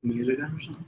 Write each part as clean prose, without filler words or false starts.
music or something?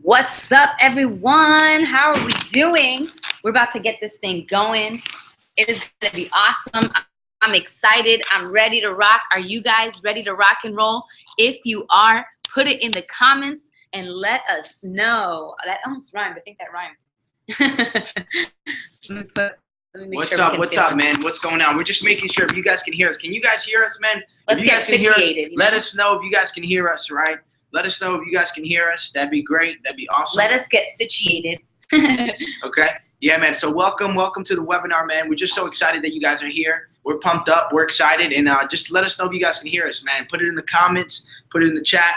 What's up, everyone? How are we doing? We're about to get this thing going. It is going to be awesome. I'm excited. I'm ready to rock. Are you guys ready to rock and roll? If you are, put it in the comments and let us know. That almost rhymed. I think that rhymed. What's up, man? What's going on? We're just making sure if you guys can hear us. Can you guys hear us, man? Let's get situated. Let us know if you guys can hear us, right? Let us know if you guys can hear us. That'd be great. That'd be awesome. Let us get situated. Okay. Yeah, man. So welcome to the webinar, man. We're just so excited that you guys are here. We're pumped up. We're excited. And just let us know if you guys can hear us, man. Put it in the comments. Put it in the chat.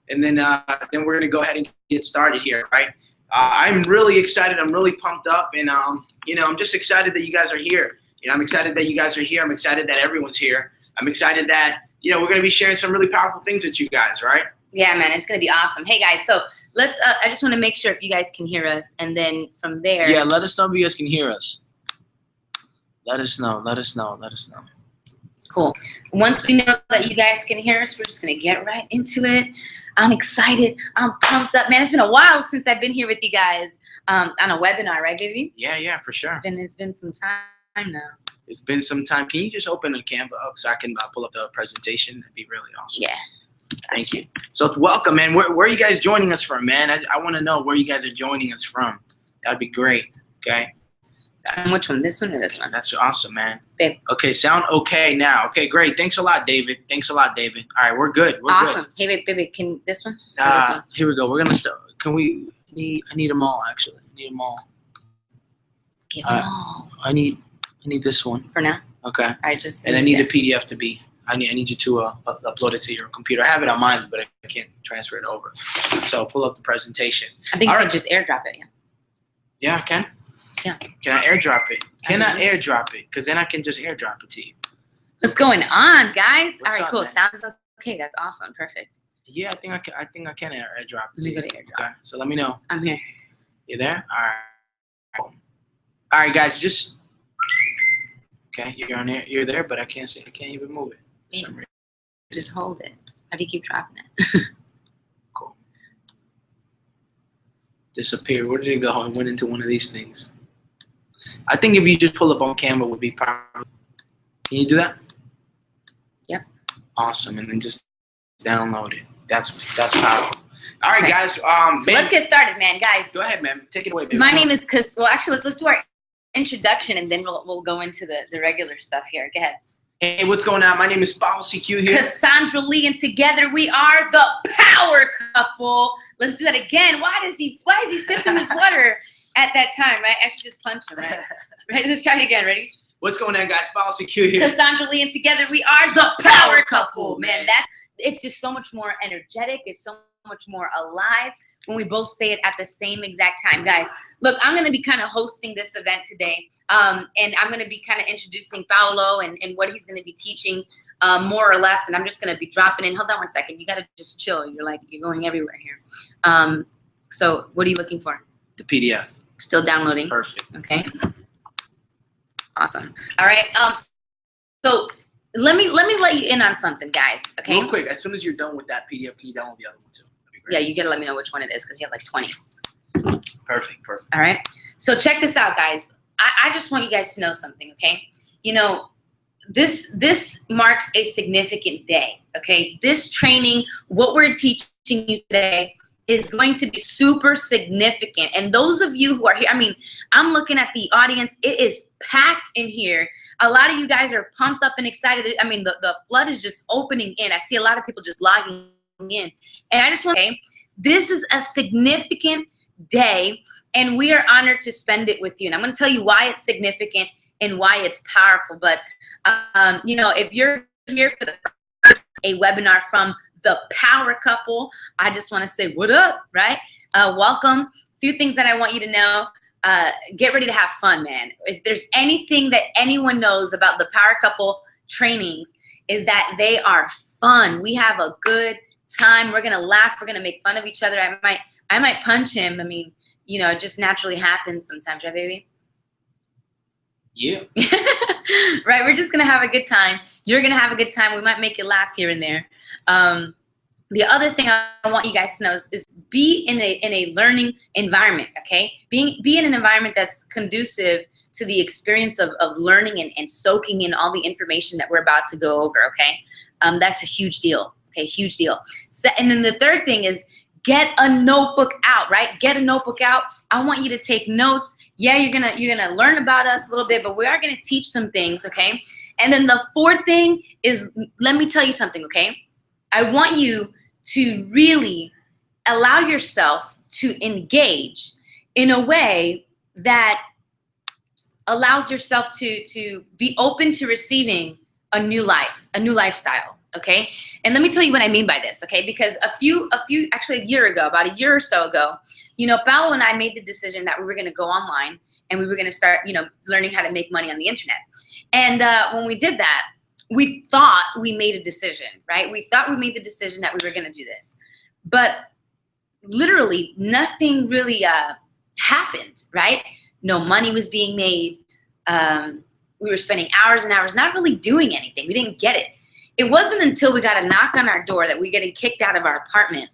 And then we're going to go ahead and get started here, right? I'm really excited. I'm really pumped up. And, I'm just excited that you guys are here. I'm excited that you guys are here. I'm excited that everyone's here. I'm excited that, we're going to be sharing some really powerful things with you guys, right? Yeah, man, it's going to be awesome. Hey, guys, so let's, I just want to make sure if you guys can hear us, and then from there. Yeah, let us know if you guys can hear us. Let us know. Cool. Once we know that you guys can hear us, we're just going to get right into it. I'm excited. I'm pumped up. Man, it's been a while since I've been here with you guys. on a webinar, right, baby? Yeah, for sure. It's been some time now. It's been some time. Can you just open the Canva up so I can pull up the presentation? That'd be really awesome. Yeah. Thank you. So welcome, man. Where are you guys joining us from, man? I want to know where you guys are joining us from. That'd be great. Okay. And which one? This one or this one? That's awesome, man. Babe. Okay, sound okay now. Okay, great. Thanks a lot, David. All right, we're good. We're awesome. Good. Hey, baby, can this one? This one? Here we go. We're gonna start. Can we? I need them all, actually. I need them all. Give them all. I need this one. For now. Okay. All right, just. And I need the PDF to be. I need you to upload it to your computer. I have it on mine, but I can't transfer it over. So pull up the presentation. I think you can just airdrop it. Yeah. Yeah, I can. Yeah. Can I airdrop it? Can I airdrop it? Because then I can just airdrop it to you. What's going on, guys? What's all right, up, cool. man? Sounds okay. That's awesome. Perfect. Yeah, I think I can airdrop it. Let me go to airdrop. Okay, so let me know. I'm here. You there? All right, guys. Just okay. You're on there. You're there, but I can't see. I can't even move it for some reason. Just hold it. How do you keep dropping it? Cool. Disappeared. Where did it go? It went into one of these things. I think if you just pull up on Canva would be powerful. Can you do that? Yep. Awesome, and then just download it. That's powerful. All right, Okay. guys. So let's get started, man. Guys, Go ahead, man. Take it away, baby. my name is actually, let's do our introduction and then we'll go into the regular stuff here. Go ahead. Hey, what's going on? My name is Policy Q here. Cassandra Lee, and together we are the Power Couple. Let's do that again. Why is he sipping his water at that time, right? I should just punch him, right? Right, let's try it again. Ready? What's going on, guys? Policy Q here. Cassandra Lee, and together we are the Power Couple. Man, it's just so much more energetic. It's so much more alive when we both say it at the same exact time. Guys, look, I'm going to be kind of hosting this event today, and I'm going to be kind of introducing Paolo and what he's going to be teaching more or less, and I'm just going to be dropping in. Hold on one second. You got to just chill. You're going everywhere here. So what are you looking for? The PDF. Still downloading. Perfect. Okay. Awesome. All right. So let me let you in on something, guys. Okay. Real quick, as soon as you're done with that PDF, can you download the other one too? That'd be great. Yeah, you gotta let me know which one it is because you have like 20. Perfect. All right. So check this out, guys. I just want you guys to know something, okay? You know, this marks a significant day, okay? This training, what we're teaching you today, is going to be super significant. And those of you who are here, I mean, I'm looking at the audience. It is packed in here. A lot of you guys are pumped up and excited. I mean, the flood is just opening in. I see a lot of people just logging in. And I just want to say, this is a significant day, and we are honored to spend it with you. And I'm going to tell you why it's significant and why it's powerful. But, you know, if you're here for a webinar from the Power Couple, I just want to say, what up, right? Welcome. A few things that I want you to know. Get ready to have fun, man. If there's anything that anyone knows about the Power Couple trainings, is that they are fun. We have a good time. We're going to laugh. We're going to make fun of each other. I might punch him. I mean, you know, it just naturally happens sometimes, right, baby? Yeah. Right, we're just going to have a good time. You're going to have a good time. We might make you laugh here and there. The other thing I want you guys to know is be in a learning environment, okay? Be in an environment that's conducive to the experience of learning and soaking in all the information that we're about to go over, okay? That's a huge deal, okay? Huge deal. So, and then the third thing is get a notebook out, right? Get a notebook out. I want you to take notes. Yeah, you're gonna learn about us a little bit, but we are gonna teach some things, okay? And then the fourth thing is, let me tell you something, okay? I want you to really allow yourself to engage in a way that allows yourself to be open to receiving a new life, a new lifestyle, okay? And let me tell you what I mean by this, okay? Because actually a year ago, about a year or so ago, you know, Paolo and I made the decision that we were gonna go online and we were gonna start, you know, learning how to make money on the internet. And when we did that, we thought we made a decision, right? We thought we made the decision that we were gonna do this. But literally nothing really happened, right? No money was being made. We were spending hours and hours not really doing anything. We didn't get it. It wasn't until we got a knock on our door that we getting kicked out of our apartment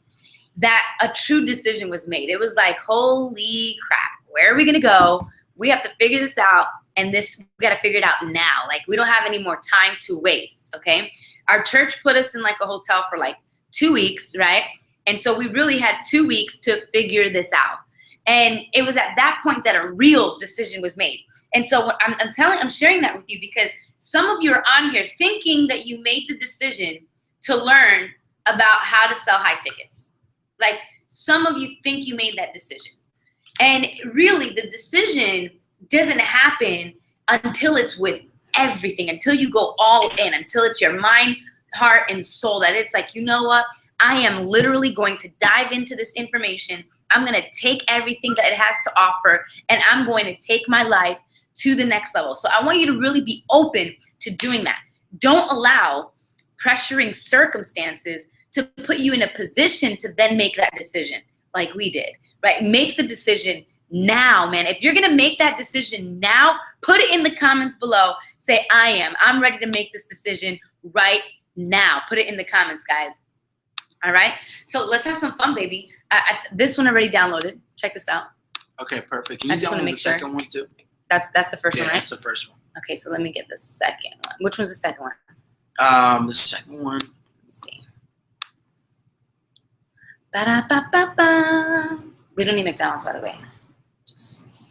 that a true decision was made. It was like, holy crap, where are we gonna go? We have to figure this out, and we gotta figure it out now. Like, we don't have any more time to waste, okay? Our church put us in like a hotel for like 2 weeks, right? And so we really had 2 weeks to figure this out. And it was at that point that a real decision was made. And so I'm sharing that with you because some of you are on here thinking that you made the decision to learn about how to sell high tickets. Like, some of you think you made that decision. And really, the decision doesn't happen until it's with everything, until you go all in, until it's your mind, heart, and soul, that it's like, you know what? I am literally going to dive into this information. I'm going to take everything that it has to offer, and I'm going to take my life to the next level. So I want you to really be open to doing that. Don't allow pressuring circumstances to put you in a position to then make that decision like we did, right? Make the decision now, man. If you're going to make that decision now, put it in the comments below. Say, I'm ready to make this decision right now. Put it in the comments, guys. All right? So let's have some fun, baby. This one already downloaded. Check this out. Okay, perfect. Can you I just want to make sure. Second one too? That's the first one, right? That's the first one. Okay, so let me get the second one. Which one's the second one? The second one. Let me see. Ba-da-ba-ba-ba. We don't need McDonald's, by the way.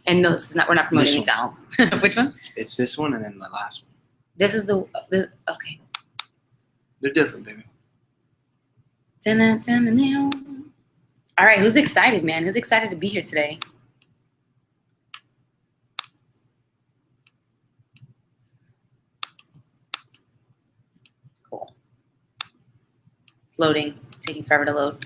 And no, we're not promoting McDonald's. Which one? It's this one and then the last one. This is okay. They're different, baby. All right, who's excited, man? Who's excited to be here today? Cool. It's loading, taking forever to load.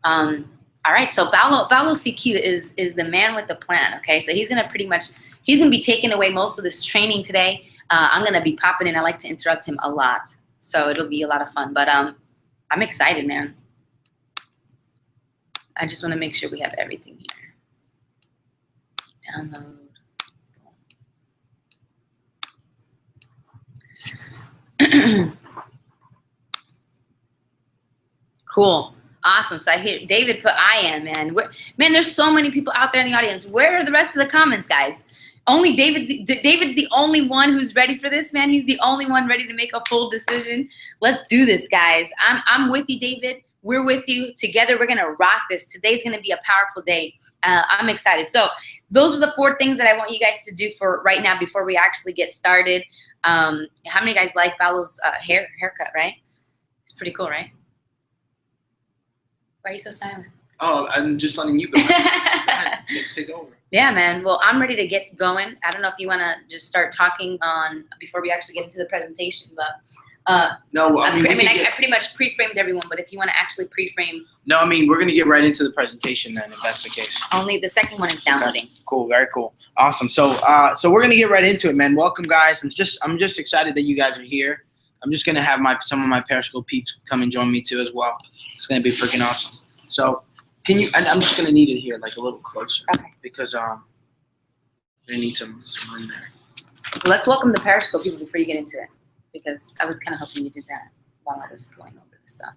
All right, so Paulo CQ is the man with the plan, okay? So he's gonna be taking away most of this training today. I'm gonna be popping in. I like to interrupt him a lot, so it'll be a lot of fun. But I'm excited, man. I just wanna make sure we have everything here. Download. Cool. Awesome. So I hear David put I am, man. Man, there's so many people out there in the audience. Where are the rest of the comments, guys? Only David's the only one who's ready for this, man. He's the only one ready to make a full decision. Let's do this, guys. I'm with you, David. We're with you. Together, we're going to rock this. Today's going to be a powerful day. I'm excited. So those are the 4 things that I want you guys to do for right now before we actually get started. How many guys like Paulo's haircut, right? It's pretty cool, right? Why are you so silent? Oh, I'm just letting you go. Take over. Yeah, man. Well, I'm ready to get going. I don't know if you want to just start talking before we actually get into the presentation, but no, I pretty much pre-framed everyone. But if you want to actually pre-frame, no, I mean we're gonna get right into the presentation then, if that's the case. Only the second one is downloading. Okay. Cool, very cool, awesome. So, we're gonna get right into it, man. Welcome, guys. I'm just excited that you guys are here. I'm just gonna have some of my Periscope peeps come and join me too as well. It's gonna be freaking awesome. So, I'm just gonna need it here like a little closer, okay? Because I need some room there. Let's welcome the Periscope people before you get into it, because I was kind of hoping you did that while I was going over this stuff.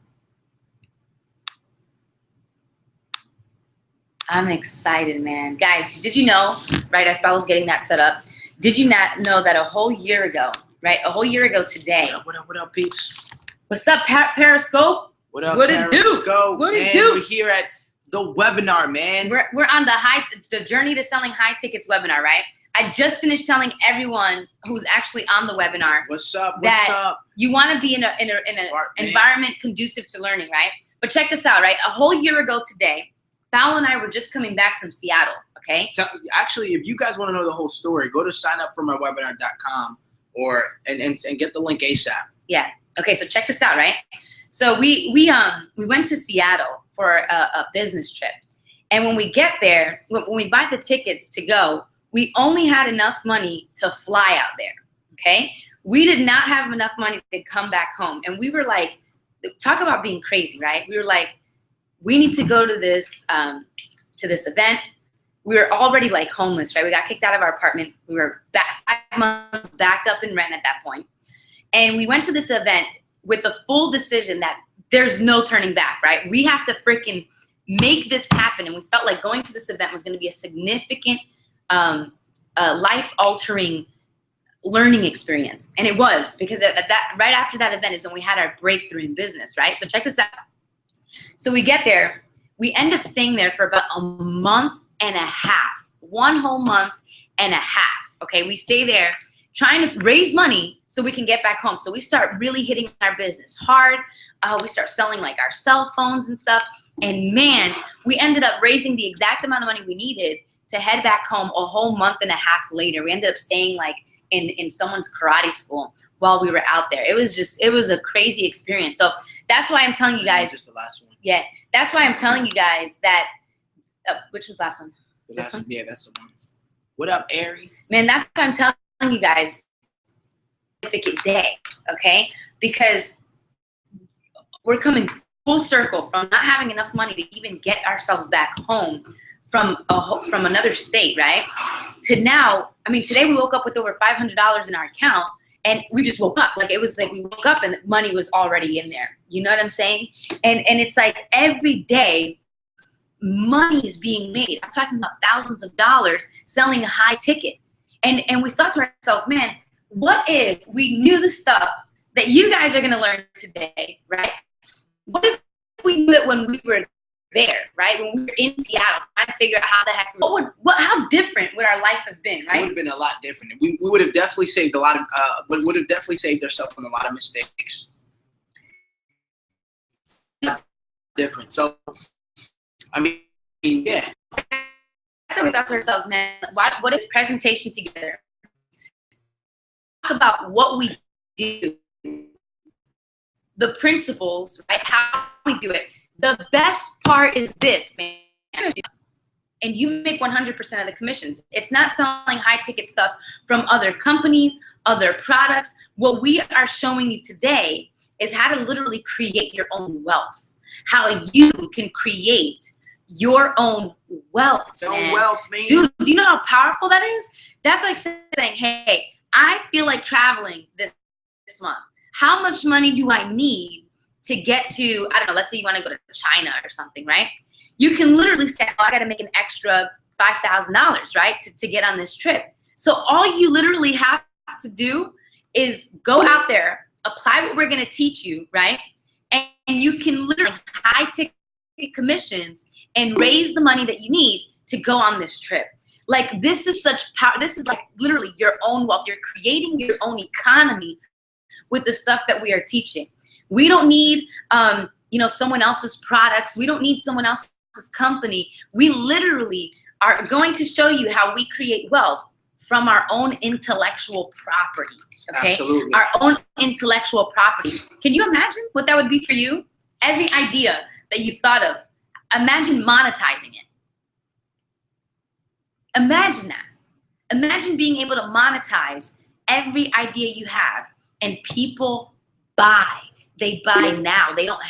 I'm excited, man. Guys, did you know, right, as Paulo's getting that set up, did you not know that a whole year ago, right, a whole year ago today. What up, peeps? What's up, Periscope? What up, what it do? What it do? We're here at the webinar, man. We're on the Journey to Selling High Tickets webinar, right? I just finished telling everyone who's actually on the webinar. What's up? You want to be in an environment conducive to learning, right? But check this out, right? A whole year ago today, Paulo and I were just coming back from Seattle, okay? Actually, if you guys want to know the whole story, go to signupformywebinar.com and get the link ASAP. Yeah. Okay, so check this out, right? So we went to Seattle for a business trip. And when we get there, when we buy the tickets to go, we only had enough money to fly out there, okay? We did not have enough money to come back home. And we were like, talk about being crazy, right? We were like, we need to go to this event. We were already like homeless, right? We got kicked out of our apartment. We were 5 months backed up in rent at that point. And we went to this event with the full decision that there's no turning back, right? We have to freaking make this happen. And we felt like going to this event was going to be a significant life-altering learning experience. And it was, because right after that event is when we had our breakthrough in business, right? So check this out. So we get there, we end up staying there for about a month and a half, 1 whole month and a half. Okay, we stay there trying to raise money so we can get back home. So we start really hitting our business hard. We start selling like our cell phones and stuff. And man, we ended up raising the exact amount of money we needed to head back home a whole month and a half later. We ended up staying like in someone's karate school while we were out there. It was a crazy experience. So that's why I'm telling you guys. Just the last one. Yeah, that's why I'm telling you guys that. Which was the last one? The last one? Yeah, that's the one. What up, Ari? Man, that's why I'm telling you guys. Significant day, okay? Because we're coming full circle from not having enough money to even get ourselves back home from another state, right? To now, I mean, today we woke up with over $500 in our account, and we just woke up. Like, it was like we woke up and the money was already in there. You know what I'm saying? And it's like every day, money is being made. I'm talking about thousands of dollars selling a high ticket. And we thought to ourselves, man, what if we knew the stuff that you guys are going to learn today, right? What if we knew it when we were there, right? When we were in Seattle, trying to figure out how the heck, how different would our life have been, right? It would have been a lot different. We would have definitely saved a lot of, would have definitely saved ourselves from a lot of mistakes. Different. So, I mean, yeah. So we thought to ourselves, man, what is presentation together? Talk about what we do, the principles, right? How we do it. The best part is this, man. And you make 100% of the commissions. It's not selling high ticket stuff from other companies, other products. What we are showing you today is how to literally create your own wealth. How you can create your own wealth. Your own wealth, man. Dude, do you know how powerful that is? That's like saying, hey, I feel like traveling this month. How much money do I need to get to, I don't know, let's say you want to go to China or something, right? You can literally say, oh, I got to make an extra $5,000, right, to get on this trip. So all you literally have to do is go out there, apply what we're going to teach you, right? And you can literally high ticket commissions and raise the money that you need to go on this trip. Like, this is such power. This is like literally your own wealth. You're creating your own economy with the stuff that we are teaching. We don't need, someone else's products. We don't need someone else's company. We literally are going to show you how we create wealth from our own intellectual property. Okay? Absolutely. Our own intellectual property. Can you imagine what that would be for you? Every idea that you've thought of, imagine monetizing it. Imagine that. Imagine being able to monetize every idea you have, and people buy. They buy now. They don't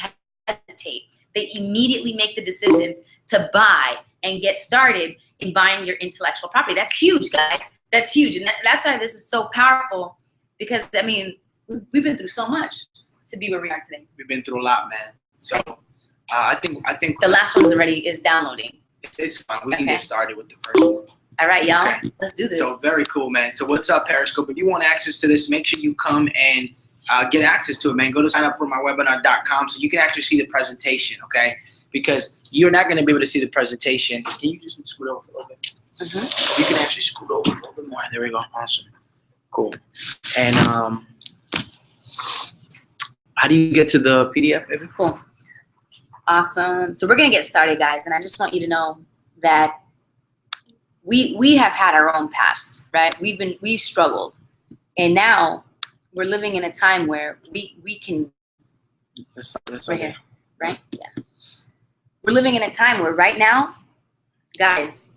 hesitate. They immediately make the decisions to buy and get started in buying your intellectual property. That's huge, guys. That's huge. And that's why this is so powerful, because, I mean, we've been through so much to be where we are today. We've been through a lot, man. So I think the last one's already is downloading. It's fun. We can get started with the first one. All right, y'all. Okay. Let's do this. So very cool, man. So what's up, Periscope? If you want access to this, make sure you come and get access to it, man. Go to signupformywebinar.com so you can actually see the presentation, okay? Because you're not going to be able to see the presentation. Can you just scoot over a little bit? Mm-hmm. You can actually scoot over a little bit more. There we go. Awesome. Cool. And how do you get to the PDF, baby? Cool. Awesome. So we're going to get started, guys. And I just want you to know that we have had our own past, right? We've struggled. And now we're living in a time where we can, that's right here, right? Yeah. We're living in a time where right now, guys,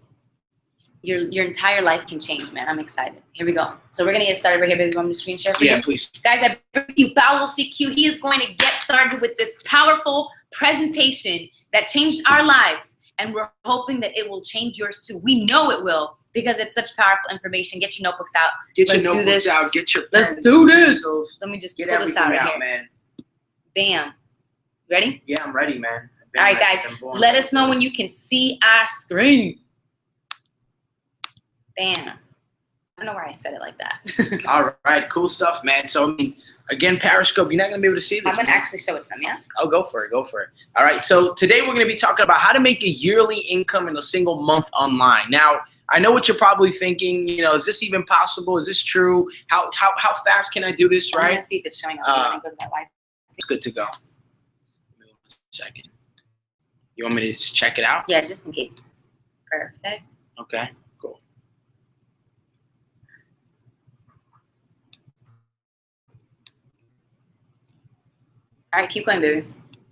your entire life can change, man. I'm excited. Here we go. So we're going to get started right here, baby. Want me to screen share for you? Yeah, please. Guys, I bring you Paolo CQ. He is going to get started with this powerful presentation that changed our lives. And we're hoping that it will change yours too. We know it will, because it's such powerful information. Get your notebooks out. Get your notebooks out. Get your Let's do this. Let me just pull this out right here. Man. Bam. Ready? Yeah, I'm ready, man. All right, guys. Let us know when you can see our screen. Bam. I don't know why I said it like that. All right, cool stuff, man. So, I mean, again, Periscope, you're not going to be able to see this. I'm going to actually show it to them, yeah? Oh, go for it. Go for it. All right. So today we're going to be talking about how to make a yearly income in a single month online. Now, I know what you're probably thinking. You know, is this even possible? Is this true? How fast can I do this, I'm right? going to see if it's showing up. I'm going to go to that live. It's good to go. Give me 1 second. You want me to just check it out? Yeah, just in case. Perfect. Okay. Cool. All right, keep going, baby.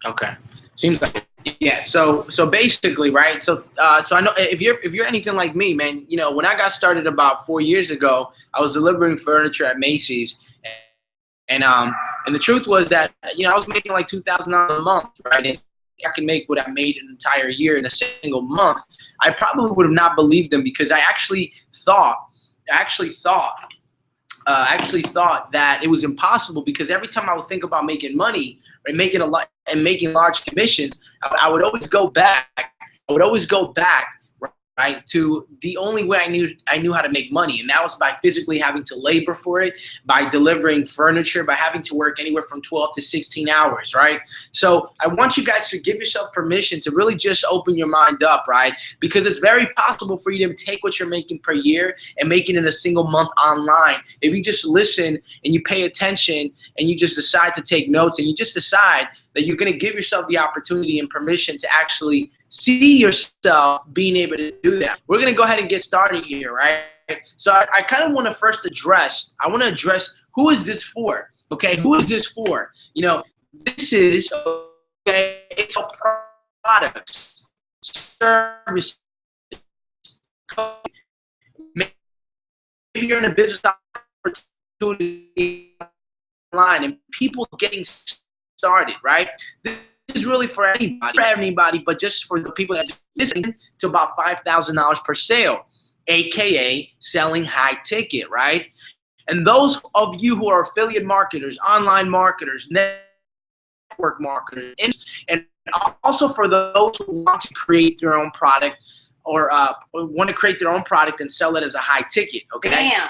Okay. Seems like, yeah. So basically, right. So I know if you're anything like me, man. You know, when I got started about 4 years ago, I was delivering furniture at Macy's, and the truth was that, you know, I was making like $2,000 a month, right? And I can make what I made an entire year in a single month. I probably would have not believed them, because I actually thought that it was impossible, because every time I would think about making money and making a lot and making large commissions, I would always go back. Right, to the only way I knew how to make money, and that was by physically having to labor for it, by delivering furniture, by having to work anywhere from 12 to 16 hours, right? So I want you guys to give yourself permission to really just open your mind up, right? Because it's very possible for you to take what you're making per year and make it in a single month online. If you just listen and you pay attention and you just decide to take notes, and you just decide that you're going to give yourself the opportunity and permission to actually see yourself being able to do that. We're going to go ahead and get started here, right? So I kind of want to first address who is this for, okay? Who is this for? You know, this is, okay, it's products, services. Maybe you're in a business opportunity online and people getting started, right? This is really for anybody, but just for the people that listen to about $5,000 per sale, aka selling high ticket, right? And those of you who are affiliate marketers, online marketers, network marketers, and also for those who want to create their own product, or want to create their own product and sell it as a high ticket, okay? Damn.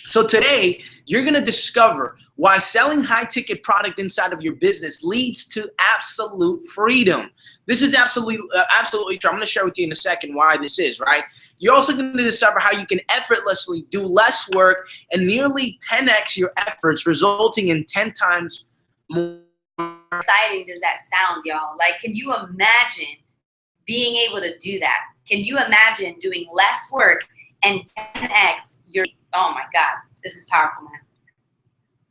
So today, you're going to discover why selling high-ticket product inside of your business leads to absolute freedom. This is absolutely true. I'm going to share with you in a second why this is, right? You're also going to discover how you can effortlessly do less work and nearly 10x your efforts, resulting in 10 times more. How exciting does that sound, y'all? Like, can you imagine being able to do that? Can you imagine doing less work and 10x your, oh my God, this is powerful, man.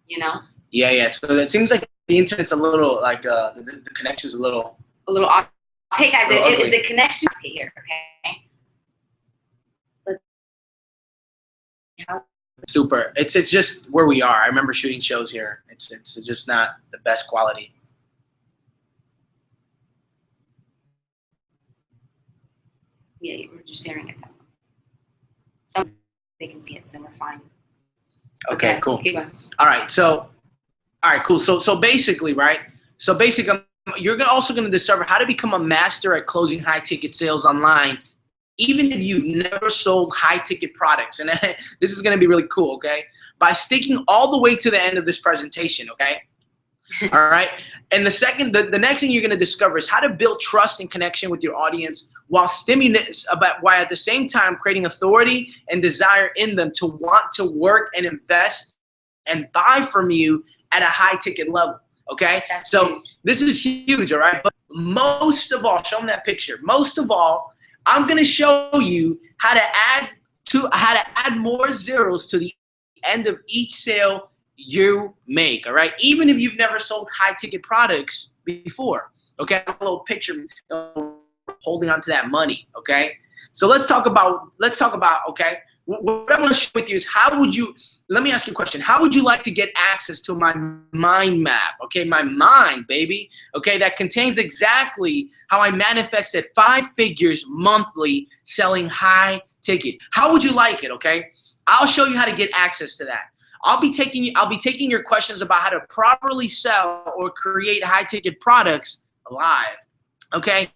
You know? Yeah. So it seems like the internet's a little, like, the connection's a little off. Hey guys, is the connection here, okay? Super. It's just where we are. I remember shooting shows here. It's just not the best quality. Yeah, we're just sharing it. Some they can see it, so we're fine. Okay, cool. Keep going. All right, cool. So basically, right? So basically, you're also going to discover how to become a master at closing high ticket sales online, even if you've never sold high ticket products. And this is going to be really cool, okay? By sticking all the way to the end of this presentation, okay? All right. And the next thing you're going to discover is how to build trust and connection with your audience while at the same time creating authority and desire in them to want to work and invest and buy from you at a high ticket level. Okay. That's so huge. This is huge. All right. But most of all, show them that picture. Most of all, I'm going to show you how to add more zeros to the end of each sale you make, all right? Even if you've never sold high-ticket products before, okay? A little picture, holding on to that money, okay? So let's talk about, okay? What I want to share with you is let me ask you a question. How would you like to get access to my mind map, okay? My mind, baby, okay? That contains exactly how I manifested 5 figures monthly selling high-ticket. How would you like it, okay? I'll show you how to get access to that. I'll be taking your questions about how to properly sell or create high-ticket products live, okay?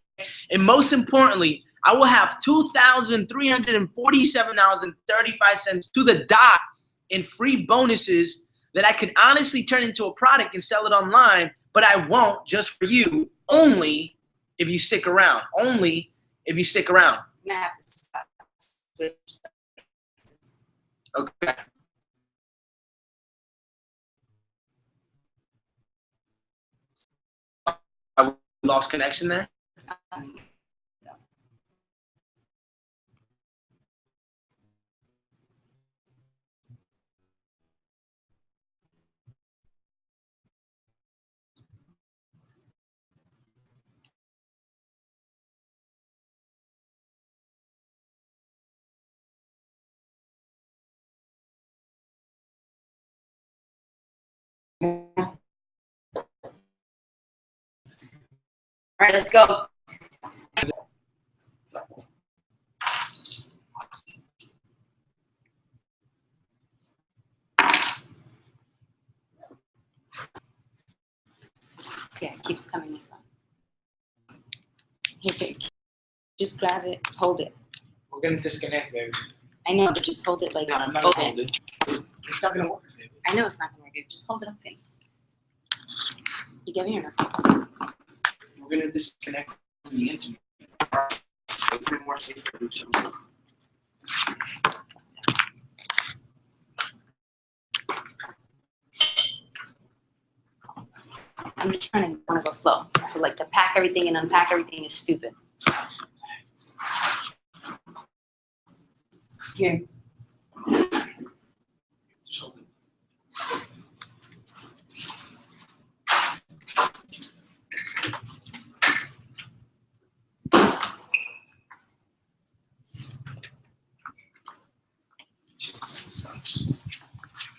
And most importantly, I will have $2,347.35 to the dot in free bonuses that I can honestly turn into a product and sell it online, but I won't, just for you, only if you stick around. Only if you stick around. I'm gonna have to stop. Okay. I lost connection there. All right, let's go. Yeah, it keeps coming in. Here, just grab it, hold it. We're gonna disconnect, baby. I know, but just hold it like. No, I'm not hold gonna hold it. It's not gonna work, baby. I know it's not gonna work. Just hold it up, thing. You get me or not? We're gonna disconnect from the internet. It's been more safe for you. I'm just trying to want to go slow. So like to pack everything and unpack everything is stupid. Here. Just hold it.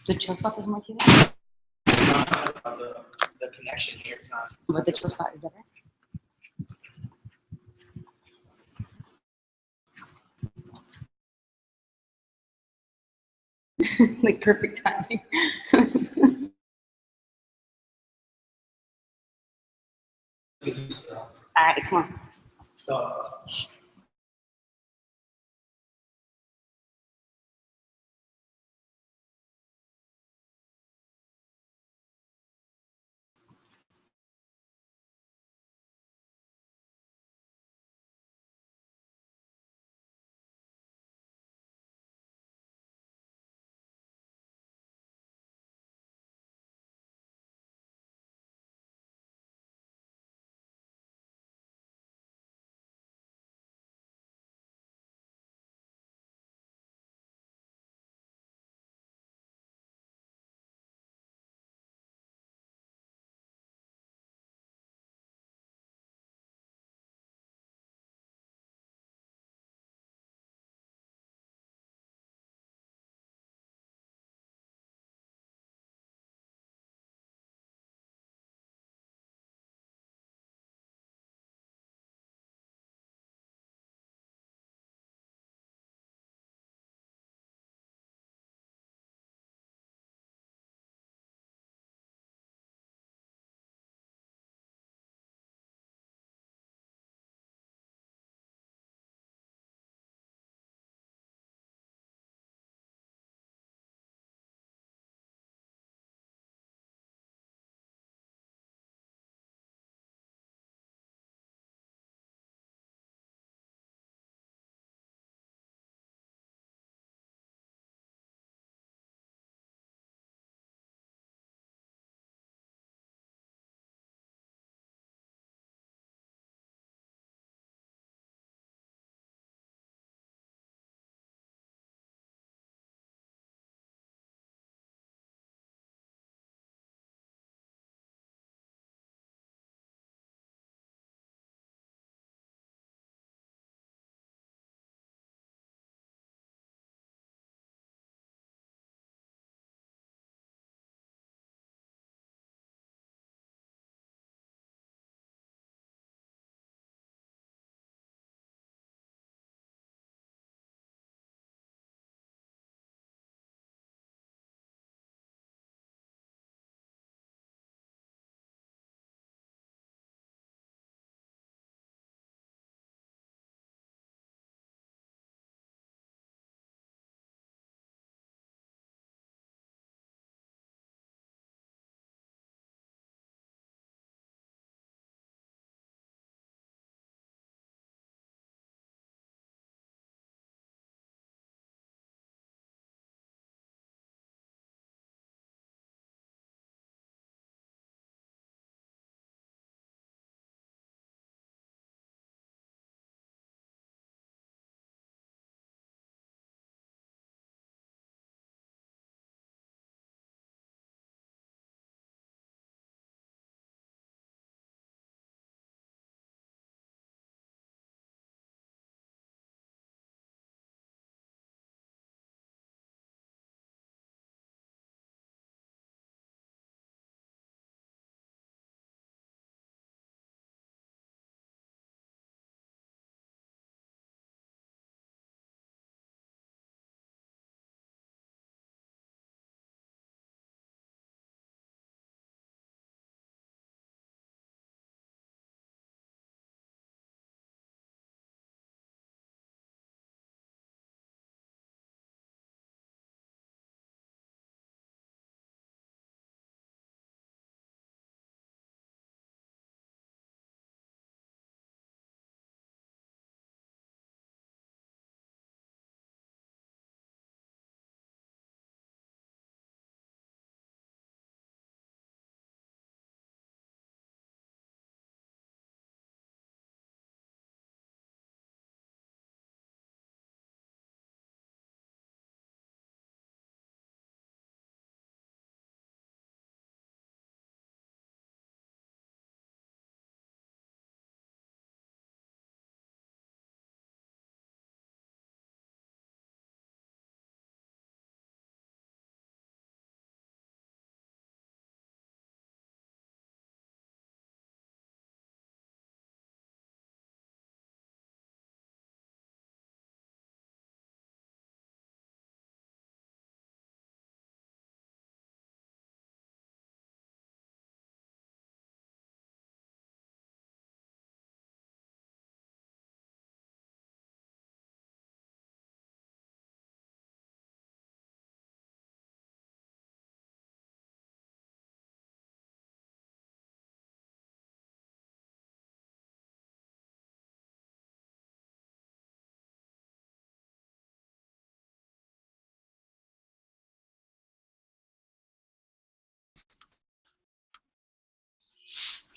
The chill spot doesn't work either? The connection here is not. But the chill spot is better? Like perfect timing. All right, come on. So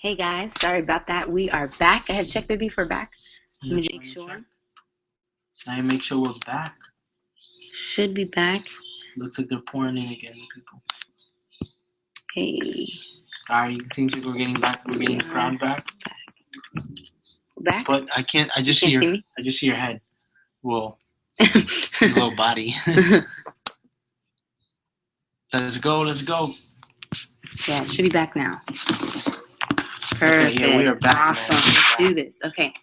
Hey guys, sorry about that. We are back. I had check, baby, for back. Let me make sure. I make sure we're back. Should be back. Looks like they're pouring in again, people. Hey. Alright, you think we're getting back? We're getting the crowd back. Back. But I can't. I just see your head. Whoa. Your little body. Let's go. Let's go. Yeah, it should be back now. Perfect. Okay, yeah, we are back. Awesome. Let's do this. Okay.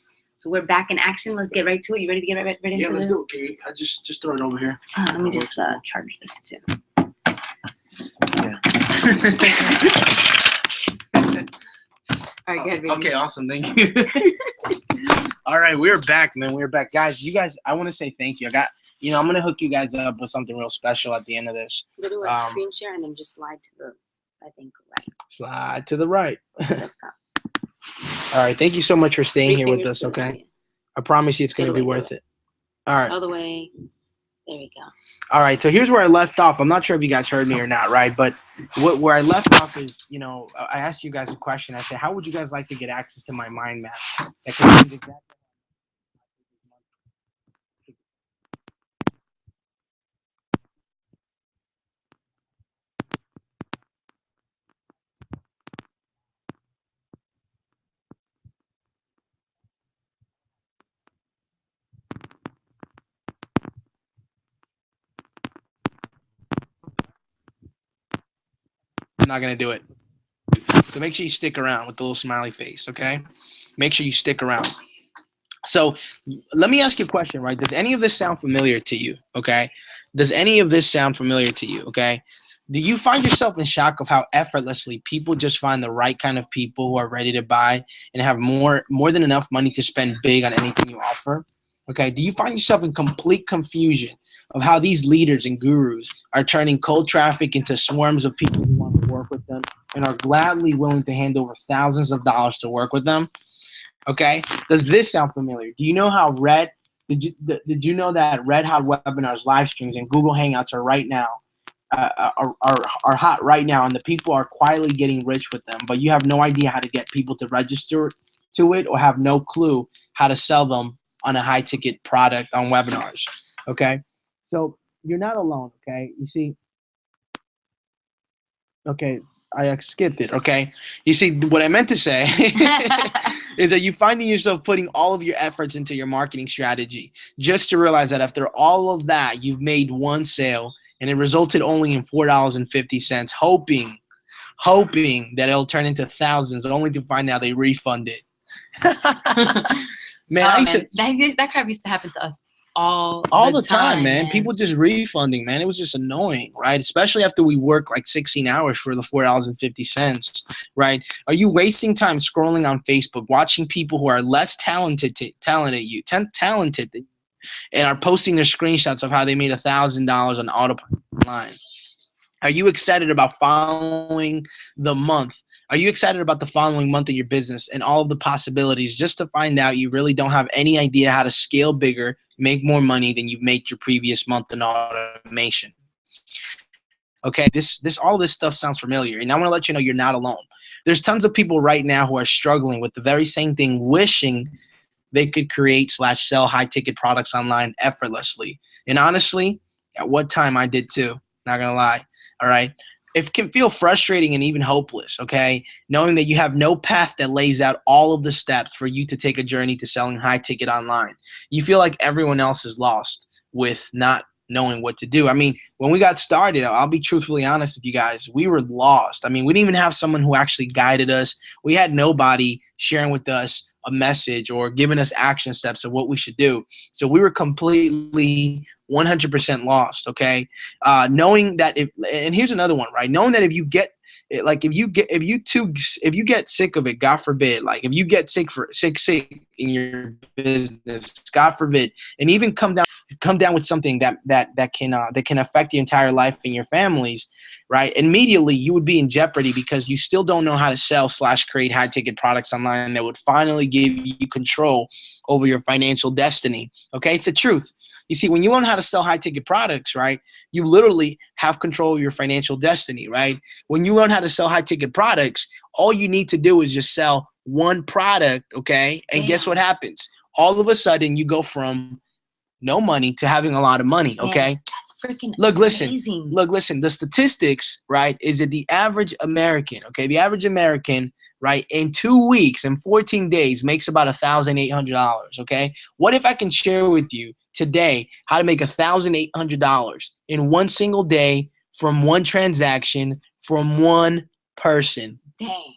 So we're back in action. Let's get right to it. You ready to get right into Yeah, let's this? do it. Can you, I just throw it over here. Let me just charge this too. Yeah. All right, good. Okay, awesome. Thank you. All right, we're back, man. We're back. Guys, you guys, I want to say thank you. I'm going to hook you guys up with something real special at the end of this. Go to a screen share and then just slide to the, I think, right. Slide to the right. Stop. All right, thank you so much for staying here with us, okay? Way. I promise you it's going to be worth it. All right. All the way. There we go. All right, so here's where I left off. I'm not sure if you guys heard me or not, right? But where I left off is, I asked you guys a question. I said, how would you guys like to get access to my mind map? That contains exactly. I'm not going to do it. So make sure you stick around with the little smiley face, okay? Make sure you stick around. So let me ask you a question, right? Does any of this sound familiar to you, okay? Does any of this sound familiar to you, okay? Do you find yourself in shock of how effortlessly people just find the right kind of people who are ready to buy and have more than enough money to spend big on anything you offer? Okay, do you find yourself in complete confusion of how these leaders and gurus are turning cold traffic into swarms of people who want to work with them and are gladly willing to hand over thousands of dollars to work with them? Okay, does this sound familiar? Do you know how did you know that Red Hot Webinars live streams and Google Hangouts are right now are hot right now, and the people are quietly getting rich with them, but you have no idea how to get people to register to it or have no clue how to sell them on a high ticket product on webinars. Okay, so you're not alone. Okay, you see. Okay, I skipped it. Okay, you see what I meant to say is that you finding yourself putting all of your efforts into your marketing strategy just to realize that after all of that, you've made one sale and it resulted only in $4.50, hoping that it'll turn into thousands, only to find out they refund it. Man, that crap used to happen to us all the time, man. People just refunding, man. It was just annoying, right? Especially after we work like 16 hours for the $4.50, right? Are you wasting time scrolling on Facebook, watching people who are less talented and are posting their screenshots of how they made $1,000 on autopilot online? Are you excited about following the month? Are you excited about the following month of your business and all of the possibilities just to find out you really don't have any idea how to scale bigger, make more money than you've made your previous month in automation? Okay, all this stuff sounds familiar, and I want to let you know you're not alone. There's tons of people right now who are struggling with the very same thing, wishing they could create/sell high-ticket products online effortlessly. And honestly, at what time I did too, not gonna lie, all right? It can feel frustrating and even hopeless, okay? Knowing that you have no path that lays out all of the steps for you to take a journey to selling high ticket online. You feel like everyone else is lost with not knowing what to do. I mean, when we got started, I'll be truthfully honest with you guys, we were lost. I mean, we didn't even have someone who actually guided us. We had nobody sharing with us a message or giving us action steps of what we should do. So we were completely 100% lost, okay? Knowing that and here's another one, right? Knowing that if you get sick of it, God forbid, like if you get sick in your business, God forbid, and even come down, come down with something that can affect your entire life and your families, right? Immediately you would be in jeopardy because you still don't know how to sell / create high ticket products online that would finally give you control over your financial destiny. Okay, it's the truth. You see, when you learn how to sell high ticket products, right, you literally have control of your financial destiny, right? When you learn how to sell high ticket products, all you need to do is just sell one product, okay? And guess what happens? All of a sudden you go from no money to having a lot of money, okay? That's freaking amazing. Look, listen, the statistics, right, is that the average American, okay, the average American, right, in 2 weeks and 14 days makes about $1,800, okay? What if I can share with you today how to make $1,800 in one single day from one transaction from one person? Dang.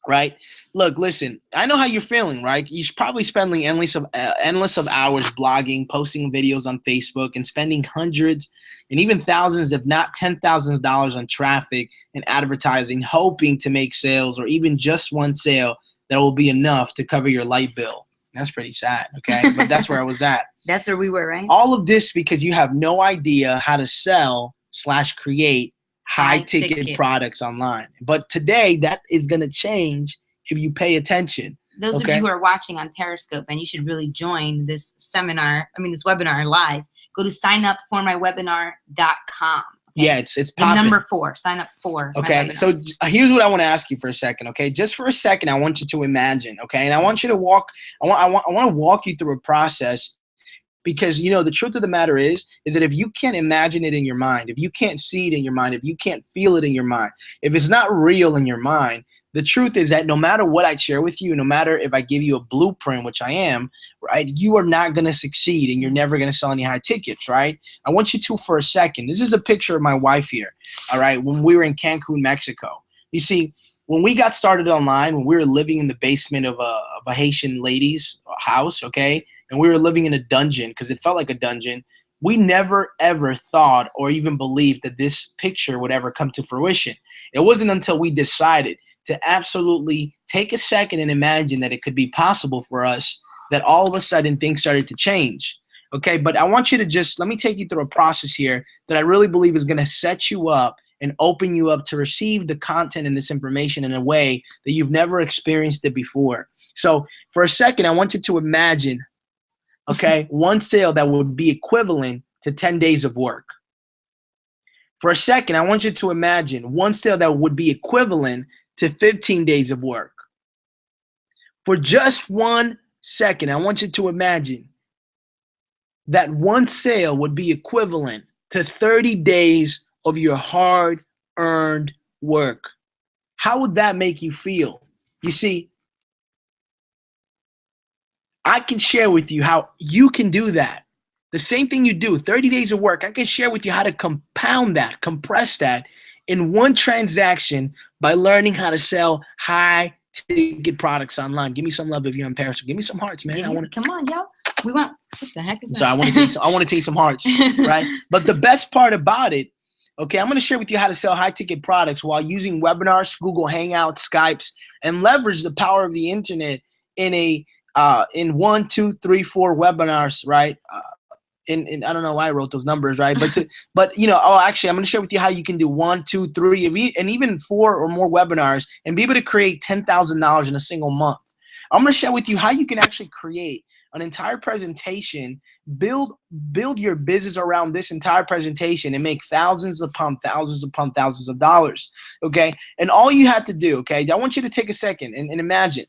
Right? Look, listen, I know how you're feeling, right? You're probably spending endless of hours blogging, posting videos on Facebook, and spending hundreds and even thousands, if not $10,000 on traffic and advertising, hoping to make sales or even just one sale that will be enough to cover your light bill. That's pretty sad, okay? But that's where I was at. That's where we were, right? All of this because you have no idea how to sell / create high ticket products online. But today that is going to change if you pay attention. Those of you who are watching on Periscope, and you should really join this webinar live, go to signupformywebinar.com. Yeah, it's popping. Number 4, sign up for. Okay, so here's what I want to ask you for a second. Okay, just for a second, I want you to imagine. Okay, and I want you to walk. I want to walk you through a process. Because, you know, the truth of the matter is that if you can't imagine it in your mind, if you can't see it in your mind, if you can't feel it in your mind, if it's not real in your mind, the truth is that no matter what I share with you, no matter if I give you a blueprint, which I am, right, you are not going to succeed and you're never going to sell any high tickets, right? I want you to, for a second, this is a picture of my wife here, all right, when we were in Cancun, Mexico. You see, when we got started online, when we were living in the basement of a Haitian lady's house, okay, and we were living in a dungeon because it felt like a dungeon, we never, ever thought or even believed that this picture would ever come to fruition. It wasn't until we decided to absolutely take a second and imagine that it could be possible for us that all of a sudden things started to change. Okay, but I want you to let me take you through a process here that I really believe is going to set you up and open you up to receive the content and this information in a way that you've never experienced it before. So for a second, I want you to imagine, okay, one sale that would be equivalent to 10 days of work. For a second, I want you to imagine one sale that would be equivalent to 15 days of work. For just 1 second, I want you to imagine that one sale would be equivalent to 30 days of your hard-earned work. How would that make you feel? You see, I can share with you how you can do that. The same thing you do, 30 days of work, I can share with you how to compound that, compress that in one transaction by learning how to sell high-ticket products online. Give me some love if you're on Periscope. Give me some hearts, man. Come on, y'all. We want. What the heck is that? So I want to take some hearts, right? But the best part about it, okay, I'm going to share with you how to sell high-ticket products while using webinars, Google Hangouts, Skypes, and leverage the power of the internet in 1, 2, 3, 4 webinars, right? And I don't know why I wrote those numbers, right? But you know, actually, I'm going to share with you how you can do 1, 2, 3, and even 4 or more webinars and be able to create $10,000 in a single month. I'm going to share with you how you can actually create an entire presentation, build your business around this entire presentation and make thousands upon thousands of dollars, okay? And all you have to do, okay, I want you to take a second and imagine,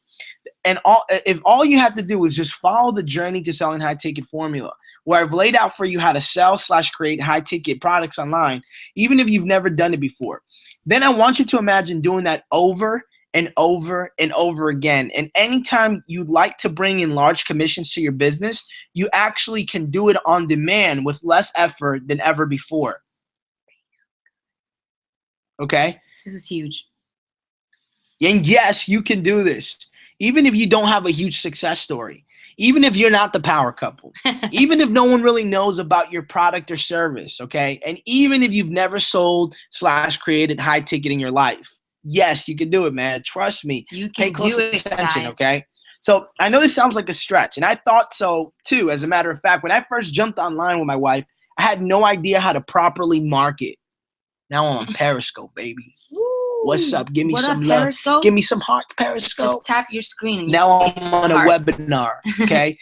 if all you have to do is just follow the journey to selling high ticket formula, where I've laid out for you how to sell / create high ticket products online, even if you've never done it before. Then I want you to imagine doing that over and over and over again. And anytime you'd like to bring in large commissions to your business, you actually can do it on demand with less effort than ever before. Okay? This is huge. And yes, you can do this. Even if you don't have a huge success story. Even if you're not the power couple. Even if no one really knows about your product or service, okay? And even if you've never sold / created high ticket in your life. Yes, you can do it, man. Trust me. You can Pay close do it, attention, guys. okay? So I know this sounds like a stretch, and I thought so too. As a matter of fact, when I first jumped online with my wife, I had no idea how to properly market. Now I'm on Periscope, baby. What's up? Give me What some up, love. Periscope? Give me some hearts, Periscope. Just tap your screen. And Now you I'm on a hearts. webinar, okay?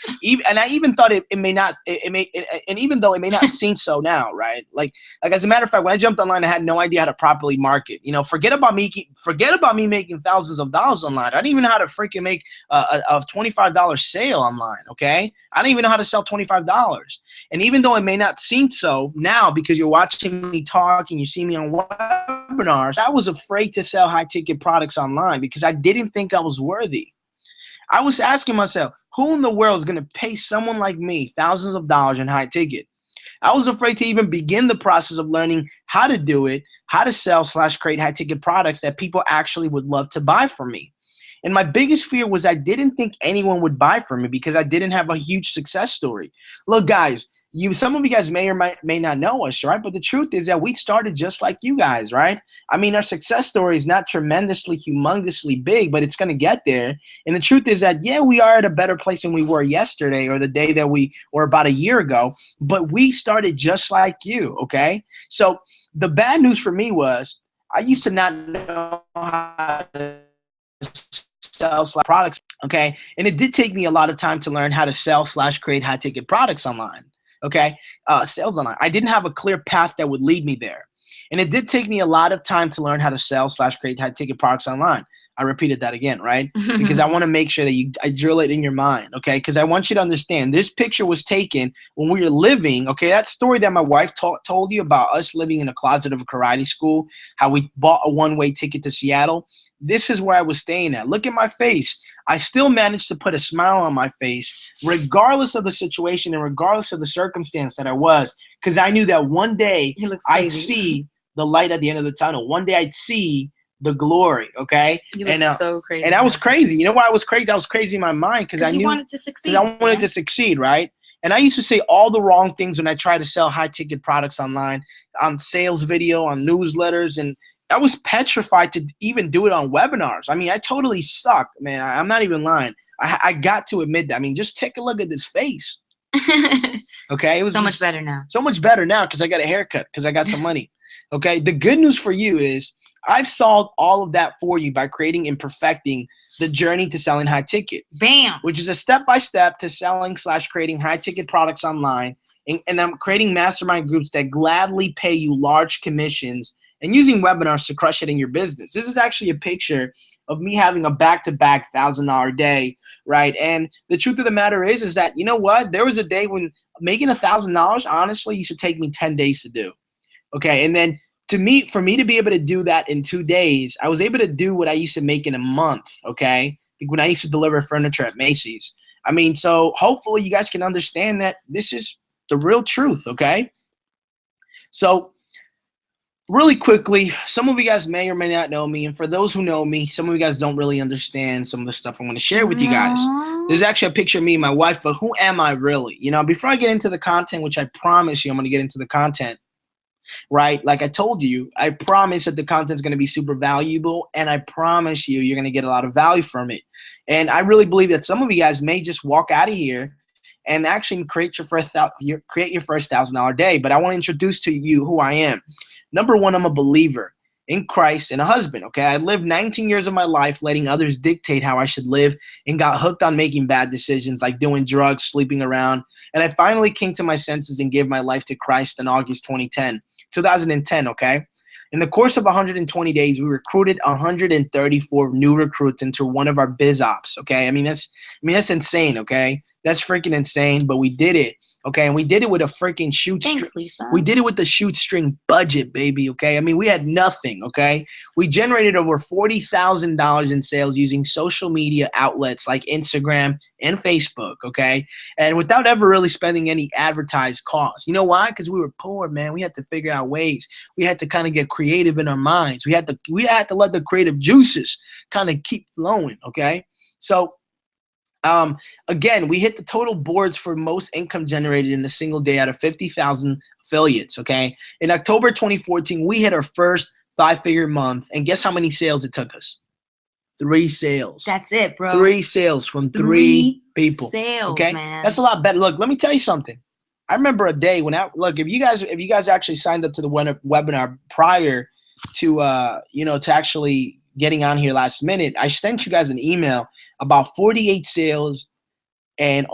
And I even thought it may not, and even though it may not seem so now, right? Like as a matter of fact, when I jumped online, I had no idea how to properly market. You know, forget about me making thousands of dollars online. I didn't even know how to freaking make a $25 sale online, okay? I didn't even know how to sell $25. And even though it may not seem so now, because you're watching me talk and you see me on webinars, I was afraid to sell high ticket products online because I didn't think I was worthy. I was asking myself, who in the world is going to pay someone like me thousands of dollars in high ticket? I was afraid to even begin the process of learning how to do it, how to sell / create high ticket products that people actually would love to buy from me. And my biggest fear was I didn't think anyone would buy from me because I didn't have a huge success story. Look, guys, some of you guys may or may not know us, right? But the truth is that we started just like you guys, right? I mean, our success story is not tremendously, humongously big, but it's going to get there. And the truth is that, yeah, we are at a better place than we were yesterday or the day that we were about a year ago, but we started just like you, okay? So the bad news for me was I used to not know how to sell products, okay? And it did take me a lot of time to learn how to sell / create high ticket products online. Okay, sales online. I didn't have a clear path that would lead me there. And it did take me a lot of time to learn how to sell / create high ticket products online. I repeated that again, right? Because I want to make sure that I drill it in your mind, okay? Because I want you to understand this picture was taken when we were living, okay? That story that my wife told you about us living in a closet of a karate school, how we bought a one-way ticket to Seattle. This is where I was staying at. Look at my face. I still managed to put a smile on my face, regardless of the situation and regardless of the circumstance that I was, because I knew that one day I'd see the light at the end of the tunnel. One day I'd see the glory, okay? You look so crazy. And I was crazy. You know why I was crazy? I was crazy in my mind because I knew wanted to succeed. I wanted to succeed, right? And I used to say all the wrong things when I tried to sell high-ticket products online, on sales video, on newsletters, and I was petrified to even do it on webinars. I mean, I totally sucked, man. I'm not even lying. I got to admit that. I mean, just take a look at this face. Okay? It was so much better now. So much better now because I got a haircut, because I got some money. Okay? The good news for you is I've solved all of that for you by creating and perfecting the journey to selling high ticket. Bam! Which is a step-by-step to selling / creating high ticket products online. And I'm creating mastermind groups that gladly pay you large commissions and using webinars to crush it in your business. This is actually a picture of me having a back-to-back $1,000 day, right? And the truth of the matter is that, you know what? There was a day when making $1,000, honestly, used to take me 10 days to do. Okay, and then for me to be able to do that in 2 days, I was able to do what I used to make in a month, okay? Like when I used to deliver furniture at Macy's. I mean, so hopefully you guys can understand that this is the real truth, okay? So really quickly, some of you guys may or may not know me, and for those who know me, some of you guys don't really understand some of the stuff I'm going to share with you guys. There's actually a picture of me and my wife, but who am I really? You know, before I get into the content, which I promise you I'm going to get into the content, right? Like I told you, I promise that the content's going to be super valuable, and I promise you're going to get a lot of value from it. And I really believe that some of you guys may just walk out of here and actually create your first $1,000 day. But I want to introduce to you who I am. Number one, I'm a believer in Christ and a husband, okay? I lived 19 years of my life letting others dictate how I should live and got hooked on making bad decisions like doing drugs, sleeping around. And I finally came to my senses and gave my life to Christ in August 2010, okay? In the course of 120 days, we recruited 134 new recruits into one of our biz ops, okay? I mean, that's insane, okay? That's freaking insane, but we did it, okay? And we did it with a freaking we did it with the shoestring budget, baby, okay? I mean, we had nothing, okay? We generated over $40,000 in sales using social media outlets like Instagram and Facebook, okay? And without ever really spending any advertised costs. You know why? Because we were poor, man. We had to figure out ways. We had to kind of get creative in our minds. We had to let the creative juices kind of keep flowing, okay? So again, we hit the total boards for most income generated in a single day out of 50,000 affiliates, okay? In October 2014, we hit our first 5-figure month, and guess how many sales it took us? 3 sales. That's it, bro. 3 sales from 3 people. Sales, okay, man. that's a lot better. Look, let me tell you something. I remember a day when if you guys actually signed up to the webinar prior to to actually getting on here last minute, I sent you guys an email about 48 sales and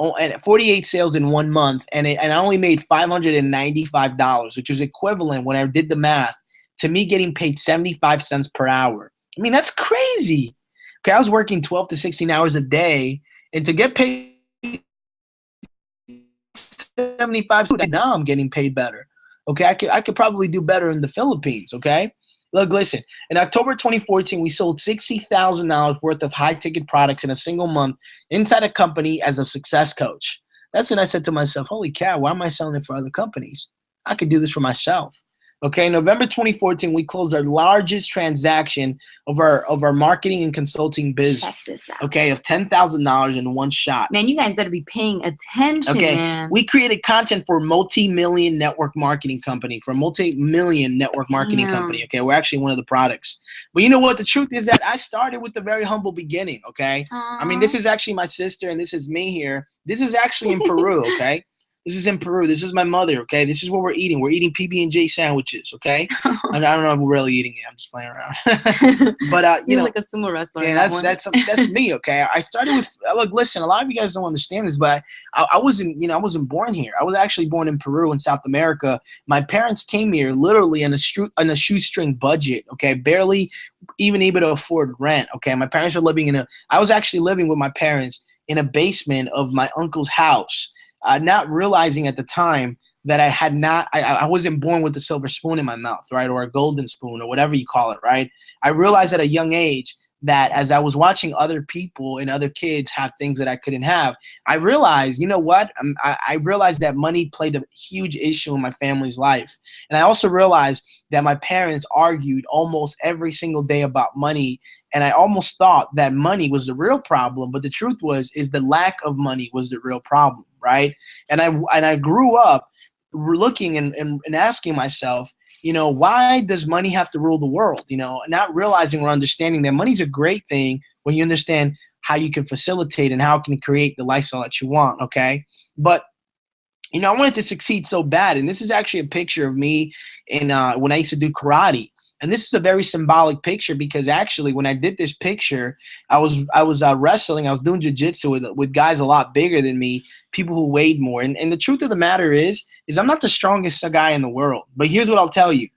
48 sales in 1 month, and I only made $595, which is equivalent when I did the math to me getting paid 75 cents per hour. I mean, that's crazy. Okay, I was working 12 to 16 hours a day, and to get paid 75 cents, now I'm getting paid better. Okay, I could probably do better in the Philippines. Okay, look, listen. In October 2014, we sold $60,000 worth of high-ticket products in a single month inside a company as a success coach. That's when I said to myself, "Holy cow! Why am I selling it for other companies? I could do this for myself." Okay, November 2014, we closed our largest transaction of our marketing and consulting biz. Check this out. Okay, of $10,000 in one shot. Man, you guys better be paying attention, okay, man. We created content for a multi-million network marketing company, Okay, we're actually one of the products. But you know what? The truth is that I started with a very humble beginning. Okay, I mean, this is actually my sister, and this is me here. This is actually in Peru. Okay. This is in Peru. This is my mother, okay? This is what we're eating. We're eating PB&J sandwiches, okay? I don't know if we're really eating it. I'm just playing around. But you're like a sumo wrestler. Yeah, that's me, okay? I started with look, listen. A lot of you guys don't understand this, but I wasn't born here. I was actually born in Peru in South America. My parents came here literally on a shoestring budget, okay? Barely even able to afford rent, okay? My parents were I was actually living with my parents in a basement of my uncle's house. Not realizing at the time that I wasn't born with a silver spoon in my mouth, right? Or a golden spoon or whatever you call it, right? I realized at a young age that as I was watching other people and other kids have things that I couldn't have, I realized, you know what? I realized that money played a huge issue in my family's life. And I also realized that my parents argued almost every single day about money. And I almost thought that money was the real problem. But the truth is the lack of money was the real problem, right? And I grew up looking and asking myself, why does money have to rule the world? Not realizing or understanding that money's a great thing when you understand how you can facilitate and how it can create the lifestyle that you want, okay? But, I wanted to succeed so bad. And this is actually a picture of me when I used to do karate. And this is a very symbolic picture because actually when I did this picture, I was wrestling. I was doing jiu-jitsu with guys a lot bigger than me, people who weighed more. And the truth of the matter is I'm not the strongest guy in the world. But here's what I'll tell you.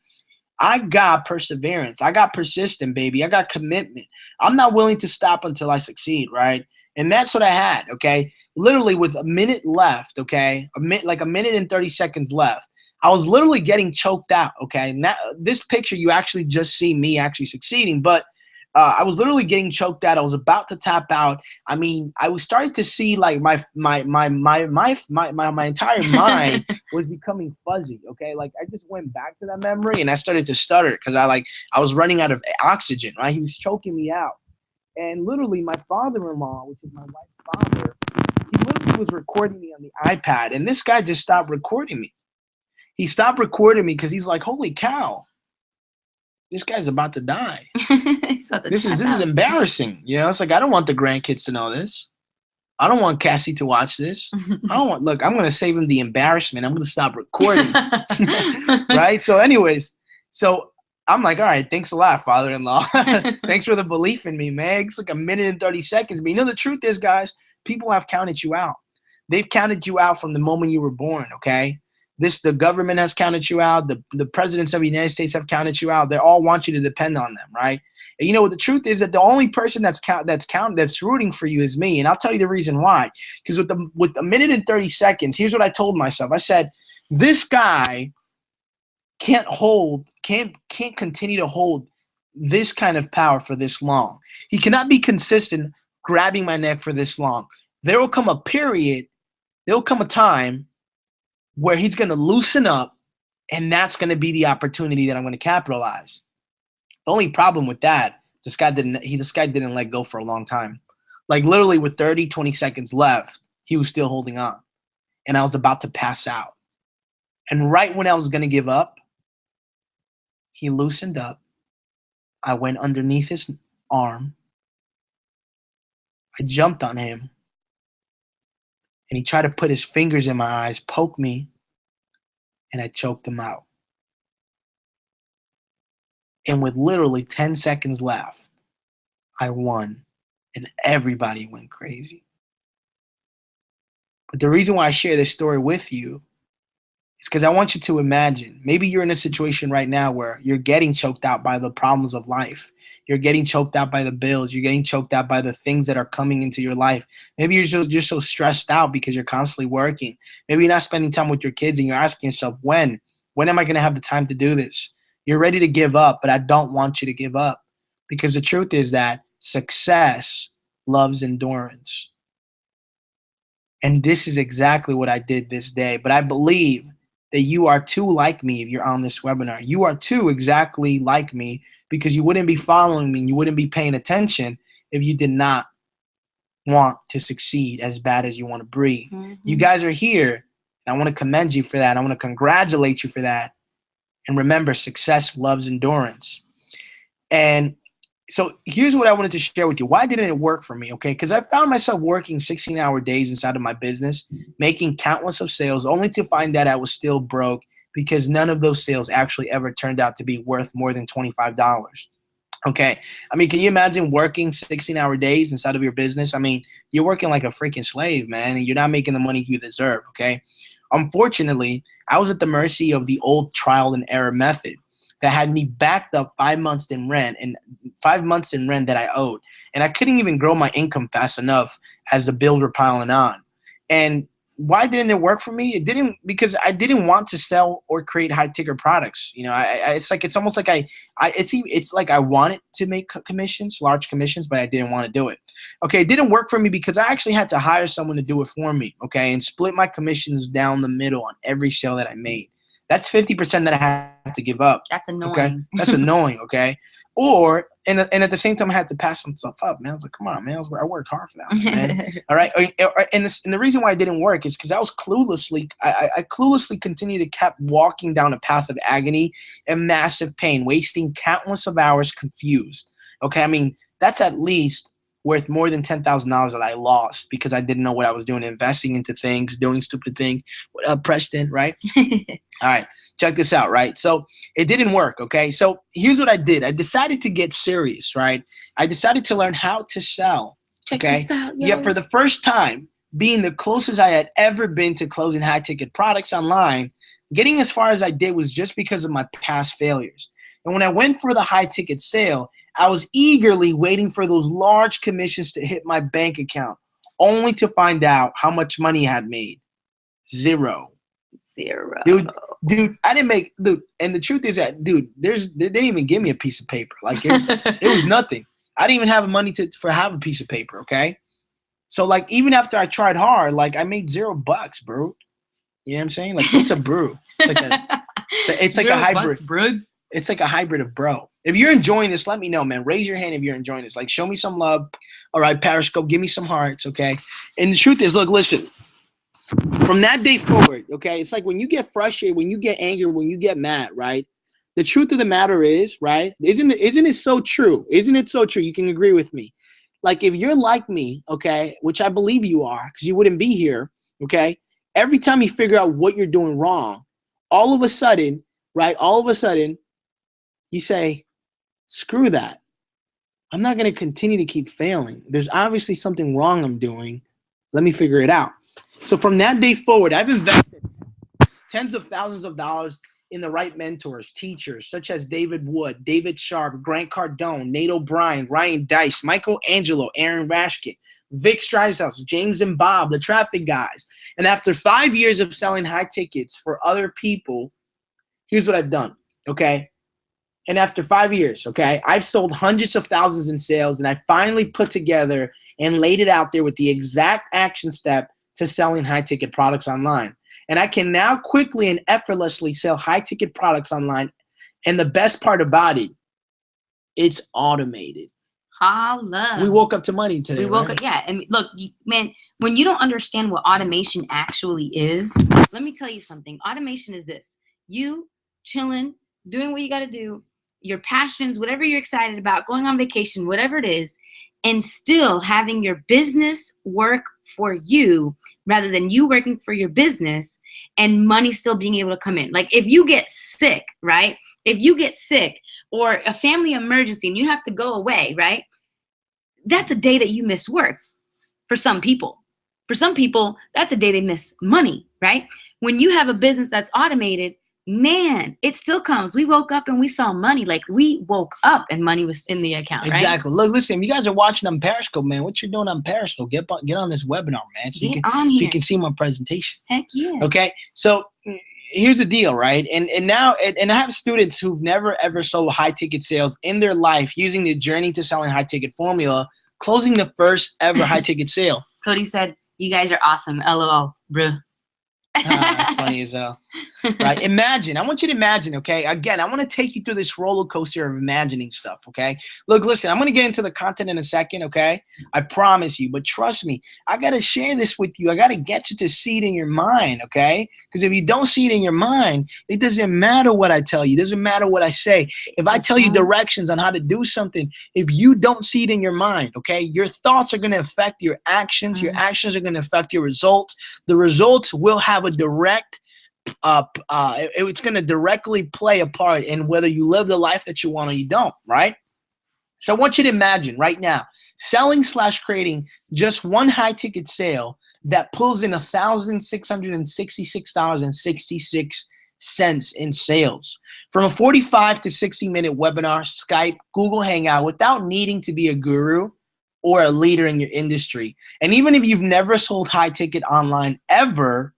I got perseverance. I got persistent, baby. I got commitment. I'm not willing to stop until I succeed, right? And that's what I had, okay? Literally with a minute left, okay? Like a minute and 30 seconds left. I was literally getting choked out, okay? And this picture, you actually just see me actually succeeding, but I was literally getting choked out. I was about to tap out. I mean, I was starting to see like my entire mind was becoming fuzzy, okay? Like I just went back to that memory and I started to stutter because I was running out of oxygen, right? He was choking me out. And literally my father-in-law, which is my wife's father, he literally was recording me on the iPad, and this guy just stopped recording me. He stopped recording me because he's like, holy cow, this guy's about to die. This is embarrassing. It's like, I don't want the grandkids to know this. I don't want Cassie to watch this. Look, I'm going to save him the embarrassment. I'm going to stop recording. Right? So anyways, I'm like, all right, thanks a lot, father-in-law. Thanks for the belief in me, man. It's like a minute and 30 seconds. But the truth is, guys, people have counted you out. They've counted you out from the moment you were born, okay? The government has counted you out. The presidents of the United States have counted you out. They all want you to depend on them, right? And what the truth is that the only person that's rooting for you is me. And I'll tell you the reason why. Because with a minute and 30 seconds, here's what I told myself. I said, this guy can't continue to hold this kind of power for this long. He cannot be consistent grabbing my neck for this long. There will come a time where he's going to loosen up, and that's going to be the opportunity that I'm going to capitalize. The only problem with that, this guy didn't let go for a long time. Like literally with 20 seconds left, he was still holding on, and I was about to pass out. And right when I was going to give up, he loosened up. I went underneath his arm, I jumped on him, and he tried to put his fingers in my eyes, poke me, and I choked him out. And with literally 10 seconds left, I won, and everybody went crazy. But the reason why I share this story with you is because I want you to imagine, maybe you're in a situation right now where you're getting choked out by the problems of life. You're getting choked out by the bills. You're getting choked out by the things that are coming into your life. Maybe you're so stressed out because you're constantly working. Maybe you're not spending time with your kids and you're asking yourself, when am I going to have the time to do this? You're ready to give up, but I don't want you to give up, because the truth is that success loves endurance. And this is exactly what I did this day. But I believe that you are too like me if you're on this webinar. You are too exactly like me, because you wouldn't be following me and you wouldn't be paying attention if you did not want to succeed as bad as you want to breathe. You guys are here, and I want to commend you for that. I want to congratulate you for that. And remember, success loves endurance. And so here's what I wanted to share with you. Why didn't it work for me? Okay, because I found myself working 16-hour days inside of my business, making countless of sales, only to find that I was still broke, because none of those sales actually ever turned out to be worth more than $25. Okay, I mean, can you imagine working 16-hour days inside of your business? I mean, you're working like a freaking slave, man, and you're not making the money you deserve. Okay, unfortunately, I was at the mercy of the old trial and error method that had me backed up 5 months in rent, and 5 months in rent that I owed. And I couldn't even grow my income fast enough as the bills were piling on. And why didn't it work for me? It didn't, because I didn't want to sell or create high ticket products. You know, it's almost like it's like I wanted to make commissions, large commissions, but I didn't want to do it. Okay, it didn't work for me because I actually had to hire someone to do it for me. Okay, and split my commissions down the middle on every sale that I made. That's 50% that I had to give up. That's annoying. Okay? That's annoying, okay? Or, and at the same time, I had to pass some stuff up, man. I was like, come on, man. I worked hard for that, man. All right? And the reason why it didn't work is because I was I cluelessly continued to keep walking down a path of agony and massive pain, wasting countless of hours confused. Okay? I mean, that's at least worth more than $10,000 that I lost because I didn't know what I was doing, investing into things, doing stupid things. What up, Preston, right? All right, check this out, right? So it didn't work, okay? So here's what I did. I decided to get serious, right? I decided to learn how to sell, okay? Check this out, yo. Yeah, for the first time, being the closest I had ever been to closing high-ticket products online, getting as far as I did was just because of my past failures. And when I went for the high-ticket sale, I was eagerly waiting for those large commissions to hit my bank account, only to find out how much money I had made. Zero. Dude, I didn't make, dude, and the truth is that, dude, they didn't even give me a piece of paper. Like, it was nothing. I didn't even have money to have a piece of paper, okay? So, like, even after I tried hard, like, I made $0, bro. You know what I'm saying? Like, it's a brew. It's like a hybrid. Bro. It's like a hybrid of bro. If you're enjoying this, let me know, man. Raise your hand if you're enjoying this. Like, show me some love. All right, Periscope, give me some hearts, okay? And the truth is, look, listen. From that day forward, okay, it's like when you get frustrated, when you get angry, when you get mad, right? The truth of the matter is, right? Isn't it so true? Isn't it so true? You can agree with me. Like, if you're like me, okay, which I believe you are, because you wouldn't be here, okay? Every time you figure out what you're doing wrong, all of a sudden, right? All of a sudden, you say, screw that. I'm not going to continue to keep failing. There's obviously something wrong I'm doing. Let me figure it out. So from that day forward, I've invested tens of thousands of dollars in the right mentors, teachers, such as David Wood, David Sharp, Grant Cardone, Nate O'Brien, Ryan Dice, Michael Angelo, Aaron Rashkin, Vic Streishouse, James and Bob, the Traffic Guys. And after 5 years of selling high tickets for other people, here's what I've done, okay? And after 5 years, okay, I've sold hundreds of thousands in sales, and I finally put together and laid it out there with the exact action step to selling high-ticket products online. And I can now quickly and effortlessly sell high-ticket products online. And the best part about it, it's automated. Holla. We woke up to money today. We woke up, yeah. And look, man, when you don't understand what automation actually is, let me tell you something. Automation is this. You chilling, doing what you got to do, your passions, whatever you're excited about, going on vacation, whatever it is, and still having your business work for you rather than you working for your business and money still being able to come in. Like if you get sick, right? If you get sick or a family emergency and you have to go away, right? That's a day that you miss work for some people. For some people, that's a day they miss money, right? When you have a business that's automated, man, it still comes. We woke up and we saw money. Like we woke up and money was in the account, right? Exactly. Look, listen, if you guys are watching on Periscope, man, what you're doing on Periscope, get on this webinar, man, so you can see my presentation. Heck yeah. Okay. So here's the deal, right? And now I have students who've never ever sold high ticket sales in their life using the Journey to Selling High Ticket formula, closing the first ever high ticket sale. Cody said, "You guys are awesome. LOL, bro." That's funny as hell. Right? Imagine. I want you to imagine, okay? Again, I want to take you through this roller coaster of imagining stuff, okay? Look, listen, I'm going to get into the content in a second, okay? I promise you. But trust me, I got to share this with you. I got to get you to see it in your mind, okay? Because if you don't see it in your mind, it doesn't matter what I tell you. It doesn't matter what I say. If I tell you directions on how to do something, if you don't see it in your mind, okay, your thoughts are going to affect your actions. Your actions are going to affect your results. The results will have a direct it's going to directly play a part in whether you live the life that you want or you don't, right? So I want you to imagine right now selling/creating just one high ticket sale that pulls in $1,666.66 in sales from a 45 to 60-minute webinar, Skype, Google Hangout, without needing to be a guru or a leader in your industry. And even if you've never sold high ticket online ever,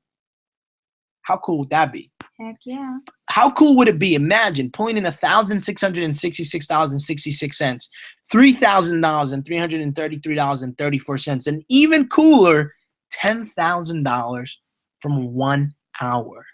how cool would that be? Heck yeah. How cool would it be? Imagine pulling in $1,666.66, $3,000 and $333.34, and even cooler, $10,000 from 1 hour.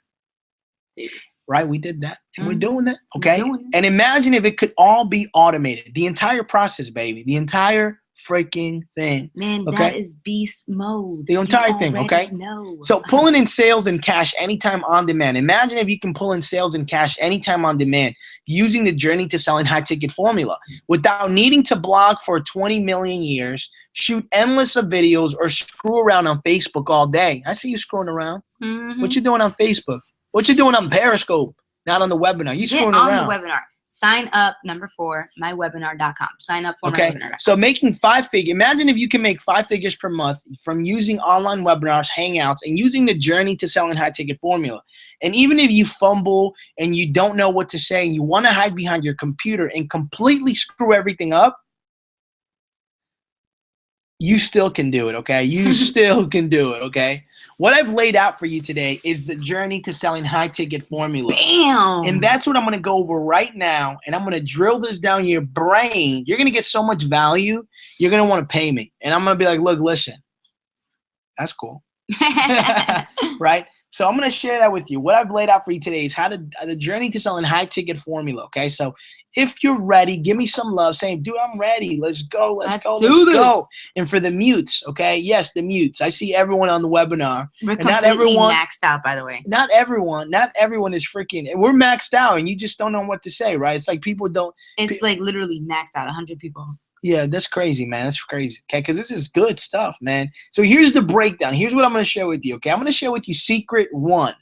Right? We did that. And we're doing that. Okay. And imagine if it could all be automated. The entire process, baby. The entire freaking thing. Man, okay? That is beast mode. The entire thing, okay? No. So pulling in sales and cash anytime on demand. Imagine if you can pull in sales and cash anytime on demand using the Journey to Selling High Ticket formula without needing to blog for 20 million years, shoot endless of videos, or screw around on Facebook all day. I see you screwing around. What you doing on Facebook? What you doing on Periscope? Not on the webinar. You screwing around. On the webinar. Sign up, 4, mywebinar.com. Sign up for mywebinar.com. So making 5 figures. Imagine if you can make 5 figures per month from using online webinars, Hangouts, and using the Journey to Selling High Ticket formula. And even if you fumble and you don't know what to say and you want to hide behind your computer and completely screw everything up, you still can do it, okay? You still can do it, okay? What I've laid out for you today is the Journey to Selling High Ticket formula. Bam! And that's what I'm going to go over right now. And I'm going to drill this down your brain. You're going to get so much value, you're going to want to pay me. And I'm going to be like, look, listen, that's cool. Right? So I'm going to share that with you. What I've laid out for you today is how to the Journey to Selling High Ticket formula, okay? So if you're ready, give me some love saying, dude, I'm ready. Let's go. Let's go. And for the mutes, okay? Yes, the mutes. I see everyone on the webinar. We're completely maxed out, by the way. Not everyone is freaking, we're maxed out and you just don't know what to say, right? It's like people don't. It's like literally maxed out, 100 people. Yeah, that's crazy, man. That's crazy. Okay, because this is good stuff, man. So here's the breakdown. Here's what I'm going to share with you, okay? I'm going to share with you secret 1.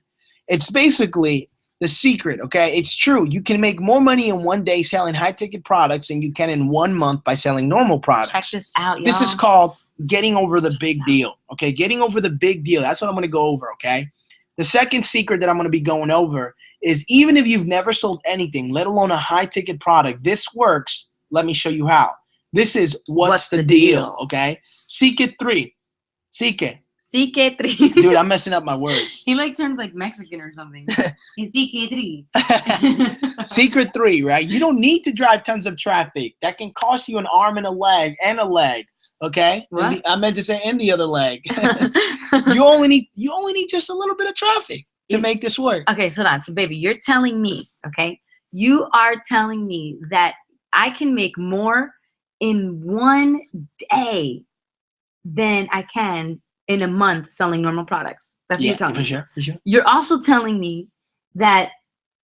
It's basically the secret, okay? It's true. You can make more money in one day selling high-ticket products than you can in 1 month by selling normal products. Check this out, y'all. This is called getting over the big deal, okay? Getting over the big deal. That's what I'm going to go over, okay? The second secret that I'm going to be going over is even if you've never sold anything, let alone a high-ticket product, this works. Let me show you how. This is what's the deal, okay? Secret 3. Secret 3. Dude, I'm messing up my words. He like turns like Mexican or something. He's Secret 3. Secret 3, right? You don't need to drive tons of traffic. That can cost you an arm and a leg, okay? What? I meant to say and the other leg. You only need just a little bit of traffic to make this work. Okay, so so baby, you're telling me, okay? You are telling me that I can make more in 1 day than I can in a month selling normal products. That's what you're telling me. For sure. You're also telling me that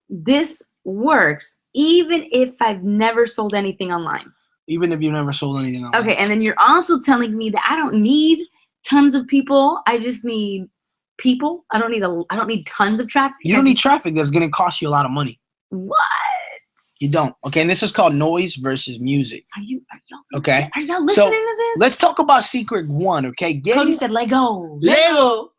this works even if I've never sold anything online. even if you've never sold anything online. Okay, and then you're also telling me that I don't need tons of people. I just need people. I don't need tons of traffic. You don't need traffic that's going to cost you a lot of money. What? You don't. Okay, and this is called noise versus music. Are y'all Okay. Are y'all listening to this? Let's talk about secret one, okay? Cody said Lego. Lego.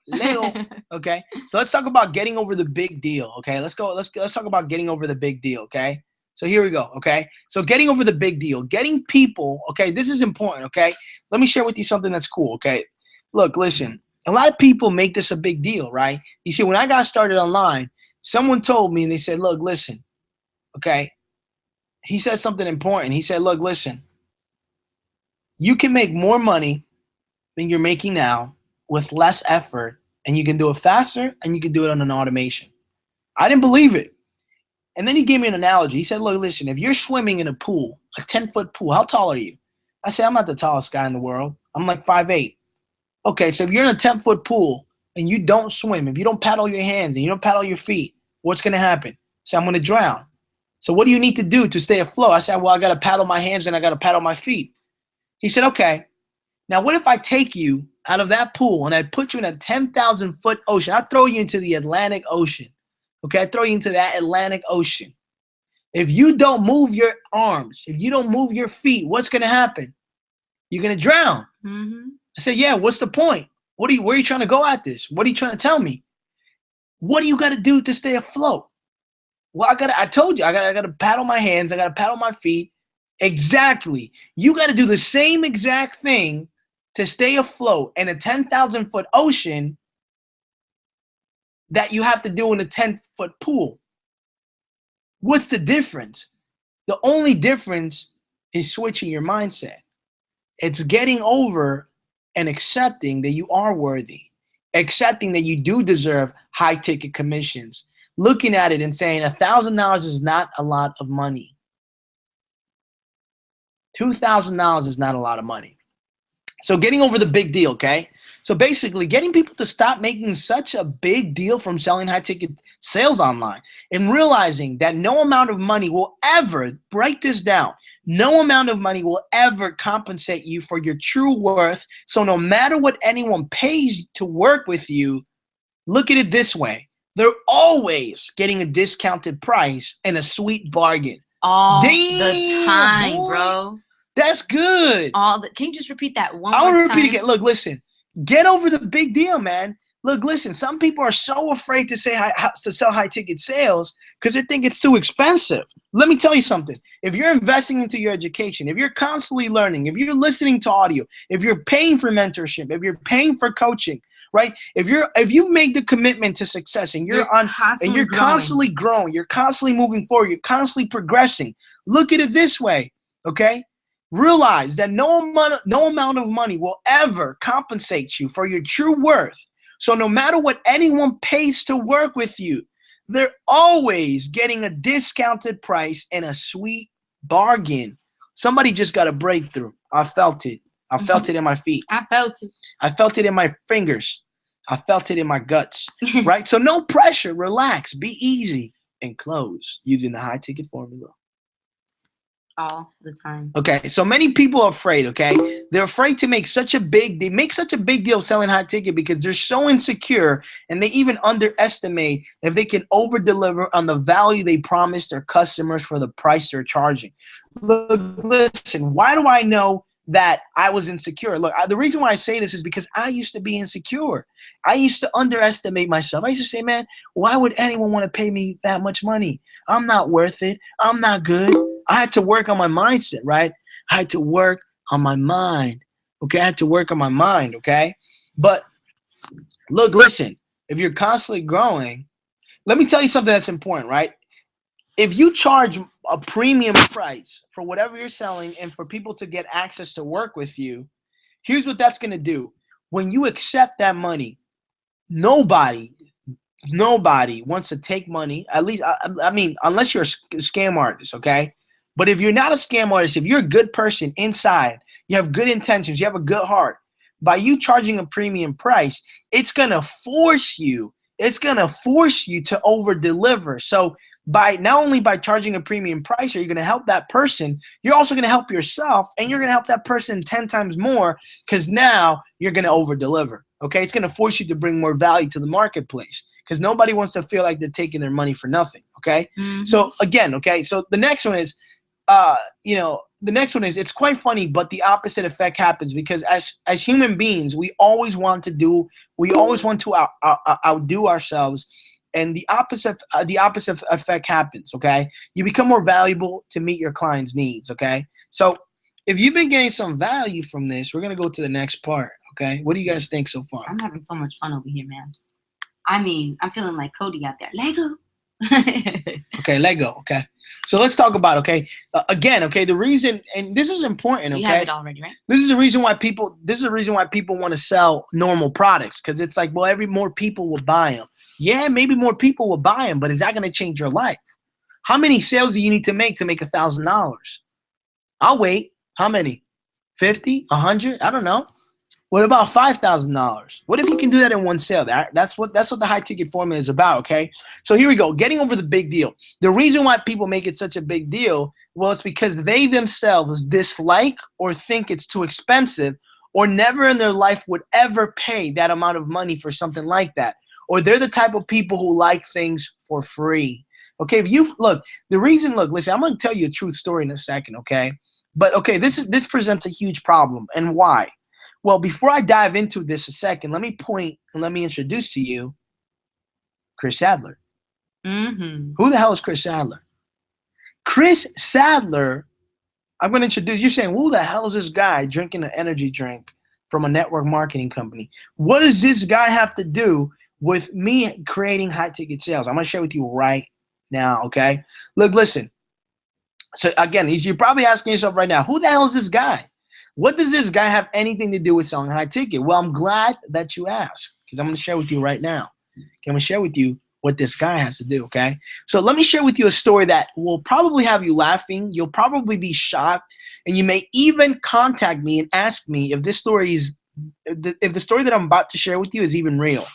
Okay. So let's talk about getting over the big deal. Okay. Let's talk about getting over the big deal. Okay. So here we go. Okay. So getting over the big deal, getting people. Okay. This is important. Okay. Let me share with you something that's cool. Okay. Look, listen. A lot of people make this a big deal, right? You see, when I got started online, someone told me and they said, look, listen. Okay. He said something important. He said, look, listen. You can make more money than you're making now with less effort, and you can do it faster, and you can do it on an automation. I didn't believe it. And then he gave me an analogy. He said, look, listen, if you're swimming in a pool, a 10-foot pool, how tall are you? I said, I'm not the tallest guy in the world. I'm like 5'8". Okay, so if you're in a 10-foot pool and you don't swim, if you don't paddle your hands and you don't paddle your feet, what's going to happen? So I'm going to drown. So what do you need to do to stay afloat? I said, well, I got to paddle my hands and I got to paddle my feet. He said, okay. Now, what if I take you out of that pool and I put you in a 10,000-foot ocean? I throw you into the Atlantic Ocean. Okay, I throw you into that Atlantic Ocean. If you don't move your arms, if you don't move your feet, what's going to happen? You're going to drown. Mm-hmm. I said, yeah, what's the point? Where are you trying to go at this? What are you trying to tell me? What do you got to do to stay afloat? Well, I told you, I got to paddle my hands. I got to paddle my feet. Exactly. You got to do the same exact thing to stay afloat in a 10,000-foot ocean that you have to do in a 10-foot pool. What's the difference? The only difference is switching your mindset. It's getting over and accepting that you are worthy, accepting that you do deserve high-ticket commissions, looking at it and saying $1,000 is not a lot of money. $2,000 is not a lot of money. So getting over the big deal, okay? So basically getting people to stop making such a big deal from selling high-ticket sales online and realizing that no amount of money will ever, break this down, no amount of money will ever compensate you for your true worth. So no matter what anyone pays to work with you, look at it this way. They're always getting a discounted price and a sweet bargain. All the time, boy. Bro. That's good. Can you just repeat that one more time? I want to repeat again. Look, listen. Get over the big deal, man. Look, listen. Some people are so afraid to sell high-ticket sales because they think it's too expensive. Let me tell you something. If you're investing into your education, if you're constantly learning, if you're listening to audio, if you're paying for mentorship, if you're paying for coaching, right? If you've made the commitment to success and you're constantly growing, you're constantly moving forward, you're constantly progressing. Look at it this way, okay? Realize that no amount of money will ever compensate you for your true worth. So no matter what anyone pays to work with you, they're always getting a discounted price and a sweet bargain. Somebody just got a breakthrough. I felt it. I felt it in my feet. I felt it. I felt it in my fingers. I felt it in my guts, right? So no pressure, relax, be easy, and close using the high ticket formula. All the time. Okay, so many people are afraid, okay? They're afraid to make such a big deal selling high ticket because they're so insecure and they even underestimate if they can over deliver on the value they promise their customers for the price they're charging. Look, listen, why do I know that I was insecure? Look, the reason why I say this is because I used to be insecure. I used to underestimate myself. I used to say, man, why would anyone want to pay me that much money? I'm not worth it. I'm not good. I had to work on my mindset, right? I had to work on my mind. Okay, I had to work on my mind, okay? But look, listen, if you're constantly growing, let me tell you something that's important, right? If you charge a premium price for whatever you're selling and for people to get access to work with you, here's what that's going to do. When you accept that money, nobody wants to take money, at least, I mean, unless you're a scam artist, okay? But if you're not a scam artist, if you're a good person inside, you have good intentions, you have a good heart, by you charging a premium price, it's going to force you to over deliver. So by not only by charging a premium price, are you going to help that person, you're also going to help yourself, and you're going to help that person 10 times more because now you're going to over deliver. Okay, it's going to force you to bring more value to the marketplace because nobody wants to feel like they're taking their money for nothing. Okay, so again, okay, so the next one is, the next one is, it's quite funny, but the opposite effect happens because as human beings, we always want to outdo ourselves, and the opposite effect happens. Okay, you become more valuable to meet your client's needs. Okay, so if you've been getting some value from this, we're gonna go to the next part. Okay, what do you guys think so far? I'm having so much fun over here, man. I mean, I'm feeling like Cody out there. Lego. Okay, Lego. Okay, so let's talk about, okay, again, okay, the reason, and this is important, okay, you have it already, right? This is the reason why people want to sell normal products, because it's like, well, more people will buy them. Yeah, maybe more people will buy them, but is that going to change your life? How many sales do you need to make $1,000? I'll wait. How many? 50, 100? I don't know. What about $5,000? What if you can do that in one sale? That's what the high ticket formula is about, okay? So here we go. Getting over the big deal. The reason why people make it such a big deal, well, it's because they themselves dislike or think it's too expensive, or never in their life would ever pay that amount of money for something like that. Or they're the type of people who like things for free. Okay, if you listen, I'm going to tell you a true story in a second, okay? But okay, this presents a huge problem. And why? Well, before I dive into this a second, let me point and let me introduce to you Chris Sadler. Who the hell is Chris Sadler? Chris Sadler, I'm going to introduce. You're saying, who the hell is this guy drinking an energy drink from a network marketing company? What does this guy have to do with me creating high ticket sales? I'm going to share with you right now, okay? Look, listen. So again, you're probably asking yourself right now, who the hell is this guy? What does this guy have anything to do with selling high ticket? Well, I'm glad that you asked, because I'm going to share with you right now. Okay, I'm going to share with you what this guy has to do, okay? So let me share with you a story that will probably have you laughing. You'll probably be shocked, and you may even contact me and ask me if this story is, if the story that I'm about to share with you is even real.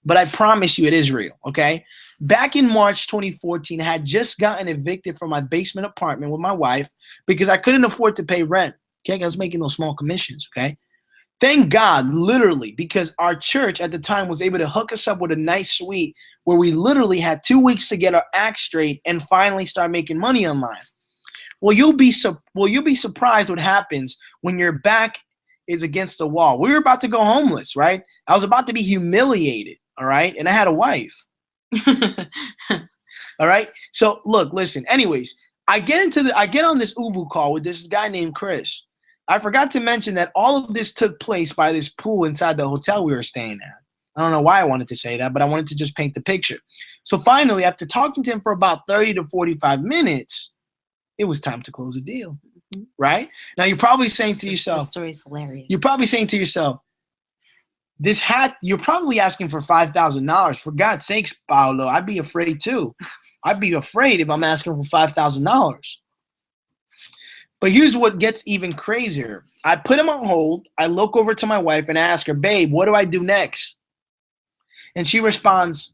But I promise you it is real, okay? Back in March 2014, I had just gotten evicted from my basement apartment with my wife because I couldn't afford to pay rent. Okay, I was making those small commissions, okay? Thank God, literally, because our church at the time was able to hook us up with a nice suite where we literally had 2 weeks to get our act straight and finally start making money online. Well, you'll be surprised what happens when your back is against the wall. We were about to go homeless, right? I was about to be humiliated, all right? And I had a wife. All right? So, look, listen. Anyways, I get on this Uvu call with this guy named Chris. I forgot to mention that all of this took place by this pool inside the hotel we were staying at. I don't know why I wanted to say that, but I wanted to just paint the picture. So finally, after talking to him for about 30 to 45 minutes, it was time to close a deal, right? Now, you're probably saying to yourself, the story's hilarious. You're probably saying to yourself, you're probably asking for $5,000. For God's sakes, Paolo, I'd be afraid too. I'd be afraid if I'm asking for $5,000. But here's what gets even crazier. I put him on hold. I look over to my wife and ask her, babe, what do I do next? And she responds,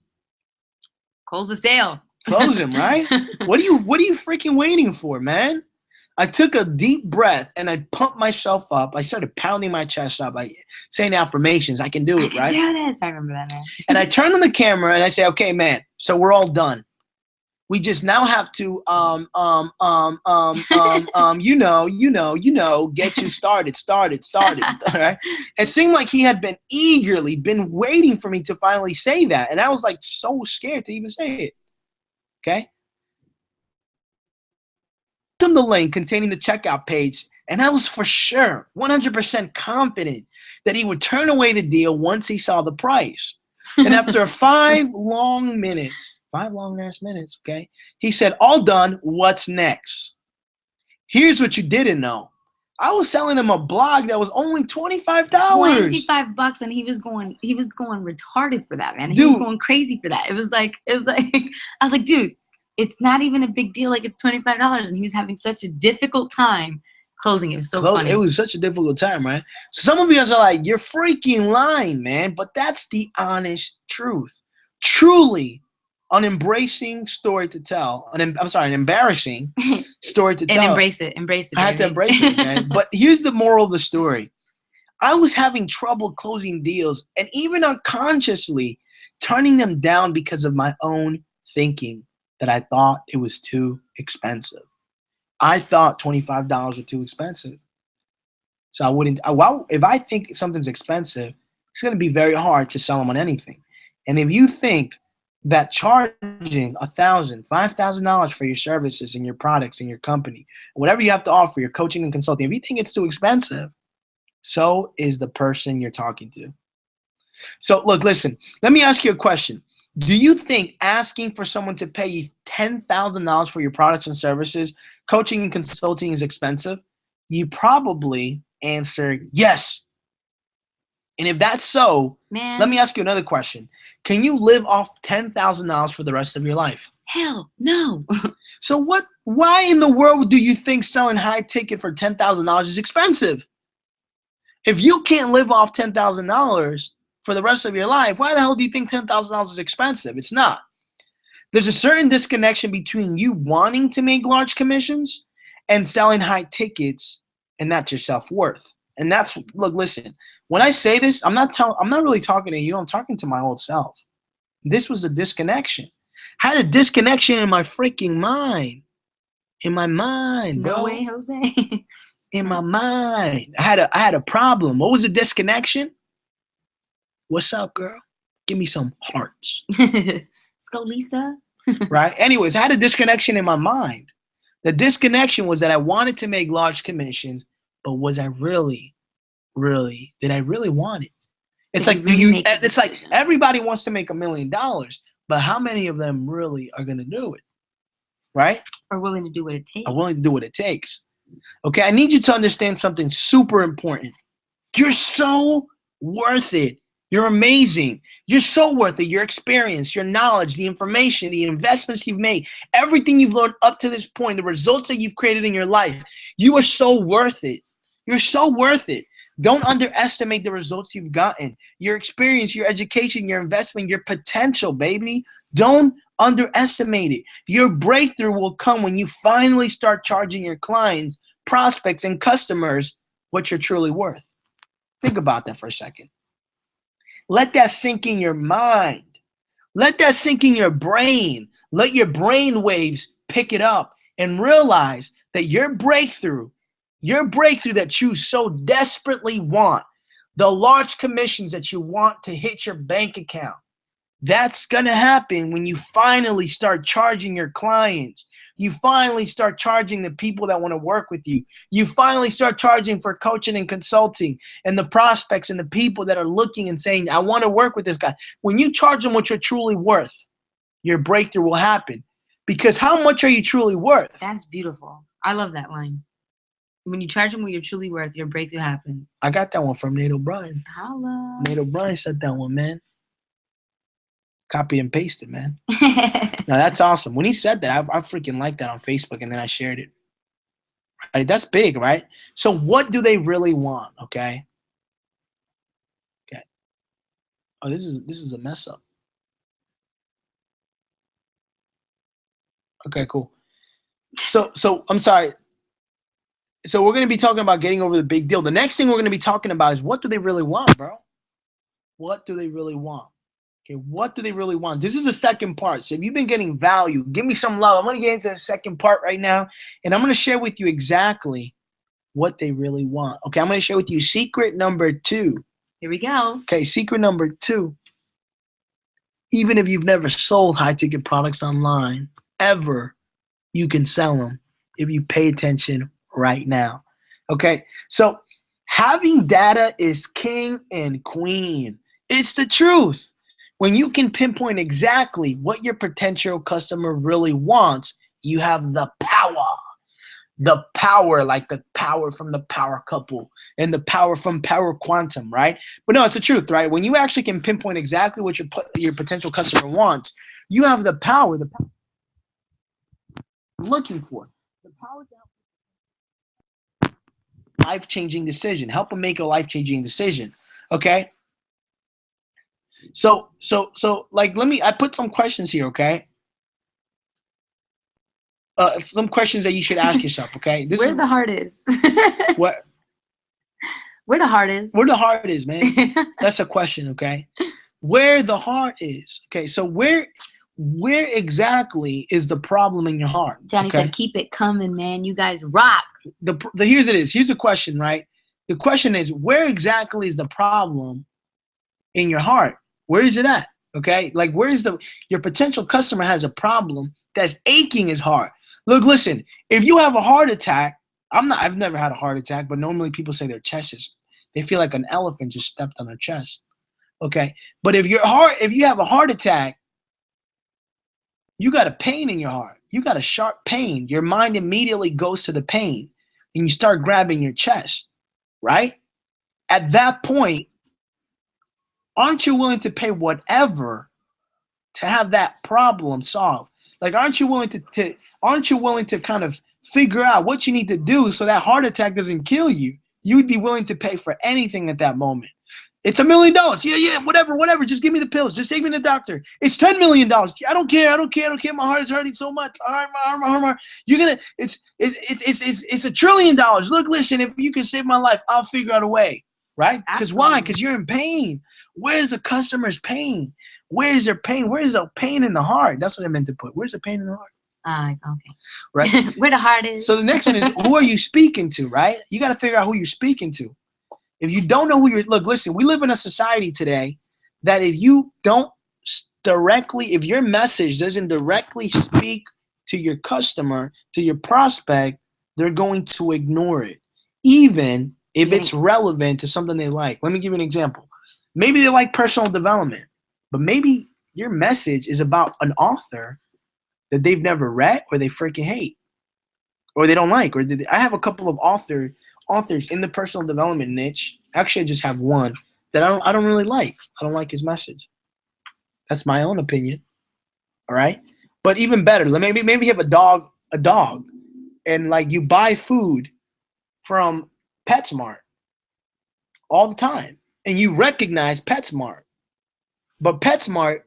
close the sale. Close him, right? What are you freaking waiting for, man? I took a deep breath and I pumped myself up. I started pounding my chest up, like saying affirmations. I can do it, right? I can do this. I remember that, man. And I turned on the camera and I say, okay, man, so we're all done. We just now have to, get you started, all right? It seemed like he had been waiting for me to finally say that. And I was like so scared to even say it, okay? I sent him the link containing the checkout page, and I was for sure, 100% confident that he would turn away the deal once he saw the price. And after 5 long ass minutes, okay, he said, all done, what's next? Here's what you didn't know. I was selling him a blog that was only $25. $25, and he was going retarded for that, man. He was going crazy for that. It was like, I was like, dude, it's not even a big deal. Like, it's $25. And he was having such a difficult time closing. It was so funny. It was such a difficult time, right? So some of you guys are like, you're freaking lying, man. But that's the honest truth. Truly, an embracing story to tell. An embarrassing story to tell. And embrace it. Embrace it. I had to embrace it, okay? But here's the moral of the story. I was having trouble closing deals and even unconsciously turning them down because of my own thinking that I thought it was too expensive. I thought $25 was too expensive. So I wouldn't, if I think something's expensive, it's going to be very hard to sell them on anything. And if you think that charging $1,000, $5,000 for your services and your products and your company, whatever you have to offer, your coaching and consulting, if you think it's too expensive, so is the person you're talking to. So look, listen, let me ask you a question. Do you think asking for someone to pay you $10,000 for your products and services, coaching and consulting is expensive? You probably answer yes. And if that's so, Man. Let me ask you another question. Can you live off $10,000 for the rest of your life? Hell no. So why in the world do you think selling high ticket for $10,000 is expensive? If you can't live off $10,000 for the rest of your life, why the hell do you think $10,000 is expensive? It's not. There's a certain disconnection between you wanting to make large commissions and selling high tickets, and that's your self-worth. And that's, look, listen, when I say this, I'm not really talking to you. I'm talking to my old self. This was a disconnection. I had a disconnection in my freaking mind. In my mind, bro. No way, Jose. In my mind. I had a problem. What was the disconnection? What's up, girl? Give me some hearts. Let's go, Lisa. Right? Anyways, I had a disconnection in my mind. The disconnection was that I wanted to make large commissions, but was I really, did I really want it? It's like, it's like everybody wants to make $1 million, but how many of them really are going to do it? Right? Are willing to do what it takes. Are willing to do what it takes. Okay, I need you to understand something super important. You're so worth it. You're amazing. You're so worth it. Your experience, your knowledge, the information, the investments you've made, everything you've learned up to this point, the results that you've created in your life, you are so worth it. You're so worth it. Don't underestimate the results you've gotten, your experience, your education, your investment, your potential, baby. Don't underestimate it. Your breakthrough will come when you finally start charging your clients, prospects, and customers what you're truly worth. Think about that for a second. Let that sink in your mind. Let that sink in your brain. Let your brain waves pick it up and realize that your breakthrough that you so desperately want, the large commissions that you want to hit your bank account, that's going to happen when you finally start charging your clients. You finally start charging the people that want to work with you. You finally start charging for coaching and consulting and the prospects and the people that are looking and saying, I want to work with this guy. When you charge them what you're truly worth, your breakthrough will happen. Because how much are you truly worth? That's beautiful. I love that line. When you charge them what you're truly worth, your breakthrough happens. I got that one from Nate O'Brien. Holla. Nate O'Brien said that one, man. Copy and paste it, man. Now that's awesome. When he said that, I freaking liked that on Facebook, and then I shared it. Right? That's big, right? So what do they really want? Okay. Okay. Oh, this is a mess up. Okay, cool. So I'm sorry. So we're going to be talking about getting over the big deal. The next thing we're going to be talking about is what do they really want, bro? What do they really want? Okay, what do they really want? This is the second part. So if you've been getting value, give me some love. I'm going to get into the second part right now, and I'm going to share with you exactly what they really want. Okay, I'm going to share with you secret number 2. Here we go. Okay, secret number 2. Even if you've never sold high-ticket products online, ever, you can sell them if you pay attention right now. Okay, so having data is king and queen. It's the truth. When you can pinpoint exactly what your potential customer really wants, you have the power. The power, like the power from the power couple and the power from Power Quantum, right? But no, it's the truth, right? When you actually can pinpoint exactly what your potential customer wants, you have the power you're looking for. The power to help life-changing decision. Help them make a life-changing decision, okay? So like I put some questions here, okay? Some questions that you should ask yourself, okay? Where the heart is. What? Where the heart is. Where the heart is, man. That's a question, okay? Where the heart is. Okay, so where exactly is the problem in your heart? Johnny said, keep it coming, man. You guys rock. Here's the question, right? The question is, where exactly is the problem in your heart? Where is it at? Okay, like where is your potential customer has a problem that's aching his heart. Look, listen, if you have a heart attack, I've never had a heart attack, but normally people say their chest is, they feel like an elephant just stepped on their chest. Okay, but if you have a heart attack, you got a pain in your heart. You got a sharp pain. Your mind immediately goes to the pain and you start grabbing your chest, right? At that point, aren't you willing to pay whatever to have that problem solved? Like, aren't you willing to kind of figure out what you need to do so that heart attack doesn't kill you? You'd be willing to pay for anything at that moment. It's $1 million. Yeah, whatever. Just give me the pills. Just take me to the doctor. It's $10 million. I don't care. My heart is hurting so much. My heart. You're gonna. It's $1 trillion. Look, listen. If you can save my life, I'll figure out a way. Right? Because why? Because you're in pain. Where's the customer's pain? Where's their pain? Where's the pain in the heart? That's what I meant to put. Where's the pain in the heart? Okay. Right? Where the heart is. So the next one is, who are you speaking to, right? You got to figure out who you're speaking to. If you don't know who you're, look, listen, we live in a society today that if you don't directly, if your message doesn't directly speak to your customer, to your prospect, they're going to ignore it, even if it's relevant to something they like. Let me give you an example. Maybe they like personal development, but maybe your message is about an author that they've never read or they freaking hate or they don't like. I have a couple of authors in the personal development niche. Actually, I just have one that I don't really like. I don't like his message. That's my own opinion. All right? But even better, maybe you have a dog, and like you buy food from PetSmart all the time, and you recognize PetSmart, but PetSmart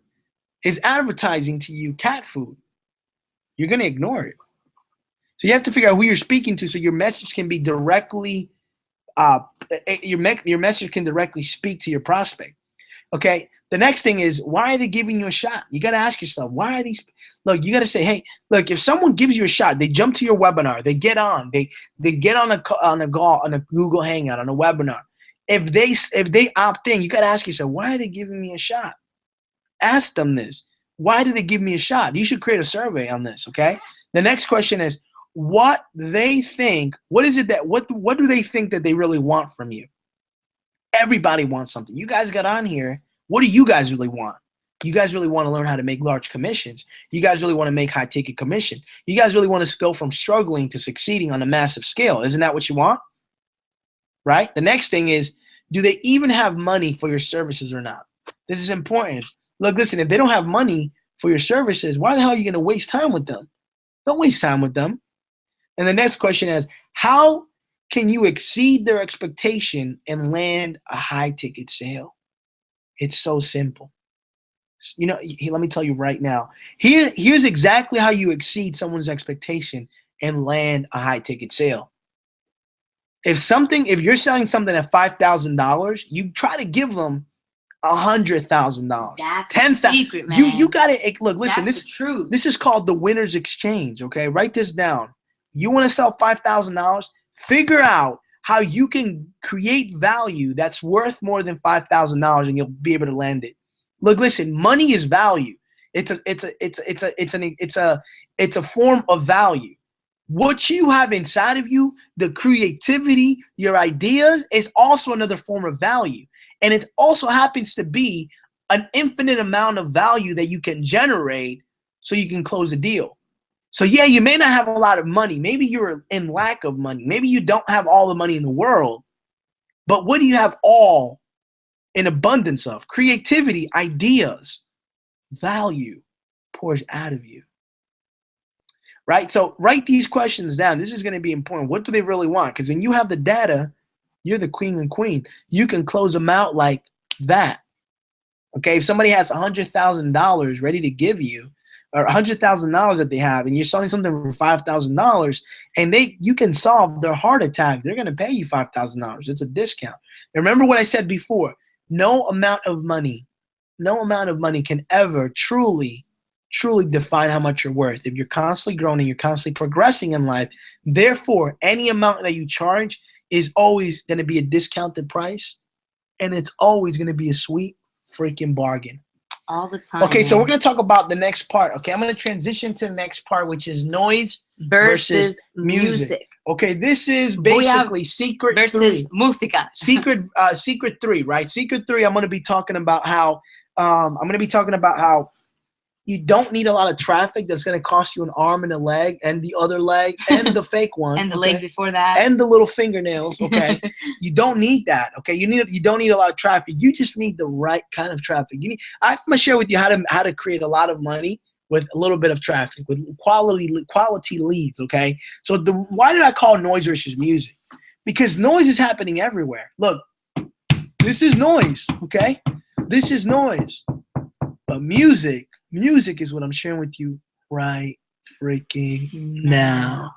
is advertising to you cat food. You're going to ignore it. So you have to figure out who you're speaking to so your message can be directly, your message can directly speak to your prospect. Okay. The next thing is, why are they giving you a shot? You got to ask yourself, why are these? Look, you got to say, hey, look, if someone gives you a shot, they jump to your webinar, they get on, they get on a Google Hangout, on a webinar. If they opt in, you got to ask yourself, why are they giving me a shot? Ask them this. Why do they give me a shot? You should create a survey on this. Okay. The next question is, what they think, what do they think that they really want from you? Everybody wants something. You guys got on here. What do you guys really want? You guys really want to learn how to make large commissions. You guys really want to make high ticket commission. You guys really want to go from struggling to succeeding on a massive scale. Isn't that what you want? Right? The next thing is, do they even have money for your services or not? This is important. Look, listen, if they don't have money for your services, why the hell are you going to waste time with them? Don't waste time with them. And the next question is, how can you exceed their expectation and land a high ticket sale? It's so simple. You know, let me tell you right now. Here's exactly how you exceed someone's expectation and land a high ticket sale. If you're selling something at $5,000, you try to give them $100,000. That's the secret, man. You gotta look. Listen, that's the truth. This is called the winner's exchange. Okay, write this down. You want to sell $5,000? Figure out how you can create value that's worth more than $5,000, and you'll be able to land it. Look, listen. Money is value. It's a form of value. What you have inside of you, the creativity, your ideas, is also another form of value. And it also happens to be an infinite amount of value that you can generate so you can close a deal. So yeah, you may not have a lot of money. Maybe you're in lack of money. Maybe you don't have all the money in the world. But what do you have all in abundance of? Creativity, ideas, value pours out of you. Right? So write these questions down. This is going to be important. What do they really want? Because when you have the data, you're the queen and queen. You can close them out like that. Okay, if somebody has $100,000 ready to give you, or $100,000 that they have, and you're selling something for $5,000, and you can solve their heart attack, they're gonna pay you $5,000. It's a discount. And remember what I said before: no amount of money can ever truly define how much you're worth. If you're constantly growing and you're constantly progressing in life, therefore, any amount that you charge is always going to be a discounted price, and it's always going to be a sweet freaking bargain. All the time. Okay, so we're going to talk about the next part. Okay, I'm going to transition to the next part, which is noise versus music. Okay, this is basically secret versus 3. Música. Secret 3, right? Secret 3, I'm going to be talking about how you don't need a lot of traffic that's going to cost you an arm and a leg and the other leg and the fake one. And the leg before that. And the little fingernails, okay? You don't need that, okay? You don't need a lot of traffic. You just need the right kind of traffic. I'm going to share with you how to create a lot of money with a little bit of traffic, with quality leads, okay? So why did I call noise versus music? Because noise is happening everywhere. Look, this is noise, okay? This is noise. But music is what I'm sharing with you right freaking now.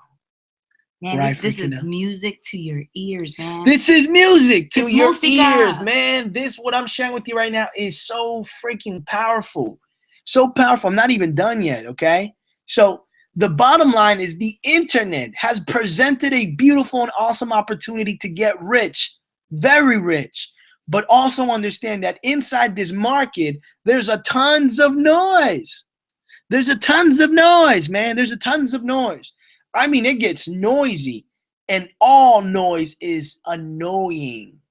Man, right this is now. Music to your ears, man. This is music to your música. ears, man. What I'm sharing with you right now is so freaking powerful. So powerful. I'm not even done yet, okay? So the bottom line is the internet has presented a beautiful and awesome opportunity to get rich, very rich. But also understand that inside this market, there's a tons of noise. There's a tons of noise, man. There's a tons of noise. I mean, it gets noisy, and all noise is annoying.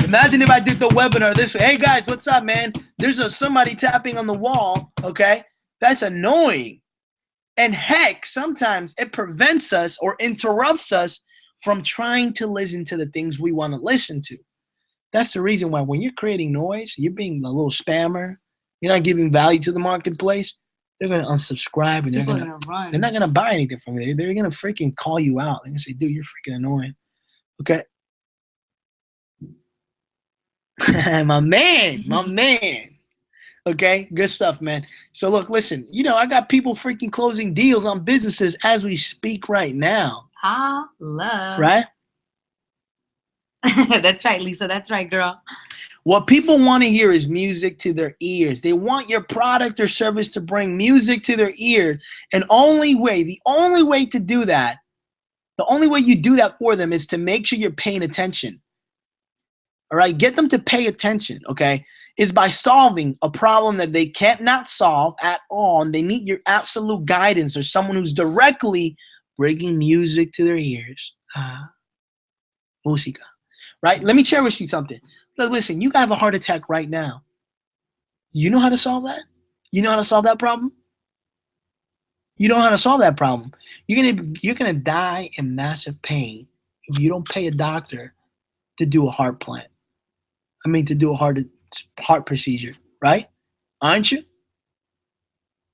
Imagine if I did the webinar this way. Hey, guys, what's up, man? There's somebody tapping on the wall, okay? That's annoying. And heck, sometimes it prevents us or interrupts us from trying to listen to the things we want to listen to. That's the reason why when you're creating noise, you're being a little spammer, you're not giving value to the marketplace, they're going to unsubscribe and they're not going to buy anything from you. They're going to freaking call you out. They're going to say, dude, you're freaking annoying. Okay? my man. Okay? Good stuff, man. So look, listen, I got people freaking closing deals on businesses as we speak right now. Holla. Right? That's right, Lisa. That's right, girl. What people want to hear is music to their ears. They want your product or service to bring music to their ears. And the only way to do that, the only way you do that for them is to make sure you're paying attention. All right? Get them to pay attention, okay? Is by solving a problem that they can't not solve at all. And they need your absolute guidance or someone who's directly bringing music to their ears. Música. Right? Let me share with you something. Look, listen, you have a heart attack right now. You know how to solve that? You know how to solve that problem? You know how to solve that problem. You're gonna die in massive pain if you don't pay a doctor to do a heart plant. To do a heart procedure, right? Aren't you?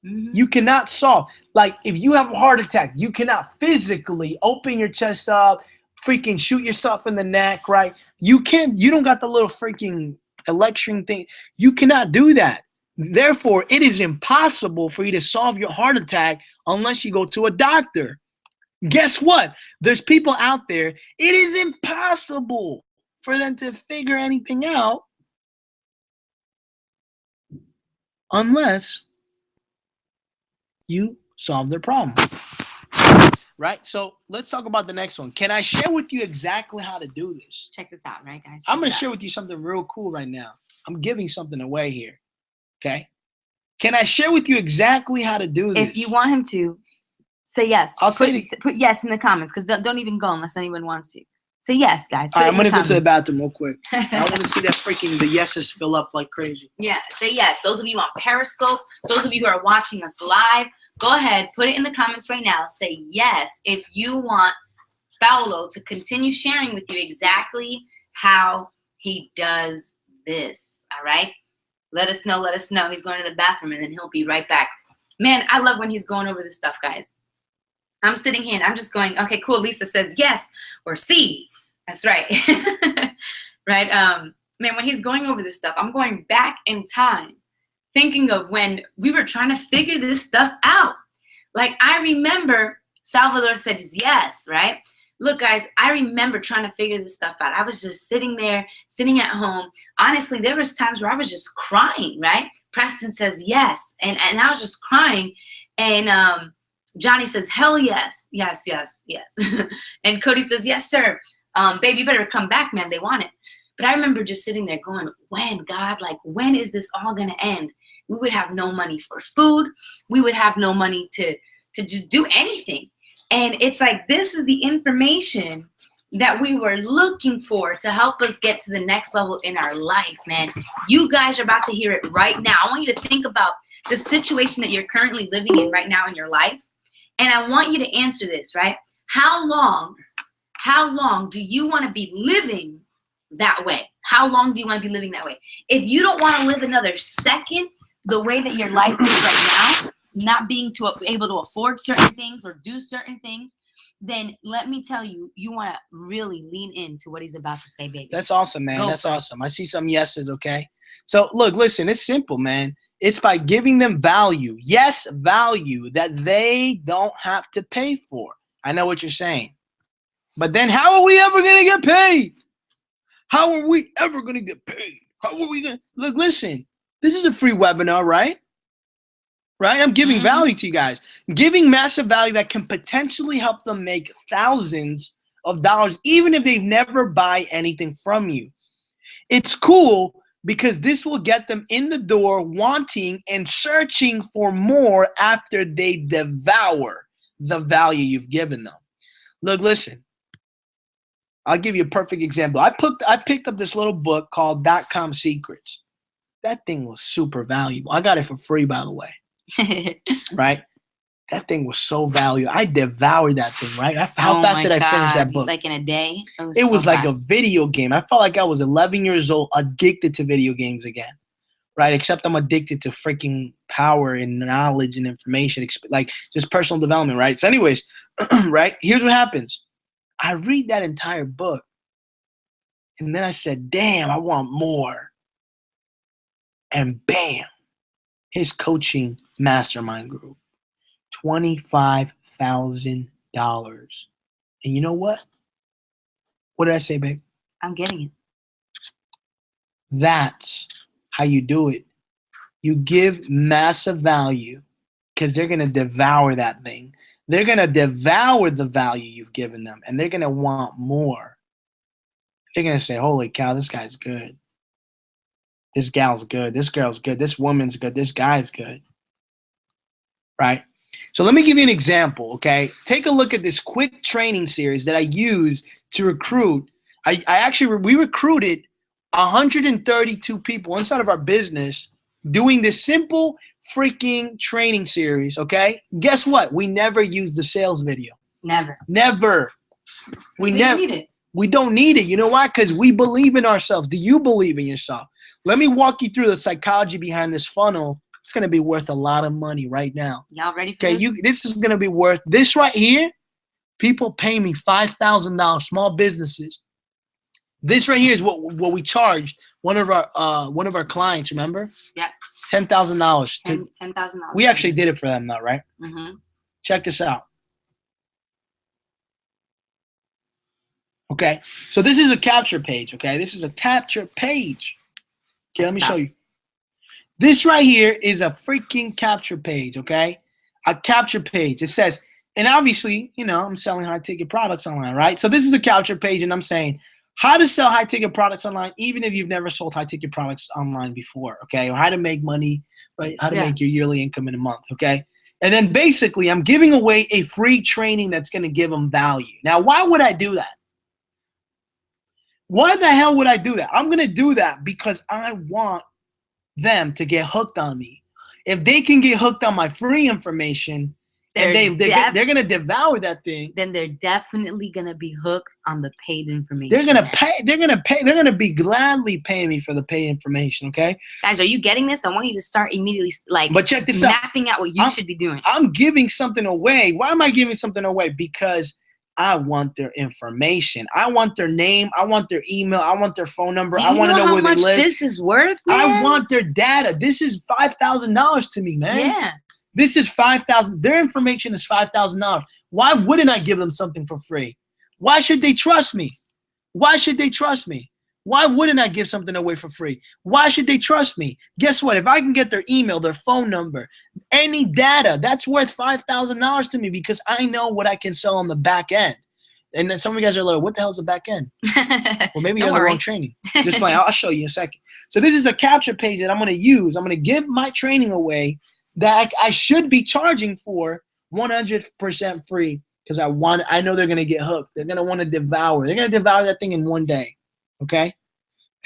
Mm-hmm. You cannot solve. Like, if you have a heart attack, you cannot physically open your chest up, freaking shoot yourself in the neck, right? You don't got the little freaking electric thing. You cannot do that. Therefore, it is impossible for you to solve your heart attack unless you go to a doctor. Guess what? There's people out there, it is impossible for them to figure anything out unless you solve their problem. Right? So let's talk about the next one. Can I share with you exactly how to do this? Check this out, right, guys? I'm going to share with you something real cool right now. I'm giving something away here. Okay? Can I share with you exactly how to do this? If you want him to, say yes. Put yes in the comments, because don't even go unless anyone wants to. Say yes, guys. All right, I'm going to go to the bathroom real quick. I want to see that the yeses fill up like crazy. Yeah, say yes. Those of you on Periscope, those of you who are watching us live, go ahead, put it in the comments right now. Say yes if you want Paulo to continue sharing with you exactly how he does this, all right? Let us know. He's going to the bathroom, and then he'll be right back. Man, I love when he's going over this stuff, guys. I'm sitting here, and I'm just going, okay, cool. Lisa says yes or C. That's right. Right? man, when he's going over this stuff, I'm going back in time, thinking of when we were trying to figure this stuff out. Like, I remember Salvador said yes, right? Look, guys, I remember trying to figure this stuff out. I was just sitting there, sitting at home. Honestly, there was times where I was just crying, right? Preston says yes, and I was just crying. And Johnny says, hell yes, yes, yes, yes. And Cody says, yes, sir. Baby, you better come back, man. They want it. But I remember just sitting there going, when, God? Like, when is this all going to end? We would have no money for food. We would have no money to just do anything. And it's like, this is the information that we were looking for to help us get to the next level in our life, man. You guys are about to hear it right now. I want you to think about the situation that you're currently living in right now in your life. And I want you to answer this, right? How long do you want to be living that way? How long do you want to be living that way? If you don't want to live another second the way that your life is right now, not being able to afford certain things or do certain things, then let me tell you, you want to really lean into what he's about to say, baby. That's awesome, man. That's awesome. I see some yeses, okay? So, look, listen, it's simple, man. It's by giving them value. Yes, value that they don't have to pay for. I know what you're saying. But then how are we ever going to get paid? How are we ever going to get paid? How are we going to? Look, listen, this is a free webinar, right? Right? I'm giving value to you guys. Giving massive value that can potentially help them make thousands of dollars, even if they've never buy anything from you. It's cool because this will get them in the door wanting and searching for more after they devour the value you've given them. Look, listen. I'll give you a perfect example. I picked up this little book called .com Secrets. That thing was super valuable. I got it for free, by the way. Right? That thing was so valuable. I devoured that thing, right? How fast did I finish that book? Like in a day? It was like a video game. I felt like I was 11 years old, addicted to video games again, right? Except I'm addicted to freaking power and knowledge and information, like just personal development, right? So anyways, right? Here's what happens. I read that entire book, and then I said, damn, I want more. And bam, his coaching mastermind group, $25,000. And you know what? What did I say, babe? I'm getting it. That's how you do it. You give massive value because they're going to devour that thing. They're going to devour the value you've given them, and they're going to want more. They're going to say, holy cow, this guy's good. This gal's good. This girl's good. This woman's good. This guy's good. Right? So let me give you an example, okay? Take a look at this quick training series that I use to recruit. We recruited 132 people inside of our business doing this simple freaking training series, okay? Guess what? We never used the sales video. Never. We never need it. We don't need it. You know why? Because we believe in ourselves. Do you believe in yourself? Let me walk you through the psychology behind this funnel. It's going to be worth a lot of money right now. Y'all ready for this? This is going to be worth this right here. People pay me $5,000, small businesses. This right here is what we charged one of our clients, remember? Yeah. $10,000. $10,000. We actually did it for them though, right? Mm-hmm. Check this out. Okay. So this is a capture page, okay? This is a capture page. Okay, let me show you. This right here is a freaking capture page, okay? A capture page. It says, and obviously, you know, I'm selling high-ticket products online, right? So this is a capture page, and I'm saying how to sell high-ticket products online, even if you've never sold high-ticket products online before, okay? Or how to make money, right? How to make your yearly income in a month, okay? And then basically, I'm giving away a free training that's going to give them value. Now, why would I do that? Why the hell would I do that? I'm going to do that because I want them to get hooked on me. If they can get hooked on my free information, and they're going to devour that thing, then they're definitely going to be hooked on the paid information. They're going to be gladly paying me for the paid information, okay? Guys, are you getting this? I want you to start immediately but check this mapping out what you should be doing. I'm giving something away. Why am I giving something away? Because I want their information. I want their name. I want their email. I want their phone number. Do I you want to know how where they much live. this is worth, I man? want their data. This is $5,000 to me, man. Yeah. This is $5,000. Their information is $5,000. Why wouldn't I give them something for free? Why should they trust me? Why should they trust me? Why wouldn't I give something away for free? Why should they trust me? Guess what? If I can get their email, their phone number, any data, that's worth $5,000 to me because I know what I can sell on the back end. And then some of you guys are like, what the hell is the back end? Well, maybe you're in the wrong training. Just like, I'll show you in a second. So this is a capture page that I'm going to use. I'm going to give my training away that I should be charging for 100% free because I know they're going to get hooked. They're going to want to devour. They're going to devour that thing in one day. Okay?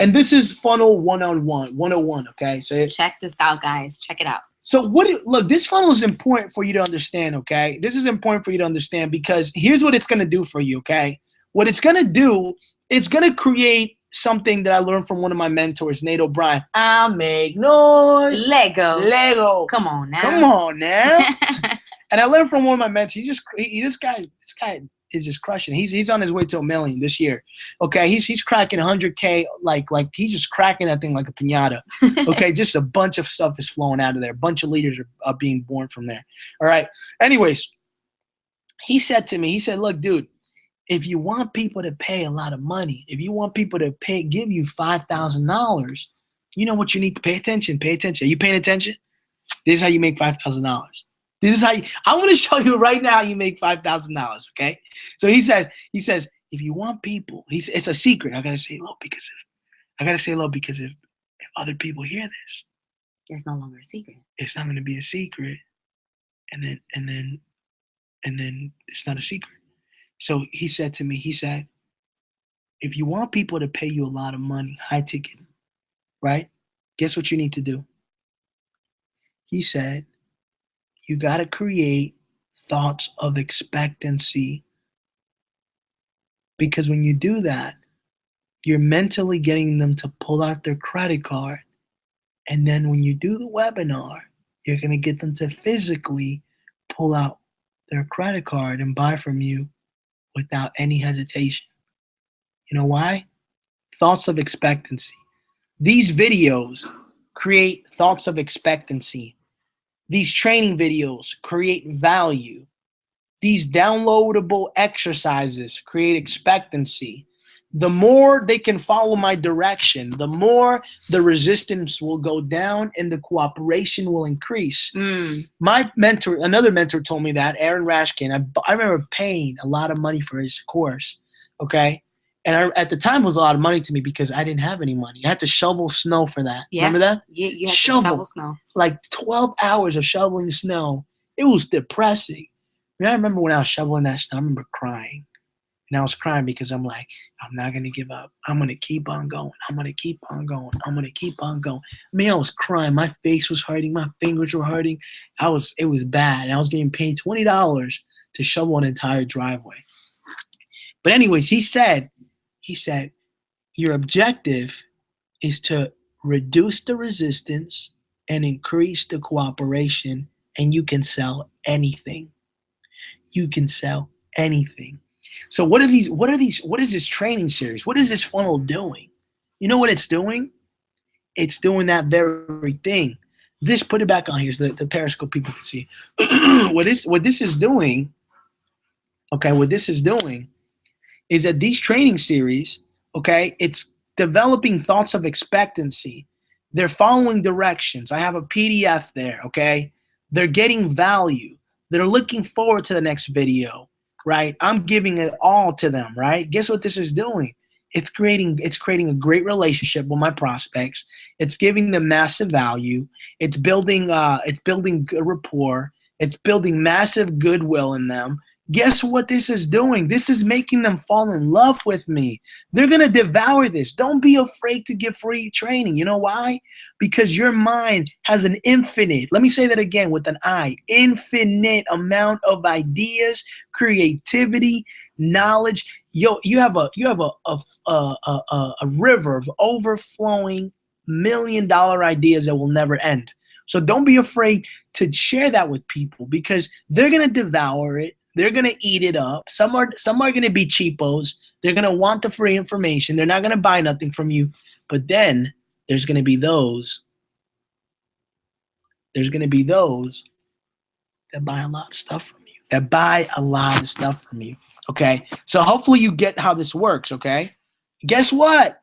And this is funnel 101, okay? So check this out, guys. Check it out. So look, this funnel is important for you to understand, okay? This is important for you to understand because here's what it's going to do for you, okay? What it's going to do, it's going to create something that I learned from one of my mentors, Nate O'Brien. I make noise. Lego. Come on now. Come on now. And I learned from one of my mentors. This guy is just crushing. He's on his way to $1 million this year. Okay, he's cracking 100K like he's just cracking that thing like a piñata. Okay, just a bunch of stuff is flowing out of there. A bunch of leaders are being born from there. All right. Anyways, he said to me, he said, look, dude, if you want people to pay a lot of money, if you want people to give you $5,000, you know what you need to pay attention. Pay attention. Are you paying attention? This is how you make $5,000. This is how I want to show you right now how you make $5,000, okay? So he says, if you want people, it's a secret. I gotta say low because if other people hear this, it's no longer a secret. It's not gonna be a secret, and then it's not a secret. So he said to me, if you want people to pay you a lot of money, high ticket, right? Guess what you need to do? He said, you got to create thoughts of expectancy because when you do that, you're mentally getting them to pull out their credit card. And then when you do the webinar, you're going to get them to physically pull out their credit card and buy from you without any hesitation. You know why? Thoughts of expectancy. These videos create thoughts of expectancy. These training videos create value. These downloadable exercises create expectancy. The more they can follow my direction, the more the resistance will go down and the cooperation will increase. My mentor, another mentor told me that, Aaron Rashkin. I remember paying a lot of money for his course, okay? And at the time, it was a lot of money to me because I didn't have any money. I had to shovel snow for that. Yeah. Remember that? You had to shovel snow. Like 12 hours of shoveling snow. It was depressing. I remember when I was shoveling that snow, I remember crying. And I was crying because I'm like, I'm not going to give up. I'm going to keep on going. I'm going to keep on going. I'm going to keep on going. I mean, I was crying. My face was hurting. My fingers were hurting. It was bad. And I was getting paid $20 to shovel an entire driveway. But anyways, he said, your objective is to reduce the resistance and increase the cooperation, and you can sell anything. You can sell anything. So what is this training series? What is this funnel doing? You know what it's doing? It's doing that very thing. Put it back on here so that the Periscope people can see. What this is doing is that these training series, okay, it's developing thoughts of expectancy. They're following directions. I have a PDF there, okay? They're getting value. They're looking forward to the next video, right? I'm giving it all to them, right? Guess what this is doing? It's creating a great relationship with my prospects. It's giving them massive value. It's building good rapport. It's building massive goodwill in them. Guess what this is doing? This is making them fall in love with me. They're going to devour this. Don't be afraid to give free training. You know why? Because your mind has an infinite, let me say that again with an I, infinite amount of ideas, creativity, knowledge. You have a river of overflowing $1 million ideas that will never end. So don't be afraid to share that with people because they're going to devour it. They're gonna eat it up. Some are gonna be cheapos. They're gonna want the free information. They're not gonna buy nothing from you. But then there's gonna be those. There's gonna be those that buy a lot of stuff from you. Okay. So hopefully you get how this works. Okay. Guess what?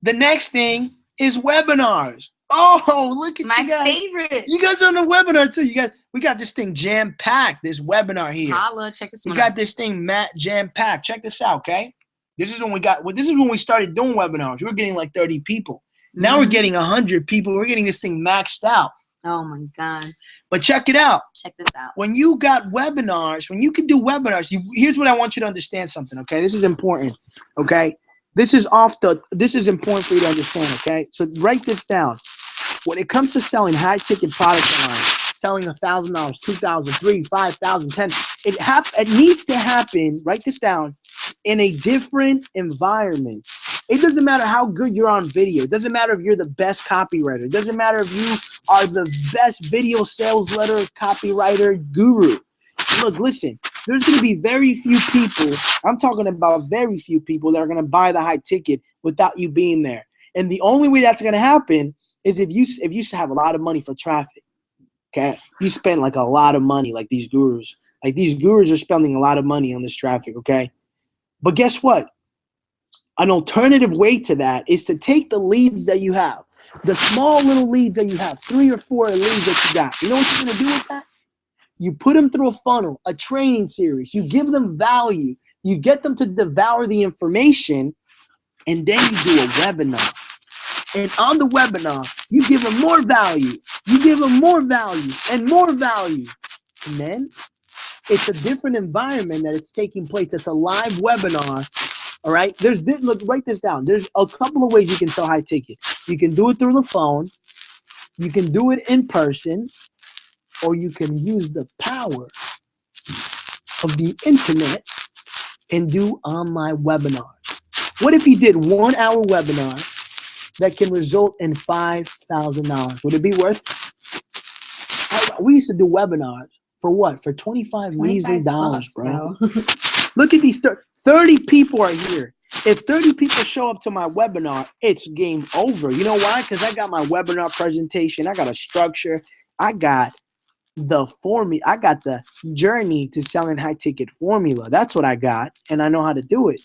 The next thing is webinars. Oh, look at My you guys. favorite. You guys are on the webinar too. We got this thing jam-packed, this webinar here. Holla, check this We one got out. this thing jam-packed. Check this out, okay? This is when we started doing webinars. We were getting like 30 people. Now we're getting 100 people. We're getting this thing maxed out. Oh my God. But check it out. Check this out. When you got webinars, when you can do webinars, here's what I want you to understand something, okay? This is important, okay? This is important for you to understand, okay? So write this down. When it comes to selling high-ticket products online, selling $1,000, $2,000, $3,000, $5,000, $10,000, it needs to happen, write this down, in a different environment. It doesn't matter how good you're on video. It doesn't matter if you're the best copywriter. It doesn't matter if you are the best video sales letter copywriter guru. Look, listen, there's going to be very few people, I'm talking about very few people that are going to buy the high ticket without you being there. And the only way that's going to happen is if you have a lot of money for traffic, okay? You spend like a lot of money like these gurus. Like these gurus are spending a lot of money on this traffic, okay? But guess what? An alternative way to that is to take the leads that you have, the small little leads that you have, 3 or 4 leads that you got. You know what you're going to do with that? You put them through a funnel, a training series. You give them value. You get them to devour the information, and then you do a webinar. And on the webinar, you give them more value. You give them more value and more value. And then it's a different environment that it's taking place. It's a live webinar. All right. Look, write this down. There's a couple of ways you can sell high ticket. You can do it through the phone. You can do it in person, or you can use the power of the internet and do online webinars. What if you did 1 hour webinar that can result in $5,000? Would it be worth it? We used to do webinars for what? For $25 measly dollars, bro. Look at these 30 people are here. If 30 people show up to my webinar, it's game over. You know why? Because I got my webinar presentation. I got a structure. I got the formula. I got the journey to selling high ticket formula. That's what I got. And I know how to do it.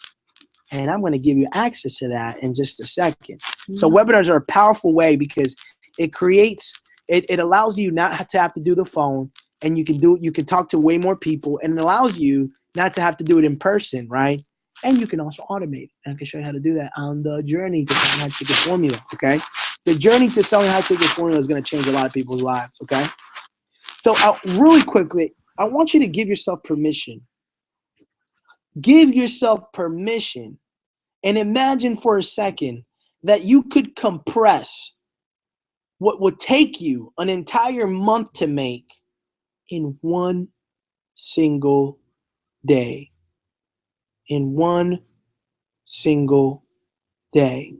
And I'm going to give you access to that in just a second. So webinars are a powerful way because it creates, it allows you not to have to do the phone, and you can talk to way more people, and it allows you not to have to do it in person, right? And you can also automate it. And I can show you how to do that on the journey to selling high ticket formula, okay? The journey to selling high ticket formula is going to change a lot of people's lives, okay? So really quickly, I want you to give yourself permission. Give yourself permission and imagine for a second that you could compress what would take you an entire month to make in one single day. In one single day.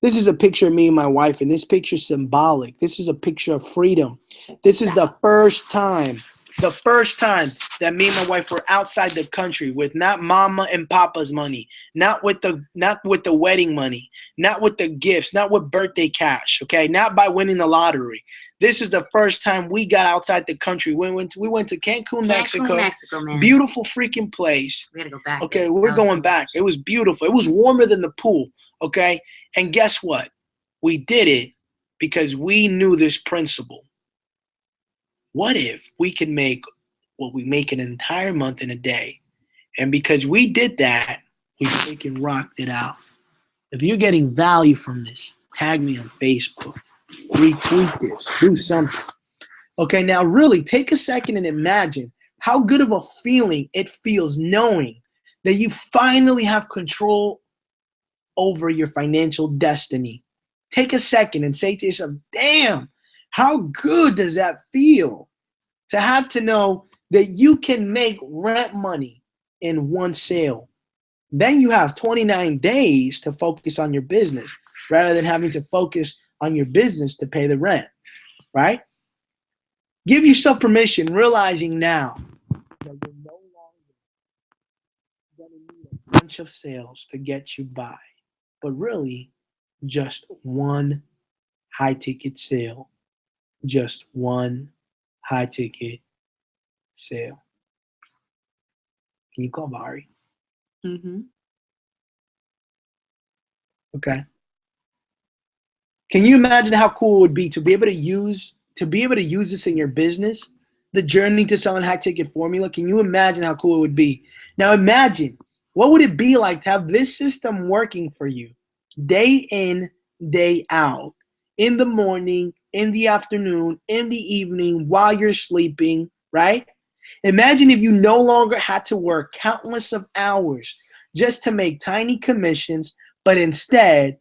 This is a picture of me and my wife, and this picture is symbolic. This is a picture of freedom. This is the first time that me and my wife were outside the country with not mama and papa's money, not with the wedding money, not with the gifts, not with birthday cash, okay? Not by winning the lottery. This is the first time we got outside the country. We went to Cancun, Mexico. Mexico, man. Beautiful freaking place. We gotta go back. Okay, we're going back. It was beautiful. It was warmer than the pool, okay? And guess what? We did it because we knew this principle. What if we could make what we make an entire month in a day? And because we did that, we freaking rocked it out. If you're getting value from this, tag me on Facebook. Retweet this. Do something. Okay, now really take a second and imagine how good of a feeling it feels knowing that you finally have control over your financial destiny. Take a second and say to yourself, damn, how good does that feel to have to know that you can make rent money in one sale? Then you have 29 days to focus on your business rather than having to focus on your business to pay the rent, right? Give yourself permission, realizing now that you're no bunch of sales to get you by, but really just one high ticket sale. Just one high ticket sale. Can you call Vari? Mm-hmm. Okay. Can you imagine how cool it would be to be able to use this in your business? The journey to selling high ticket formula. Can you imagine how cool it would be? Now imagine, what would it be like to have this system working for you day in, day out, in the morning, in the afternoon, in the evening, while you're sleeping, right? Imagine if you no longer had to work countless of hours just to make tiny commissions, but instead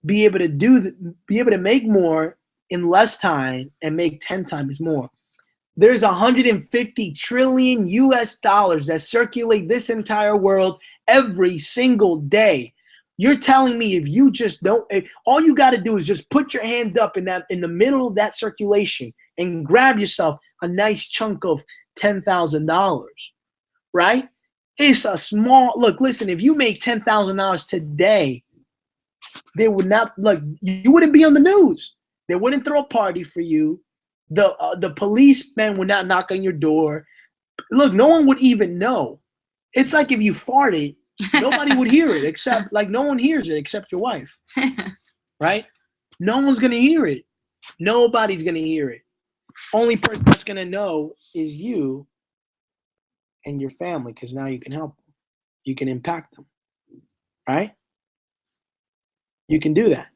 be able to make more in less time and make 10 times more. There's 150 trillion US dollars that circulate this entire world every single day. You're telling me if you just don't, all you got to do is just put your hand up in the middle of that circulation and grab yourself a nice chunk of $10,000, right? It's a small, look, listen, if you make $10,000 today, they would not, look, you wouldn't be on the news. They wouldn't throw a party for you. The policeman would not knock on your door. Look, no one would even know. It's like if you farted, nobody would hear it except, like, no one hears it except your wife, right? No one's going to hear it. Nobody's going to hear it. Only person that's going to know is you and your family, because now you can help them. You can impact them, right? You can do that.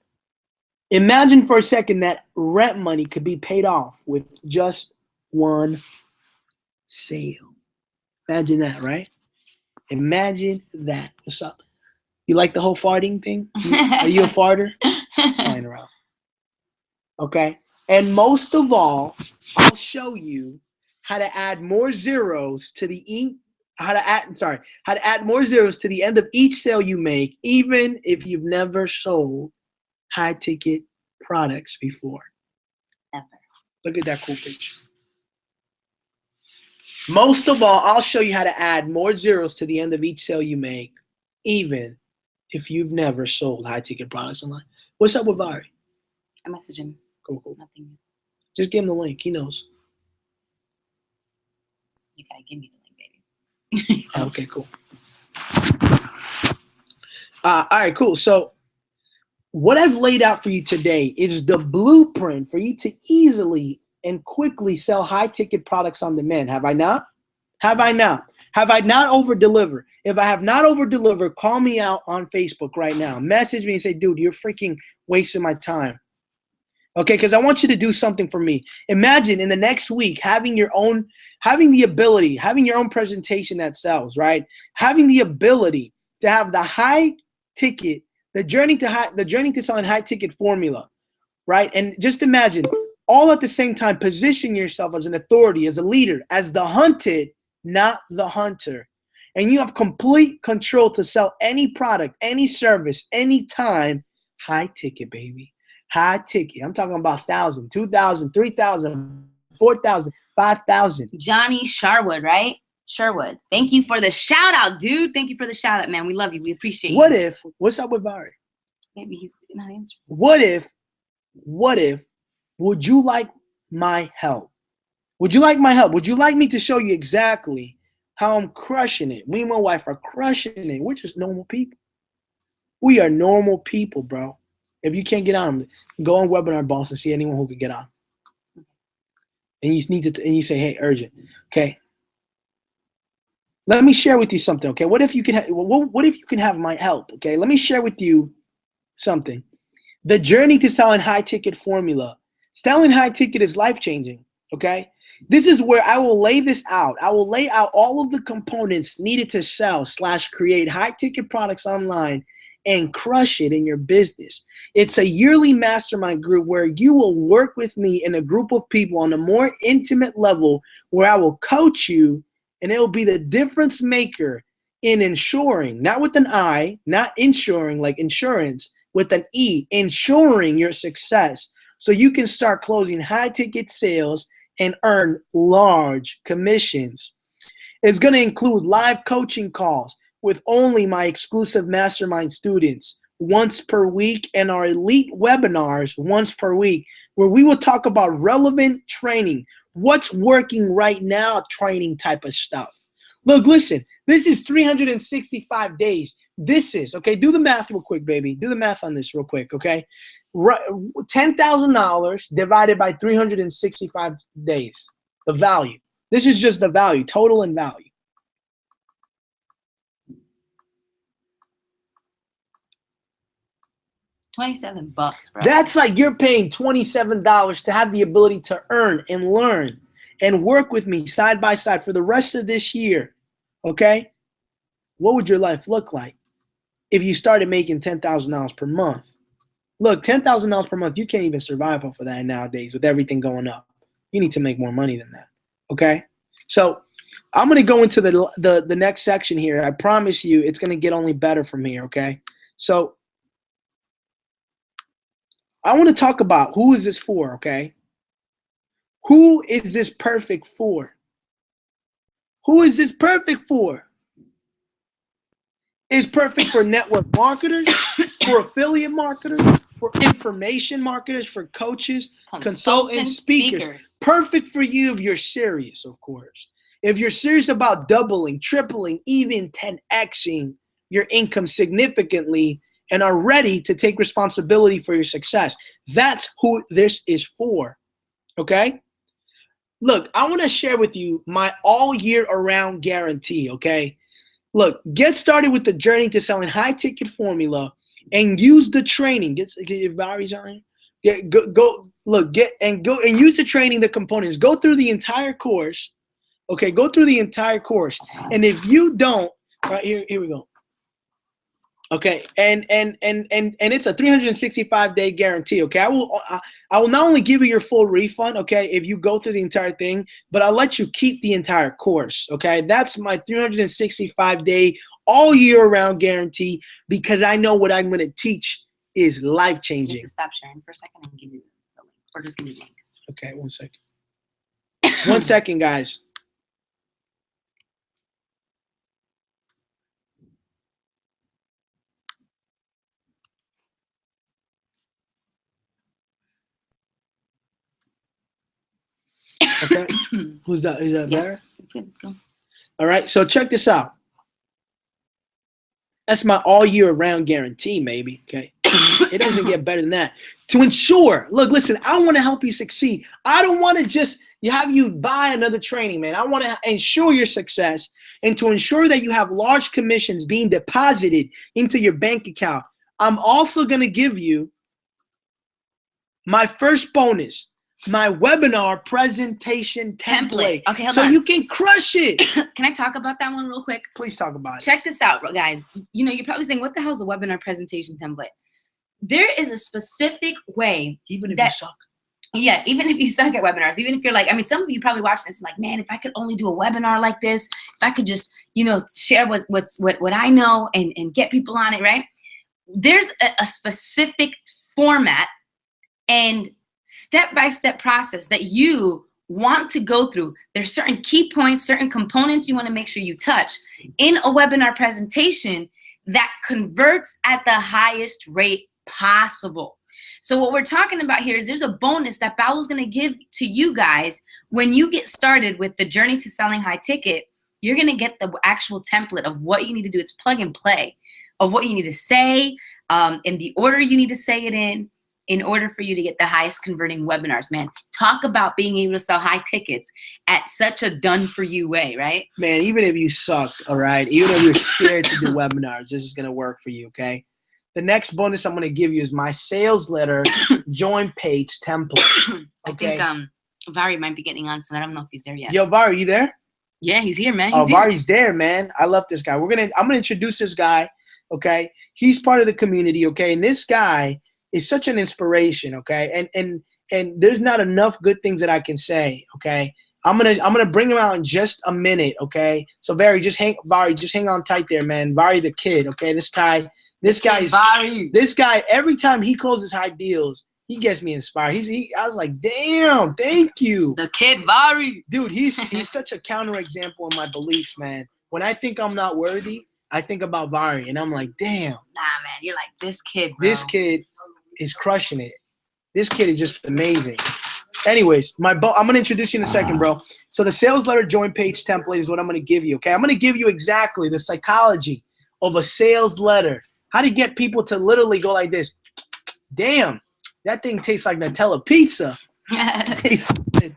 Imagine for a second that rent money could be paid off with just one sale. Imagine that, right? Imagine that. What's up? You like the whole farting thing? Are you a farter? Playing around. Okay. And most of all, I'll show you how to add more zeros to the how to add more zeros to the end of each sale you make, even if you've never sold high ticket products before. Ever. Look at that cool picture. Most of all, I'll show you how to add more zeros to the end of each sale you make, even if you've never sold high ticket products online. What's up with Vari? I message him. Cool. Nothing. Just give him the link. He knows. You gotta give me the link, baby. Okay, cool. All right, cool. So what I've laid out for you today is the blueprint for you to easily and quickly sell high ticket products on demand. Have I not? Have I not? Have I not over-delivered? If I have not over-delivered, call me out on Facebook right now. Message me and say, dude, you're freaking wasting my time. Okay, because I want you to do something for me. Imagine in the next week having your own presentation that sells, right? Having the ability to have the high ticket, the journey to selling high ticket formula, right? And just imagine all at the same time, position yourself as an authority, as a leader, as the hunted, not the hunter. And you have complete control to sell any product, any service, anytime. High ticket, baby. High ticket. I'm talking about 1,000, 2,000, 3,000, 4,000, 5,000. Johnny Sherwood, right? Sherwood. Thank you for the shout out, dude. Thank you for the shout out, man. We love you. We appreciate you. What's up with Vari? Maybe he's not answering. What if, would you like my help? Would you like my help? Would you like me to show you exactly how I'm crushing it? Me and my wife are crushing it. We're just normal people. We are normal people, bro. If you can't get on them, go on Webinar Boss and see anyone who can get on. And you need to, and you say, hey, urgent. Okay. Let me share with you something. Okay. What if you can have my help? Okay. Let me share with you something. The journey to selling high ticket formula. Selling high ticket is life changing. Okay. This is where I will lay this out. I will lay out all of the components needed to sell / create high ticket products online and crush it in your business. It's a yearly mastermind group where you will work with me in a group of people on a more intimate level where I will coach you, and it will be the difference maker in ensuring, not with an I, not ensuring like insurance, with an E, ensuring your success so you can start closing high ticket sales and earn large commissions. It's going to include live coaching calls, with only my exclusive mastermind students once per week and our elite webinars once per week, where we will talk about relevant training, what's working right now training type of stuff. Look, listen, this is 365 days. This is, okay, do the math real quick, baby. Do the math on this real quick, okay? $10,000 divided by 365 days, the value. This is just the value, total and value. $27, bro. That's like you're paying $27 to have the ability to earn and learn and work with me side by side for the rest of this year, okay? What would your life look like if you started making $10,000 per month? Look, $10,000 per month, you can't even survive off of that nowadays with everything going up. You need to make more money than that, okay? So I'm going to go into the next section here. I promise you it's going to get only better from here, okay? So I want to talk about who is this for, okay? Who is this perfect for? Who is this perfect for? It's perfect for network marketers, for affiliate marketers, for information marketers, for coaches, consultants, speakers. Perfect for you if you're serious, of course. If you're serious about doubling, tripling, even 10xing your income significantly and are ready to take responsibility for your success. That's who this is for, okay? Look, I want to share with you my all year around guarantee, okay? Look, get started with the journey to selling high ticket formula and use the training. Get Barry's on. Go and use the training, the components. Go through the entire course. Okay, go through the entire course. And if you don't, right here we go. Okay, and it's a 365-day guarantee. Okay, I will not only give you your full refund, okay, if you go through the entire thing, but I'll let you keep the entire course. Okay, that's my 365-day all year round guarantee because I know what I'm going to teach is life changing. You need to stop sharing for a second and give you the link, or just give me the link. Okay, 1 second. 1 second, guys. Okay, who's that? Is that better? It's good. Go. All right, so check this out. That's my all year round guarantee, maybe. Okay, it doesn't get better than that. To ensure, look, listen, I want to help you succeed. I don't want to just have you buy another training, man. I want to ensure your success and to ensure that you have large commissions being deposited into your bank account. I'm also going to give you my first bonus. My webinar presentation template. Okay, hold so on. you can crush it. Can I talk about that one real quick? Please talk about it. Check this out, guys. You know, you're probably saying, what the hell is a webinar presentation template? There is a specific way. Even if you suck. Yeah, even if you suck at webinars, even if you're like, I mean, some of you probably watch this and like, man, if I could only do a webinar like this, if I could just, you know, share what I know and get people on it, right? There's a specific format and step-by-step process that you want to go through. There's certain key points, certain components you want to make sure you touch in a webinar presentation that converts at the highest rate possible. So what we're talking about here is there's a bonus that Paolo's going to give to you guys when you get started with the journey to selling high ticket. You're going to get the actual template of what you need to do. It's plug and play of what you need to say in the order you need to say it in order for you to get the highest converting webinars, man. Talk about being able to sell high tickets at such a done-for-you way, right? Man, even if you suck, all right, even if you're scared to do webinars, this is going to work for you, okay? The next bonus I'm going to give you is my sales letter join page template. Okay? I think Vari might be getting on, so I don't know if he's there yet. Yo, Vari, are you there? Yeah, he's here, man. Vari's there, man. I love this guy. I'm going to introduce this guy, okay? He's part of the community, okay? And this guy is such an inspiration, okay? And there's not enough good things that I can say, okay? I'm gonna bring him out in just a minute, okay? So Vari, just hang on tight there, man. Vari the kid, okay? This guy, every time he closes high deals, he gets me inspired. I was like, damn, thank you. The kid Vari. Dude, he's such a counterexample of my beliefs, man. When I think I'm not worthy, I think about Vari, and I'm like, damn, Nah, man, you're like this kid, bro. this kid is crushing it. This kid is just amazing. Anyways, I'm going to introduce you in a second, bro. So the sales letter join page template is what I'm going to give you, okay? I'm going to give you exactly the psychology of a sales letter. How to get people to literally go like this. Damn, that thing tastes like Nutella pizza. It tastes good.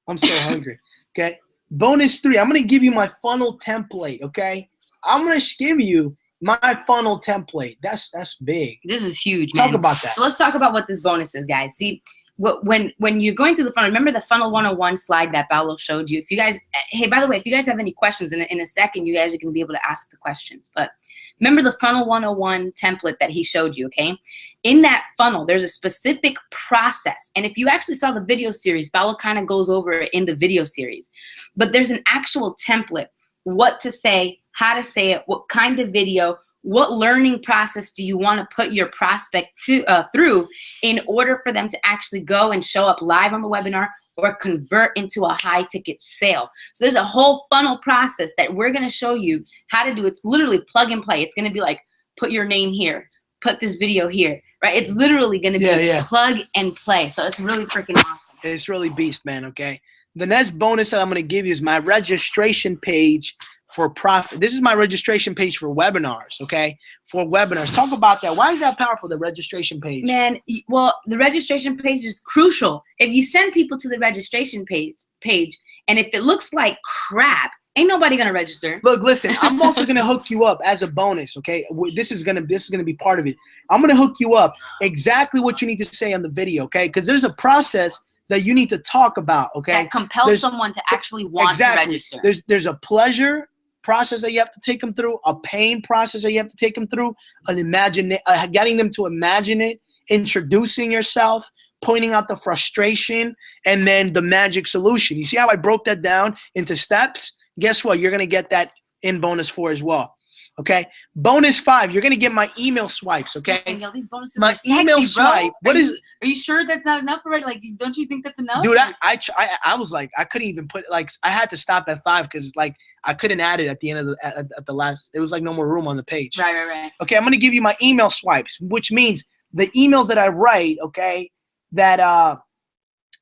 I'm so hungry, okay? Bonus 3, I'm going to give you my funnel template, okay? I'm going to give you my funnel template. That's big. This is huge, man. Talk about that. So let's talk about what this bonus is, guys. See, when you're going through the funnel, remember the funnel 101 slide that Paolo showed you? If you guys, hey, by the way, if you guys have any questions, in a second, you guys are going to be able to ask the questions. But remember the funnel 101 template that he showed you, okay? In that funnel, there's a specific process. And if you actually saw the video series, Paolo kind of goes over it in the video series. But there's an actual template, what to say, how to say it, what kind of video, what learning process do you want to put your prospect through in order for them to actually go and show up live on the webinar or convert into a high ticket sale. So there's a whole funnel process that we're going to show you how to do. It's literally plug and play. It's going to be like, put your name here, put this video here, right? It's literally going to be plug and play. So it's really freaking awesome. It's really beast, man, okay? The next bonus that I'm going to give you is my registration page for profit. This is my registration page for webinars, okay? For webinars. Talk about that. Why is that powerful, the registration page? Man, well, the registration page is crucial. If you send people to the registration page, and if it looks like crap, ain't nobody gonna register. Look, listen, I'm also gonna hook you up as a bonus, okay? This is gonna be part of it. I'm gonna hook you up exactly what you need to say on the video, okay? Because there's a process that you need to talk about, okay? That compels someone to actually want to register. There's a pleasure process that you have to take them through, a pain process that you have to take them through, getting them to imagine it, introducing yourself, pointing out the frustration, and then the magic solution. You see how I broke that down into steps? Guess what? You're going to get that in bonus 4 as well. Okay. Bonus 5, you're going to get my email swipes. Okay. And, yo, these bonuses my are sexy, email bro. swipe. Are you sure that's not enough already? Like, don't you think that's enough? Dude, I was like, I couldn't even put, like, I had to stop at 5 because, like, I couldn't add it at the end of at the last. There was like no more room on the page. Right. Okay. I'm going to give you my email swipes, which means the emails that I write, okay, that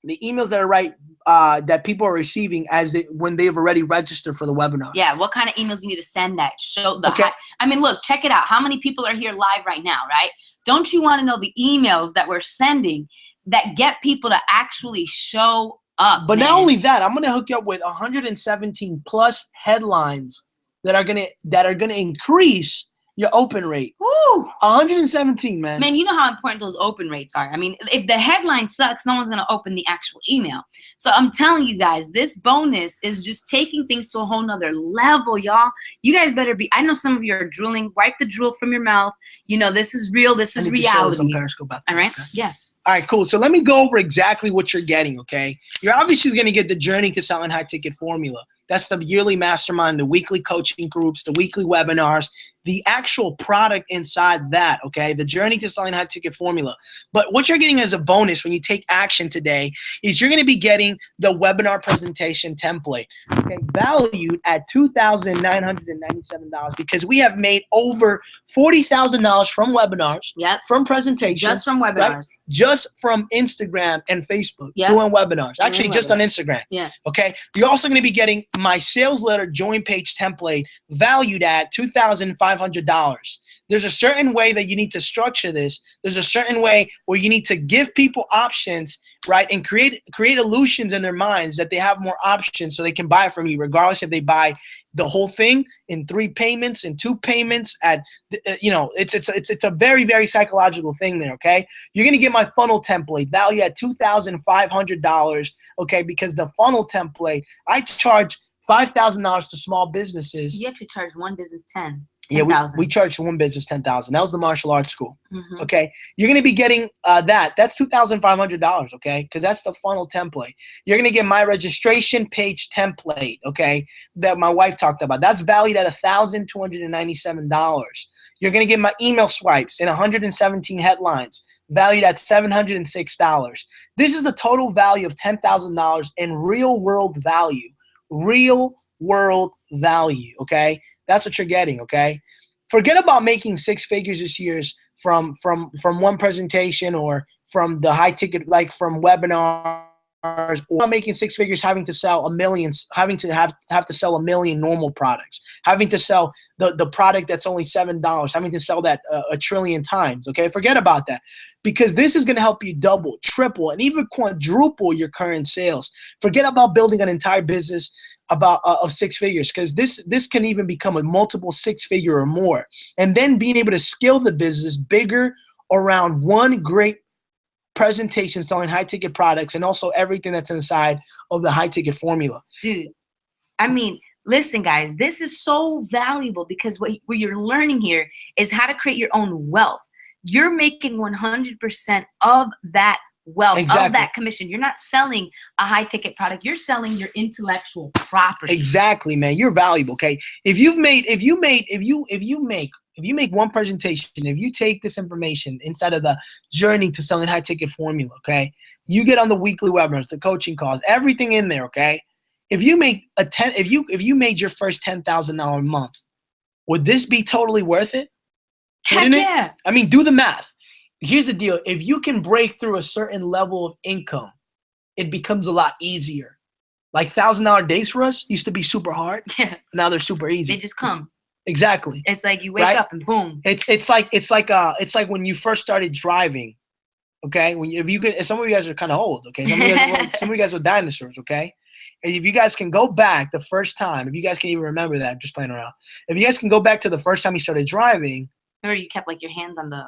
the emails that I write that people are receiving when they've already registered for the webinar. Yeah, what kind of emails you need to send that show the high. I mean, look, check it out. How many people are here live right now, right? Don't you want to know the emails that we're sending that get people to actually show up? But not only that, I'm going to hook you up with 117 plus headlines that are going to increase your open rate. Woo! 117, man. Man, you know how important those open rates are. I mean, if the headline sucks, no one's going to open the actual email. So I'm telling you guys, this bonus is just taking things to a whole nother level, y'all. You guys better be, I know some of you are drooling. Wipe the drool from your mouth. You know, this is real. This is reality. All right? Yeah. All right, cool. So let me go over exactly what you're getting, okay? You're obviously going to get the Journey to Selling High Ticket formula. That's the yearly mastermind, the weekly coaching groups, the weekly webinars, the actual product inside that, okay? The Journey to Selling High Ticket formula. But what you're getting as a bonus when you take action today is you're going to be getting the webinar presentation template, okay? Valued at $2,997 because we have made over $40,000 from webinars, from presentations. Just from webinars. Right? Just from Instagram and Facebook doing webinars. Actually, just on Instagram. Yeah. Okay? You're also going to be getting my sales letter join page template valued at $2,500. There's a certain way that you need to structure this. There's a certain way where you need to give people options, right, and create illusions in their minds that they have more options so they can buy from you, regardless if they buy the whole thing in 3 payments, in 2 payments. It's a very, very psychological thing there. Okay, you're gonna get my funnel template valued at $2,500. Okay, because the funnel template, I charge $5,000 to small businesses. You actually charge one business 10. Yeah, we charged one business $10,000. That was the martial arts school. Mm-hmm. Okay, you're gonna be getting that. That's $2,500. Okay, because that's the funnel template. You're gonna get my registration page template. Okay, that my wife talked about. That's valued at $1,297. You're gonna get my email swipes in 117 headlines, valued at $706. This is a total value of $10,000 in real world value. Real world value. Okay. That's what you're getting, okay? Forget about making six figures this year from one presentation or from the high ticket, like from webinars, or making six figures having to sell having to sell 1 million normal products, having to sell the product that's only $7, having to sell that a trillion times, okay? Forget about that, because this is going to help you double, triple, and even quadruple your current sales. Forget about building an entire business of six figures, because this can even become a multiple six-figure or more, and then being able to scale the business bigger around one great presentation selling high-ticket products, and also everything that's inside of the high-ticket formula. Dude, I mean, listen, guys, this is so valuable, because what you're learning here is how to create your own wealth. You're making 100% of that wealth, exactly, of that commission. You're not selling a high-ticket product. You're selling your intellectual property. Exactly, man. You're valuable, okay? If you make one presentation, if you take this information inside of the journey to selling high ticket formula, okay, you get on the weekly webinars, the coaching calls, everything in there, okay. If you make if you made your first $10,000 a month, would this be totally worth it? Heck yeah. I mean, do the math. Here's the deal: if you can break through a certain level of income, it becomes a lot easier. Like $1,000 days for us used to be super hard. Yeah. Now they're super easy. They just come. Exactly. It's like you wake up and boom. It's like when you first started driving, okay? Some of you guys are kind of old, okay? Some of you guys were dinosaurs, okay? And if you guys can go back the first time, if you guys can even remember that, I'm just playing around. If you guys can go back to the first time you started driving, remember you kept like your hands on the.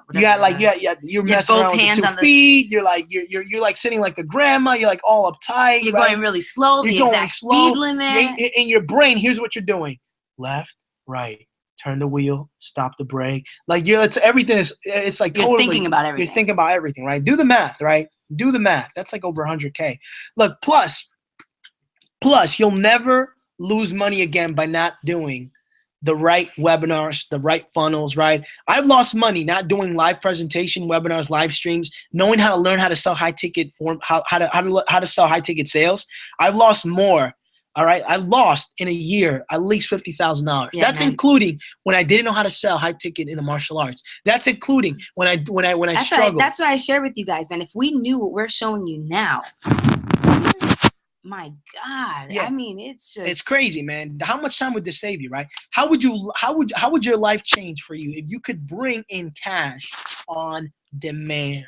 You're messing around with the 2 feet. You're like sitting like a grandma. You're like all uptight. You're going really slow. The exact speed limit. In your brain, here's what you're doing: left, right, turn the wheel, stop the brake. Like everything is. It's like you're totally thinking about everything. You're thinking about everything, right? Do the math, right? Do the math. That's like over 100K. Look, plus, you'll never lose money again by not doing the right webinars, the right funnels, right? I've lost money not doing live presentation webinars, live streams, knowing how to learn how to sell high ticket how to sell high ticket sales. I've lost more. All right, I lost in a year at least $50,000. Yeah, that's including when I didn't know how to sell high ticket in the martial arts. That's including when I struggled. That's why I share with you guys, man. If we knew what we're showing you now, my God, yeah. I mean, it's crazy, man. How much time would this save you, right? How would your life change for you if you could bring in cash on demand?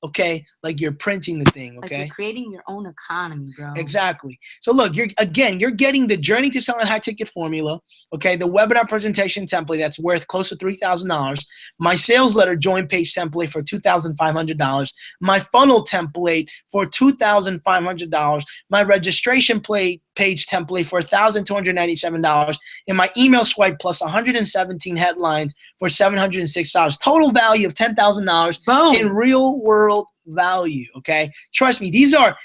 Okay, like you're printing the thing. Okay, like you're creating your own economy, bro. Exactly. So look, you're getting the journey to selling high ticket formula. Okay, the webinar presentation template that's worth close to $3,000. My sales letter join page template for $2,500. My funnel template for $2,500. My registration page template for $1,297, and my email swipe plus 117 headlines for $706. Total value of $10,000 in real world value. Okay, trust me, these are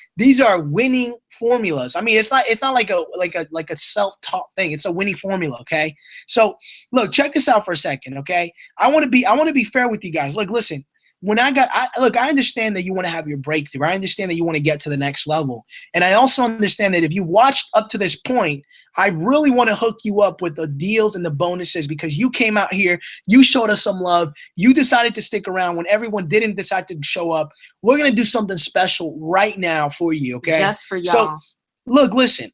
winning formulas. I mean, it's not like a self-taught thing. It's a winning formula. Okay, so look, check this out for a second. Okay, I want to be fair with you guys. Look, listen. I understand that you want to have your breakthrough. I understand that you want to get to the next level. And I also understand that if you watched up to this point, I really want to hook you up with the deals and the bonuses, because you came out here, you showed us some love, you decided to stick around when everyone didn't decide to show up. We're going to do something special right now for you, okay? Just for y'all. So, look, listen.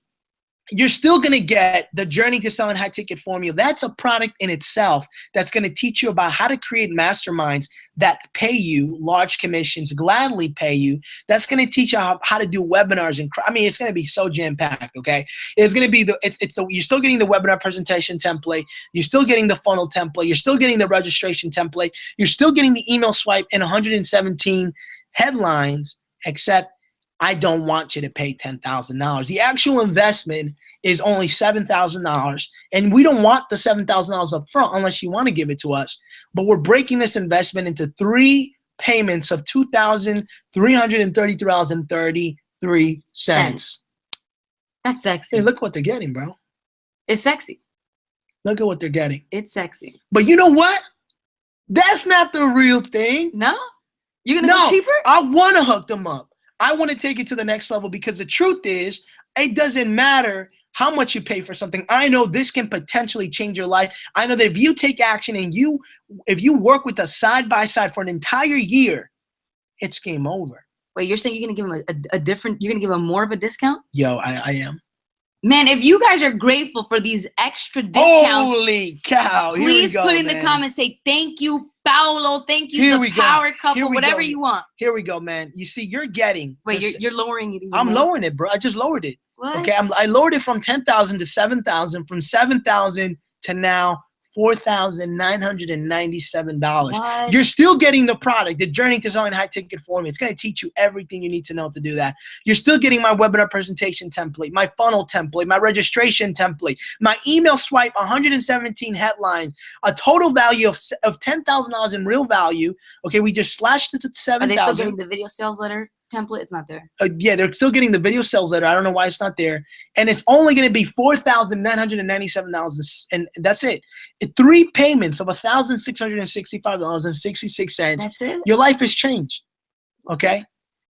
You're still going to get the journey to selling high ticket formula. That's a product in itself that's going to teach you about how to create masterminds that pay you large commissions, gladly pay you. That's going to teach you how to do webinars. And I mean, it's going to be so jam-packed, okay? It's going to be you're still getting the webinar presentation template. You're still getting the funnel template. You're still getting the registration template. You're still getting the email swipe and 117 headlines, except I don't want you to pay $10,000. The actual investment is only $7,000, and we don't want the $7,000 up front unless you want to give it to us. But we're breaking this investment into 3 payments of $2,333.33. That's sexy. Hey, look what they're getting, bro. It's sexy. Look at what they're getting. It's sexy. But you know what? That's not the real thing. No? You're going to go cheaper? I want to hook them up. I want to take it to the next level, because the truth is, it doesn't matter how much you pay for something. I know this can potentially change your life. I know that if you take action and if you work with us side by side for an entire year, it's game over. Wait, you're saying you're going to give them you're going to give them more of a discount? Yo, I am. Man, if you guys are grateful for these extra discounts, holy cow. Please put in the comments, say thank you, Paolo, thank you, the power couple, whatever you want. Here we go, man. You see, you're getting. Wait, you're lowering it even I'm more? lowering it, bro. I just lowered it. What? Okay, I lowered it from 10,000 to 7,000, from 7,000 to now $4,997. What? You're still getting the product, the Journey to Selling High Ticket Formula. It's going to teach you everything you need to know to do that. You're still getting my webinar presentation template, my funnel template, my registration template, my email swipe, 117 headlines, a total value of $10,000 in real value. Okay, we just slashed it to 7,000. Are they still getting the video sales letter template? It's not there. Yeah, they're still getting the video sales letter. I don't know why it's not there. And it's only going to be $4,997, and that's it. 3 payments of $1,665.66. That's it? Your life has changed, okay?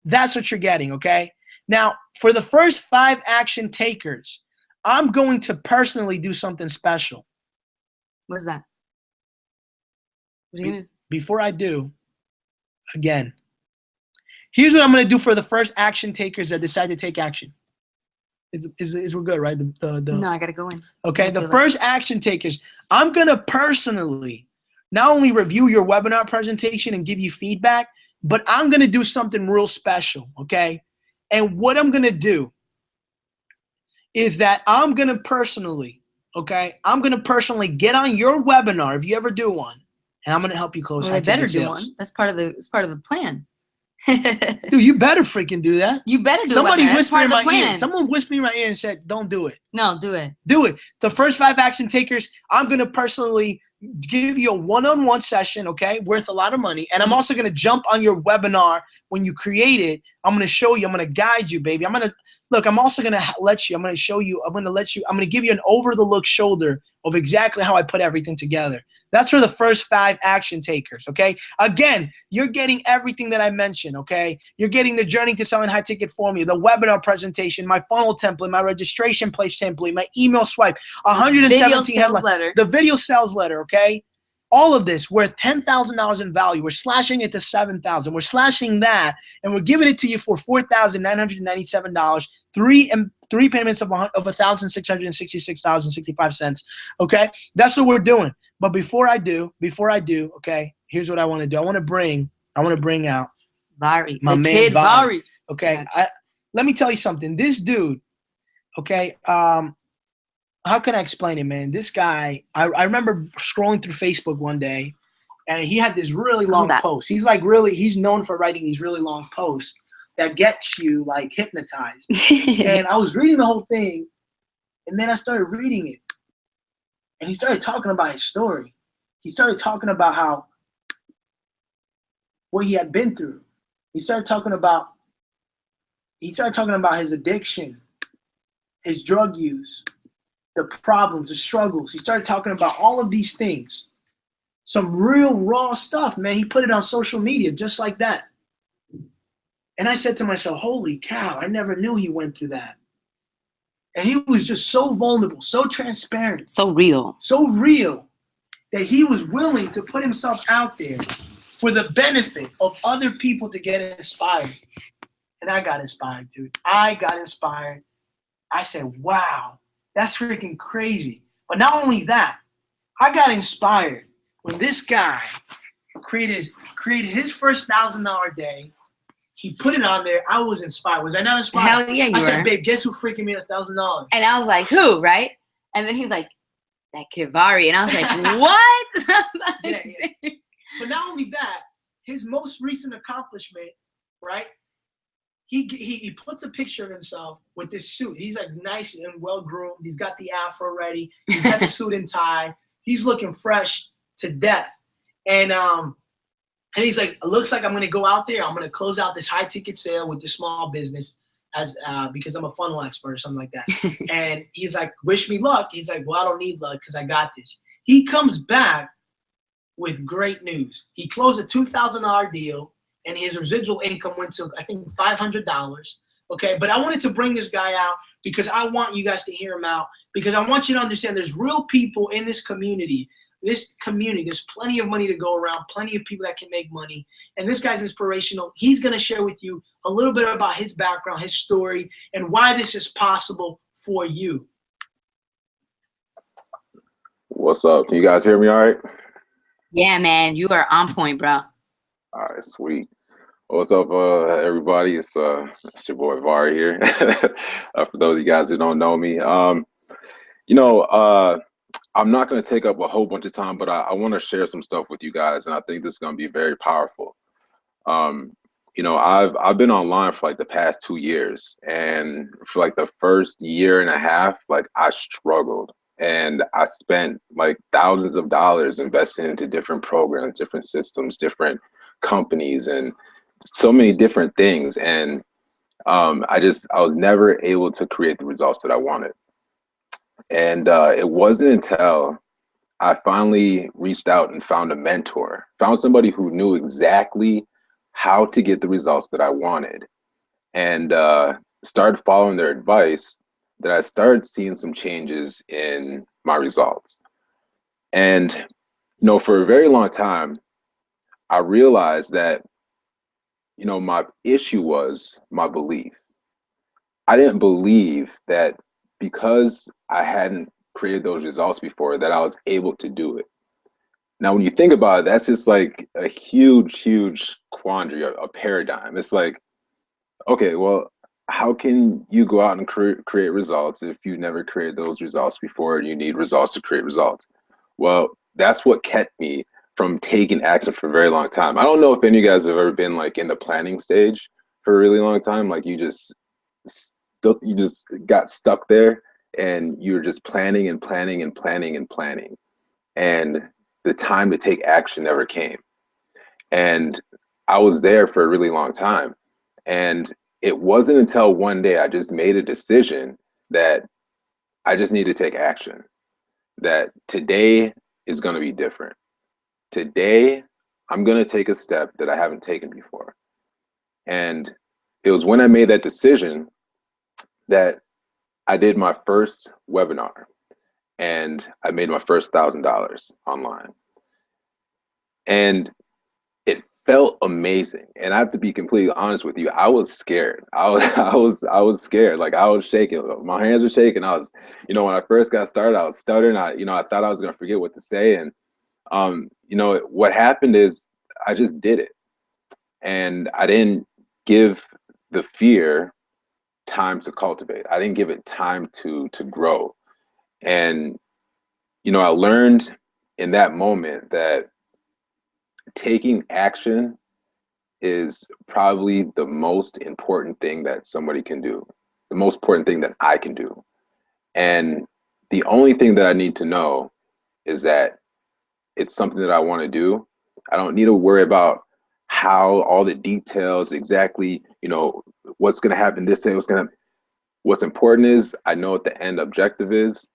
That's what you're getting, okay? Now, for the first 5 action takers, I'm going to personally do something special. What's that? What are you gonna do? Before I do, again, here's what I'm going to do for the first action takers that decide to take action. Is we're good, right? No, I got to go in. Okay, the first action takers, I'm going to personally not only review your webinar presentation and give you feedback, but I'm going to do something real special, okay? And what I'm going to do is that I'm going to personally, okay, get on your webinar if you ever do one, and I'm going to help you close high ticket sales. Well, I better do one. That's part of the plan. Dude, you better freaking do that. You better do Somebody it. whispered in my ear. Someone whispered in my ear and said, don't do it. No, do it. Do it. The first 5 action takers, I'm going to personally give you a one-on-one session, okay, worth a lot of money. And I'm also going to jump on your webinar when you create it. I'm going to show you. I'm going to guide you, baby. I'm also going to let you. I'm going to give you an over-the-look shoulder of exactly how I put everything together. That's for the first 5 action takers, okay? Again, you're getting everything that I mentioned, okay? You're getting the Journey to Selling High Ticket Formula, the webinar presentation, my funnel template, my registration page template, my email swipe, 117 headlines, the video sales letter, okay? All of this worth $10,000 in value. We're slashing it to $7,000. We're slashing that, and we're giving it to you for $4,997. 3 payments of $1,666.65. Okay, that's what we're doing. But before I do, okay, here's what I want to do. I want to bring out Vari, my man kid Vari. Okay, let me tell you something. This dude, okay, how can I explain it, man? This guy, I remember scrolling through Facebook one day, and he had this really long post. He's known for writing these really long posts that gets you like hypnotized. And I was reading the whole thing, and then I started reading it. And he started talking about his story. He started talking about what he had been through. He started talking about his addiction, his drug use, the problems, the struggles. He started talking about all of these things. Some real raw stuff, man. He put it on social media just like that. And I said to myself, holy cow, I never knew he went through that. And he was just so vulnerable, so transparent. So real that he was willing to put himself out there for the benefit of other people to get inspired. And I got inspired, dude. I got inspired. I said, wow, that's freaking crazy. But not only that, I got inspired when this guy created his first $1,000 day. He put it on there. I was inspired. Was I not inspired? Hell yeah, you were. I said, babe, guess who freaking made $1,000? And I was like, who, right? And then he's like, that kid Vari. And I was like, what? Yeah. But not only that, his most recent accomplishment, right? He puts a picture of himself with this suit. He's like nice and well groomed. He's got the afro ready. He's got the suit and tie. He's looking fresh to death. And he's like, it looks like I'm going to go out there. I'm going to close out this high ticket sale with this small business because I'm a funnel expert or something like that. And he's like, wish me luck. He's like, well, I don't need luck because I got this. He comes back with great news. He closed a $2,000 deal, and his residual income went to, I think, $500. okay? But I wanted to bring this guy out because I want you guys to hear him out, because I want you to understand there's real people in this community. There's plenty of money to go around, plenty of people that can make money. And this guy's inspirational. He's going to share with you a little bit about his background, his story, and why this is possible for you. What's up? Can you guys hear me all right? Yeah, man, you are on point, bro. All right, sweet. What's up, everybody? It's your boy Var here. For those of you guys who don't know me, I'm not going to take up a whole bunch of time, but I want to share some stuff with you guys, and I think this is going to be very powerful. I've been online for like the past 2 years, and for like the first year and a half, like I struggled, and I spent like thousands of dollars investing into different programs, different systems, different companies, and so many different things, and I was never able to create the results that I wanted. And it wasn't until I finally reached out and found a mentor, found somebody who knew exactly how to get the results that I wanted, and started following their advice, that I started seeing some changes in my results. And, for a very long time, I realized that, my issue was my belief. I didn't believe that because I hadn't created those results before, that I was able to do it. Now, when you think about it, that's just like a huge quandary, a paradigm. It's like, okay, well, how can you go out and create results if you never created those results before and you need results to create results? Well, that's what kept me from taking action for a very long time. I don't know if any of you guys have ever been like in the planning stage for a really long time, like you just got stuck there and you're just planning and planning and planning and planning, and the time to take action never came. And I was there for a really long time, and it wasn't until one day I just made a decision that I just need to take action, that today is going to be different. Today I'm going to take a step that I haven't taken before. And it was when I made that decision that I did my first webinar, and I made my first $1,000 online. And it felt amazing. And I have to be completely honest with you, I was scared. I was scared. Like I was shaking. My hands were shaking. I was, when I first got started, I was stuttering. I thought I was gonna forget what to say. And what happened is I just did it. And I didn't give the fear time to cultivate. I didn't give it time to grow. And I learned in that moment that taking action is probably the most important thing that somebody can do, the most important thing that I can do. And the only thing that I need to know is that it's something that I want to do. I don't need to worry about how all the details exactly, what's going to happen this day, what's important is I know what the end objective is,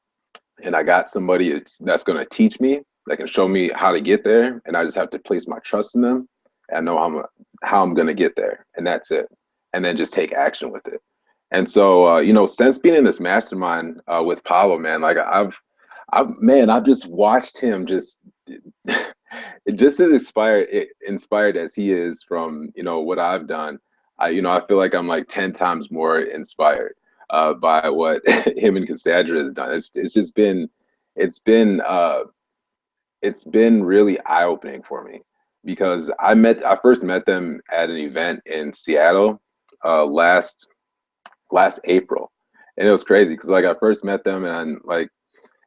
and I got somebody that's going to teach me, that can show me how to get there, and I just have to place my trust in them and know how I'm going to get there, and that's it. And then just take action with it. And so, since being in this mastermind with Pablo, man, like I've just watched him just as inspired as he is from, what I've done. I feel like I'm like 10 times more inspired by what him and Cassandra has done. It's been really eye-opening for me, because I first met them at an event in Seattle last April, and it was crazy because like I first met them and like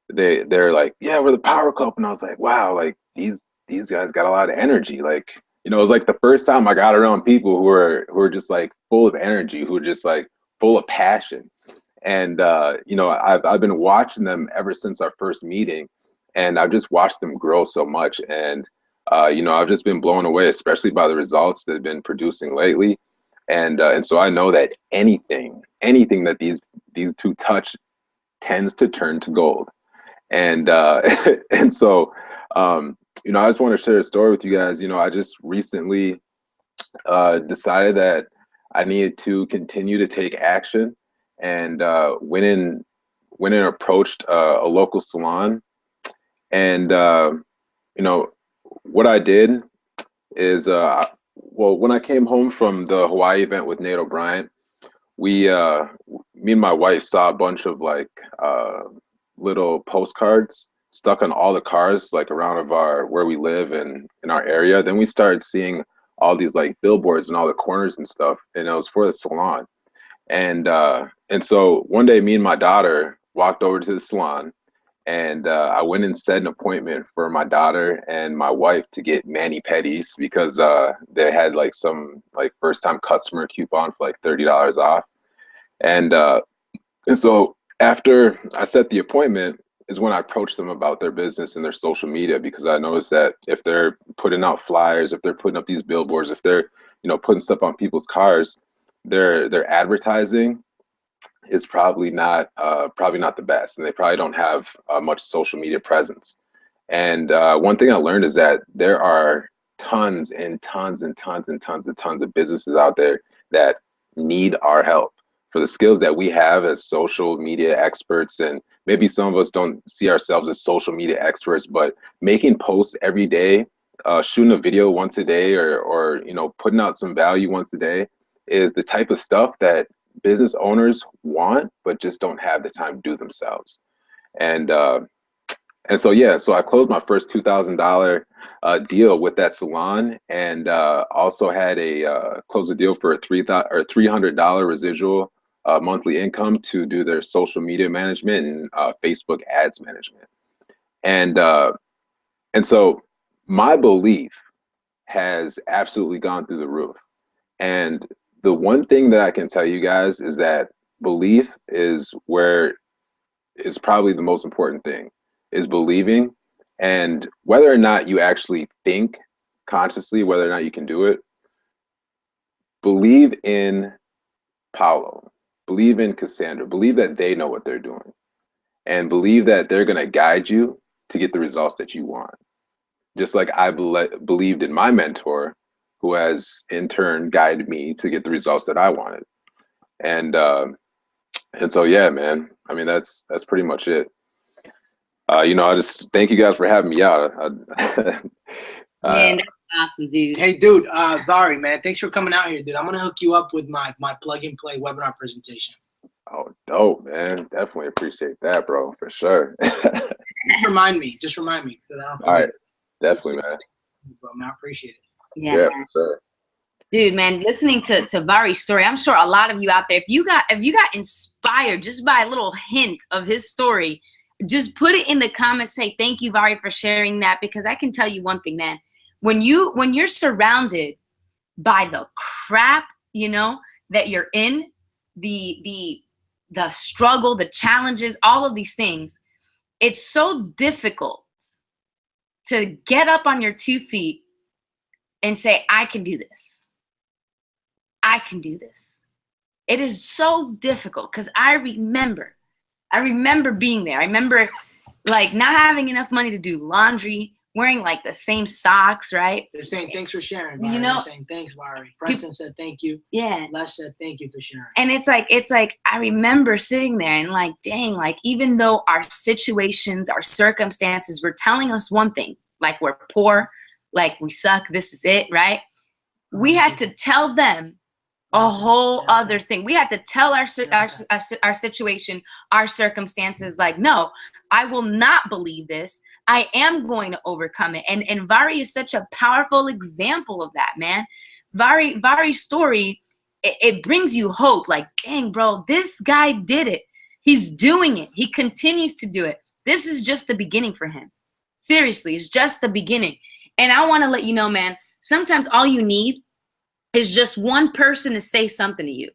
they're like, yeah, we're the Power Couple, and I was like, wow, like these guys got a lot of energy. Like, it was like the first time I got around people who are just like full of energy, who are just like full of passion. And I've been watching them ever since our first meeting, and I've just watched them grow so much. And I've just been blown away, especially by the results they've been producing lately. And so I know that anything that these two touch tends to turn to gold. And and so I just want to share a story with you guys. I just recently decided that I needed to continue to take action, and went and approached a local salon. And you know, what I did is, well, when I came home from the Hawaii event with Nate O'Brien, we me and my wife saw a bunch of like little postcards stuck on all the cars like around of our where we live and in our area. Then we started seeing all these like billboards in all the corners and stuff, and it was for the salon. And so one day, me and my daughter walked over to the salon, and I went and set an appointment for my daughter and my wife to get mani pedis because they had like some like first time customer coupon for like $30 off. And so after I set the appointment is when I approached them about their business and their social media, because I noticed that if they're putting out flyers, if they're putting up these billboards, if they're, you know, putting stuff on people's cars, their advertising is probably not the best, and they probably don't have much social media presence. And one thing I learned is that there are tons and tons and tons and tons and tons of businesses out there that need our help for the skills that we have as social media experts. And maybe some of us don't see ourselves as social media experts, but making posts every day, shooting a video once a day, or you know, putting out some value once a day is the type of stuff that business owners want, but just don't have the time to do themselves. And so yeah, so I closed my first $2,000 deal with that salon, and also had closed a deal for a $300 residual monthly income to do their social media management and Facebook ads management. And so my belief has absolutely gone through the roof. And the one thing that I can tell you guys is that belief is where is probably the most important thing, is believing. And whether or not you actually think consciously, whether or not you can do it, believe in Paulo, believe in Cassandra, believe that they know what they're doing, and believe that they're going to guide you to get the results that you want. Just like I believed in my mentor, who has in turn guided me to get the results that I wanted. And so, yeah, man, I mean, that's pretty much it. You know, I just thank you guys for having me out. Man, that's awesome, dude. Hey, dude, Vari, man, thanks for coming out here, dude. I'm going to hook you up with my plug and play webinar presentation. Oh, dope, man. Definitely appreciate that, bro, for sure. Just remind me. All right. Definitely, man. I appreciate it. Yeah, for sure. Dude, man, listening to Vari's story, I'm sure a lot of you out there, if you got inspired just by a little hint of his story, just put it in the comments. Say thank you, Vari, for sharing that, because I can tell you one thing, man. When you're surrounded by the crap, you know, that you're in, the struggle, the challenges, all of these things, it's so difficult to get up on your 2 feet and say, I can do this. I can do this. It is so difficult, because I remember being there. I remember like not having enough money to do laundry, wearing like the same socks, right? They're saying thanks for sharing, Vari. You know, they're saying thanks, Vari. Preston said thank you. Yeah. Les said thank you for sharing. And it's like I remember sitting there and like, dang, like even though our situations, our circumstances were telling us one thing, like we're poor, like we suck, this is it, right? We had to tell them a whole other thing. We had to tell our situation, our circumstances, like, no, I will not believe this. I am going to overcome it. And Vari is such a powerful example of that, man. Vari's story, it brings you hope. Like, dang, bro, this guy did it. He's doing it. He continues to do it. This is just the beginning for him. Seriously, it's just the beginning. And I want to let you know, man, sometimes all you need is just one person to say something to you.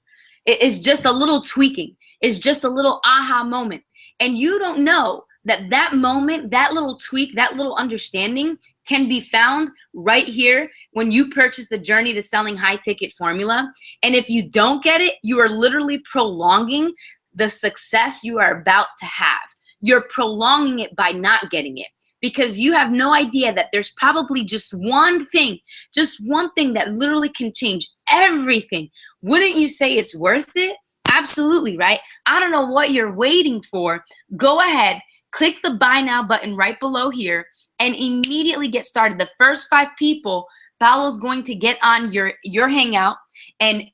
It's just a little tweaking. It's just a little aha moment. And you don't know that moment, that little tweak, that little understanding can be found right here when you purchase the Journey to Selling High Ticket Formula. And if you don't get it, you are literally prolonging the success you are about to have. You're prolonging it by not getting it. because you have no idea that there's probably just one thing that literally can change everything. Wouldn't you say it's worth it? Absolutely, right? I don't know what you're waiting for. Go ahead, click the buy now button right below here and immediately get started. The first 5 people, Paolo's going to get on your hangout and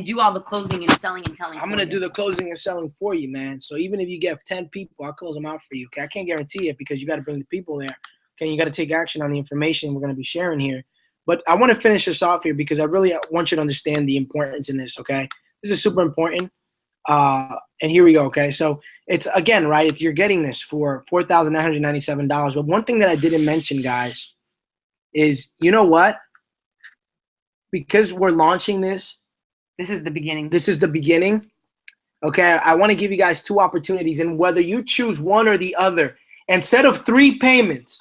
do all the closing and selling and telling. I'm gonna do the closing and selling for you, man. So even if you get 10 people, I'll close them out for you. Okay, I can't guarantee it because you got to bring the people there. Okay, you got to take action on the information we're gonna be sharing here. But I want to finish this off here because I really want you to understand the importance in this. Okay, this is super important. And here we go. Okay, so it's again, right? You're getting this for $4,997. But one thing that I didn't mention, guys, is you know what? Because we're launching this. This is the beginning. This is the beginning. Okay, I want to give you guys 2 opportunities, and whether you choose one or the other, instead of 3 payments,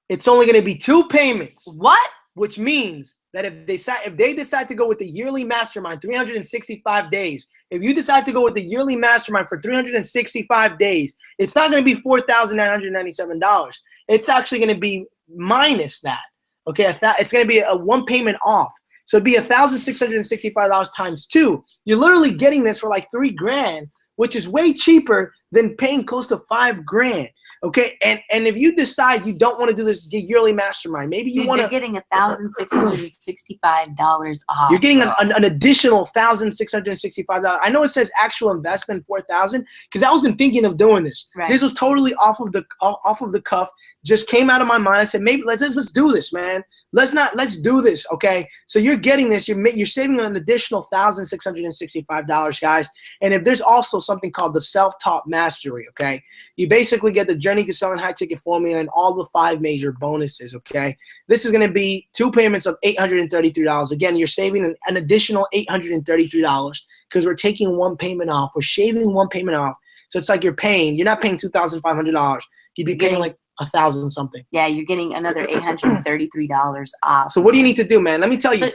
it's only going to be 2 payments. What? Which means that if they decide to go with the yearly mastermind, 365 days, if you decide to go with the yearly mastermind for 365 days, it's not going to be $4,997. It's actually going to be minus that. Okay, it's going to be a 1 payment off. So it'd be $1,665 times 2. You're literally getting this for like $3,000, which is way cheaper than paying close to $5,000. Okay, and if you decide you don't want to do this yearly mastermind, maybe you want to. You're getting $1,665 off. You're getting an additional $1,665. I know it says actual investment $4,000 because I wasn't thinking of doing this. Right. This was totally off of the cuff. Just came out of my mind. I said maybe let's do this, man. Let's do this. Okay, so you're getting this. You're saving an additional $1,665, guys. And if there's also something called the self-taught mastery, okay, you basically get the Journey to Selling High Ticket formula and all the 5 major bonuses. Okay, this is going to be 2 payments of $833. Again, you're saving an additional $833 because we're taking 1 payment off. We're shaving 1 payment off, so it's like you're not paying $2,500. You'd be paying like 1,000 something. Yeah, you're getting another $833 off. So what do you need to do, man? Let me tell you.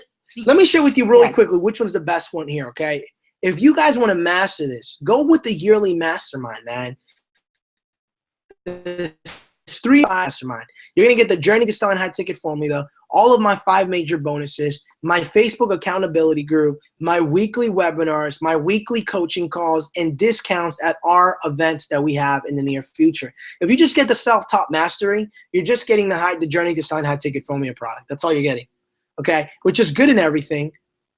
Let me share with you really quickly which one's the best one here. Okay, if you guys want to master this, go with the yearly mastermind, man. It's 3 mastermind. You're going to get the Journey to Selling High Ticket formula, all of my 5 major bonuses, my Facebook accountability group, my weekly webinars, my weekly coaching calls, and discounts at our events that we have in the near future. If you just get the self-taught mastery, you're just getting the Journey to Selling High Ticket formula product. That's all you're getting, okay? Which is good in everything.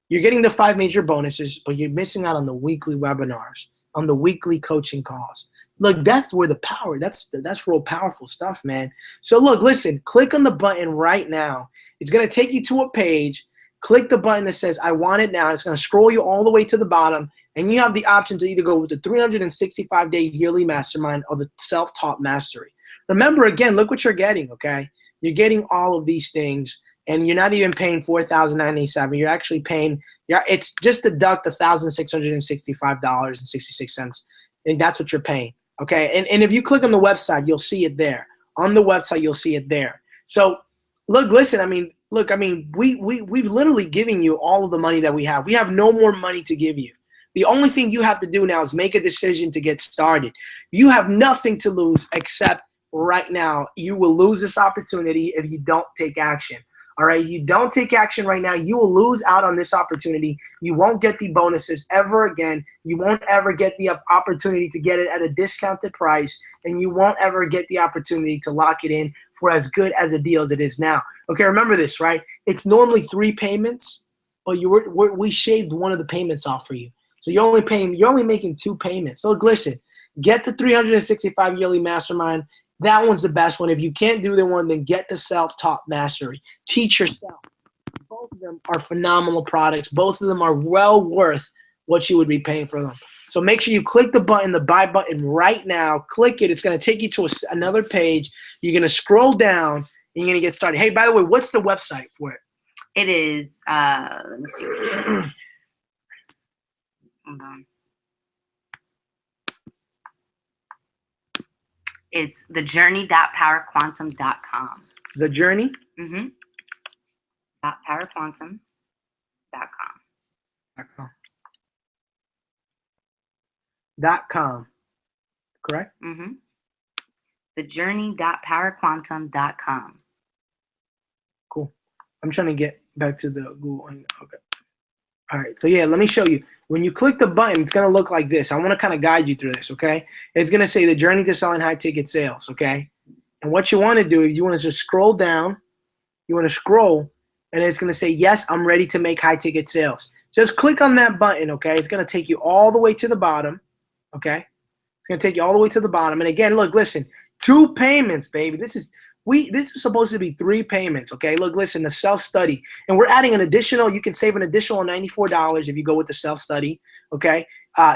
You're getting the 5 major bonuses, but you're missing out on the weekly webinars, on the weekly coaching calls. Look, that's where the power, that's real powerful stuff, man. So look, listen, click on the button right now. It's going to take you to a page. Click the button that says, I want it now. It's going to scroll you all the way to the bottom, and you have the option to either go with the 365-day yearly mastermind or the self-taught mastery. Remember, again, look what you're getting, okay? You're getting all of these things, and you're not even paying $4,097. You're actually paying, it's just deduct the $1,665.66, and that's what you're paying. Okay, and if you click on the website, you'll see it there. On the website, you'll see it there. So, look, listen. We've literally given you all of the money that we have. We have no more money to give you. The only thing you have to do now is make a decision to get started. You have nothing to lose except right now. You will lose this opportunity if you don't take action. All right, you don't take action right now, you will lose out on this opportunity. You won't get the bonuses ever again. You won't ever get the opportunity to get it at a discounted price, and you won't ever get the opportunity to lock it in for as good as a deal as it is now. Okay, remember this, right? It's normally 3 payments, but we shaved 1 of the payments off for you. So you're only making 2 payments. So listen, get the 365 yearly mastermind. That one's the best one. If you can't do the one, then get the self-taught mastery. Teach yourself. Both of them are phenomenal products. Both of them are well worth what you would be paying for them. So make sure you click the button, the buy button right now. Click it. It's going to take you to another page. You're going to scroll down, and you're going to get started. Hey, by the way, what's the website for it? It is, let me see. Hold on. It's thejourney.powerquantum.com. The Journey? Mm-hmm. .powerquantum.com. .com. Correct? Mm-hmm. thejourney.powerquantum.com. Cool. I'm trying to get back to the Google. Okay. All right. So yeah, let me show you. When you click the button, it's gonna look like this. I want to kind of guide you through this. Okay. It's gonna say the journey to selling high ticket sales. Okay. And what you want to do is you want to just scroll down. You want to scroll, and it's gonna say, yes, I'm ready to make high ticket sales. Just click on that button. Okay. It's gonna take you all the way to the bottom. Okay. It's gonna take you all the way to the bottom. And again, look, listen. 2 payments, baby. This is supposed to be 3 payments, okay? Look, listen, the self-study. And we're adding an additional, you can save an additional $94 if you go with the self-study, okay?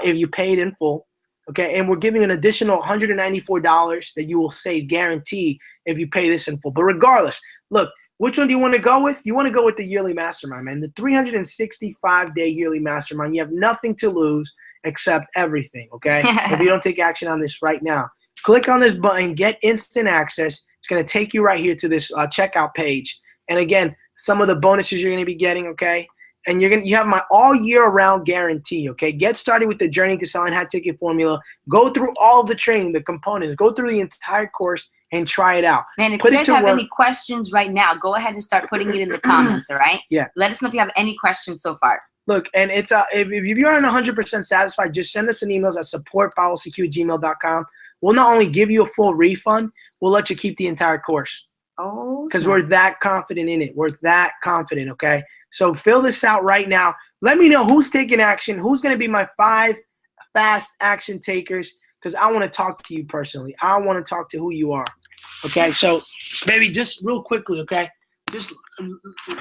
If you pay it in full, okay? And we're giving an additional $194 that you will save guaranteed if you pay this in full. But regardless, look, which one do you want to go with? You want to go with the yearly mastermind, man. The 365-day yearly mastermind. You have nothing to lose except everything, okay? If you don't take action on this right now. Click on this button, get instant access. It's going to take you right here to this checkout page. And again, some of the bonuses you're going to be getting, okay? And you have my all year round guarantee, okay? Get started with the Journey to Selling High Ticket Formula. Go through all of the training, the components. Go through the entire course and try it out. Man, if you guys have any questions right now, go ahead and start putting it in the comments, all right? Yeah. Let us know if you have any questions so far. Look, and it's if you aren't 100% satisfied, just send us an email at support.paulocq@gmail.com. We'll not only give you a full refund, we'll let you keep the entire course. Oh. Because we're that confident in it. We're that confident, okay? So fill this out right now. Let me know who's taking action, who's going to be my 5 fast action takers, because I want to talk to you personally. I want to talk to who you are, okay? So, baby, just real quickly, okay? Just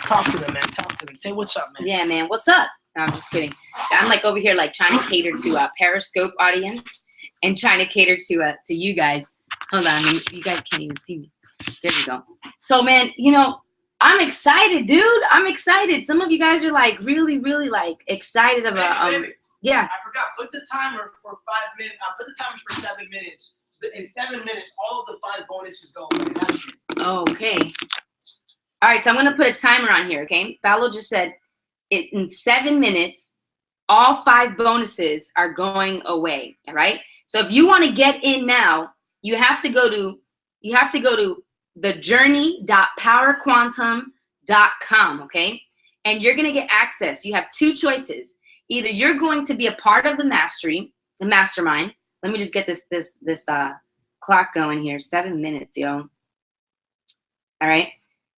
talk to them, man. Talk to them. Say what's up, man. Yeah, man. What's up? No, I'm just kidding. I'm like over here like trying to cater to a Periscope audience. And trying to cater to you guys. Hold on, you guys can't even see me. There we go. So, man, you know, I'm excited, dude. I'm excited. Some of you guys are like really, really like excited about. Baby, yeah. I forgot. Put the timer for 5 minutes. Put the timer for 7 minutes. In 7 minutes, all of the 5 bonuses go away. That's it. Okay. All right. So I'm gonna put a timer on here. Okay. Paolo just said it in 7 minutes. All 5 bonuses are going away. All right. So if you want to get in now, you have to go to thejourney.powerquantum.com, okay? And you're going to get access. You have 2 choices. Either you're going to be a part of the mastermind. Let me just get this clock going here. 7 minutes, yo. All right.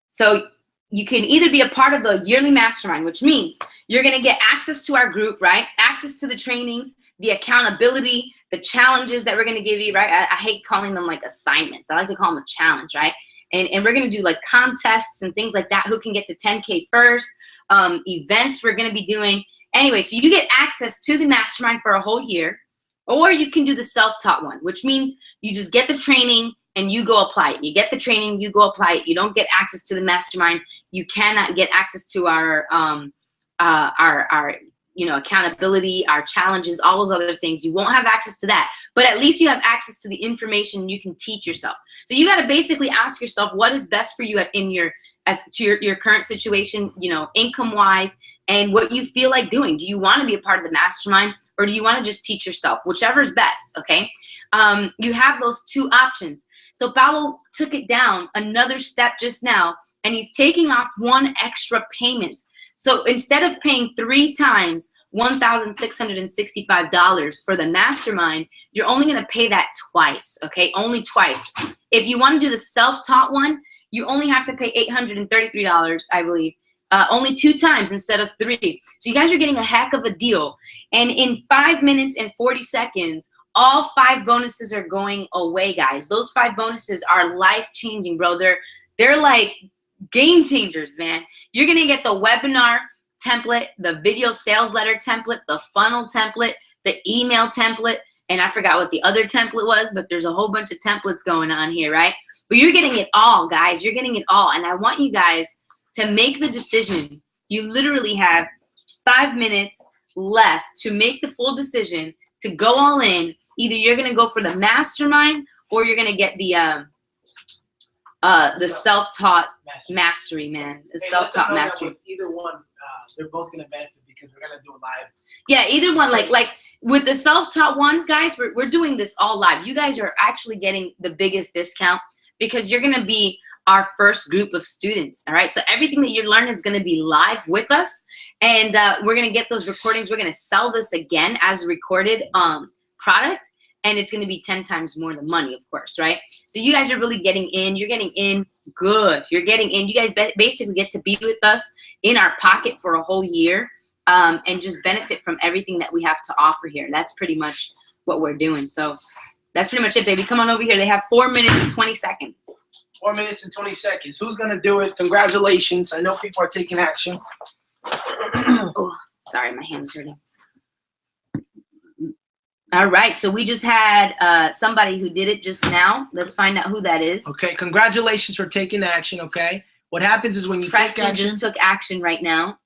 So you can either be a part of the yearly mastermind, which means you're going to get access to our group, right? Access to the trainings, the accountability, the challenges that we're going to give you, right? I hate calling them like assignments. I like to call them a challenge, right? And we're going to do like contests and things like that. Who can get to 10K first? Events we're going to be doing. Anyway, so you get access to the mastermind for a whole year, or you can do the self-taught one, which means you just get the training and you go apply it. You get the training, you go apply it. You don't get access to the mastermind. You cannot get access to our accountability, our challenges, all those other things. You won't have access to that, but at least you have access to the information you can teach yourself. So you got to basically ask yourself what is best for you in your current situation, you know, income wise, and what you feel like doing. Do you want to be a part of the mastermind, or do you want to just teach yourself? Whichever is best. Okay. You have those 2 options. So Paolo took it down another step just now, and he's taking off 1 extra payment. So instead of paying 3 times $1,665 for the mastermind, you're only going to pay that twice, okay? Only twice. If you want to do the self-taught one, you only have to pay $833, I believe. Only 2 times instead of 3. So you guys are getting a heck of a deal. And in 5 minutes and 40 seconds, all 5 bonuses are going away, guys. Those 5 bonuses are life-changing, bro. They're like game changers, man. You're going to get the webinar template, the video sales letter template, the funnel template, the email template, and I forgot what the other template was, but there's a whole bunch of templates going on here, right? But you're getting it all, guys. You're getting it all. And I want you guys to make the decision. You literally have 5 minutes left to make the full decision to go all in. Either you're going to go for the mastermind, or you're going to get the self-taught mastery, man. The self-taught mastery. Either one, they're both going to benefit because we're gonna do it live. Yeah, either one. Like with the self-taught one, guys, we're doing this all live. You guys are actually getting the biggest discount because you're gonna be our first group of students. All right, so everything that you're learning is gonna be live with us, and we're gonna get those recordings. We're gonna sell this again as a recorded product, and it's gonna be 10 times more the money, of course, right? So you guys are really getting in. You're getting in good. You're getting in. You guys basically get to be with us in our pocket for a whole year, and just benefit from everything that we have to offer here. That's pretty much what we're doing. So that's pretty much it, baby. Come on over here. They have 4 minutes and 20 seconds. 4 minutes and 20 seconds. Who's gonna do it? Congratulations. I know people are taking action. Oh, sorry, my hand was hurting. All right, so we just had somebody who did it just now. Let's find out who that is. Okay, congratulations for taking action, okay? What happens is when you take action. Preston just took action right now.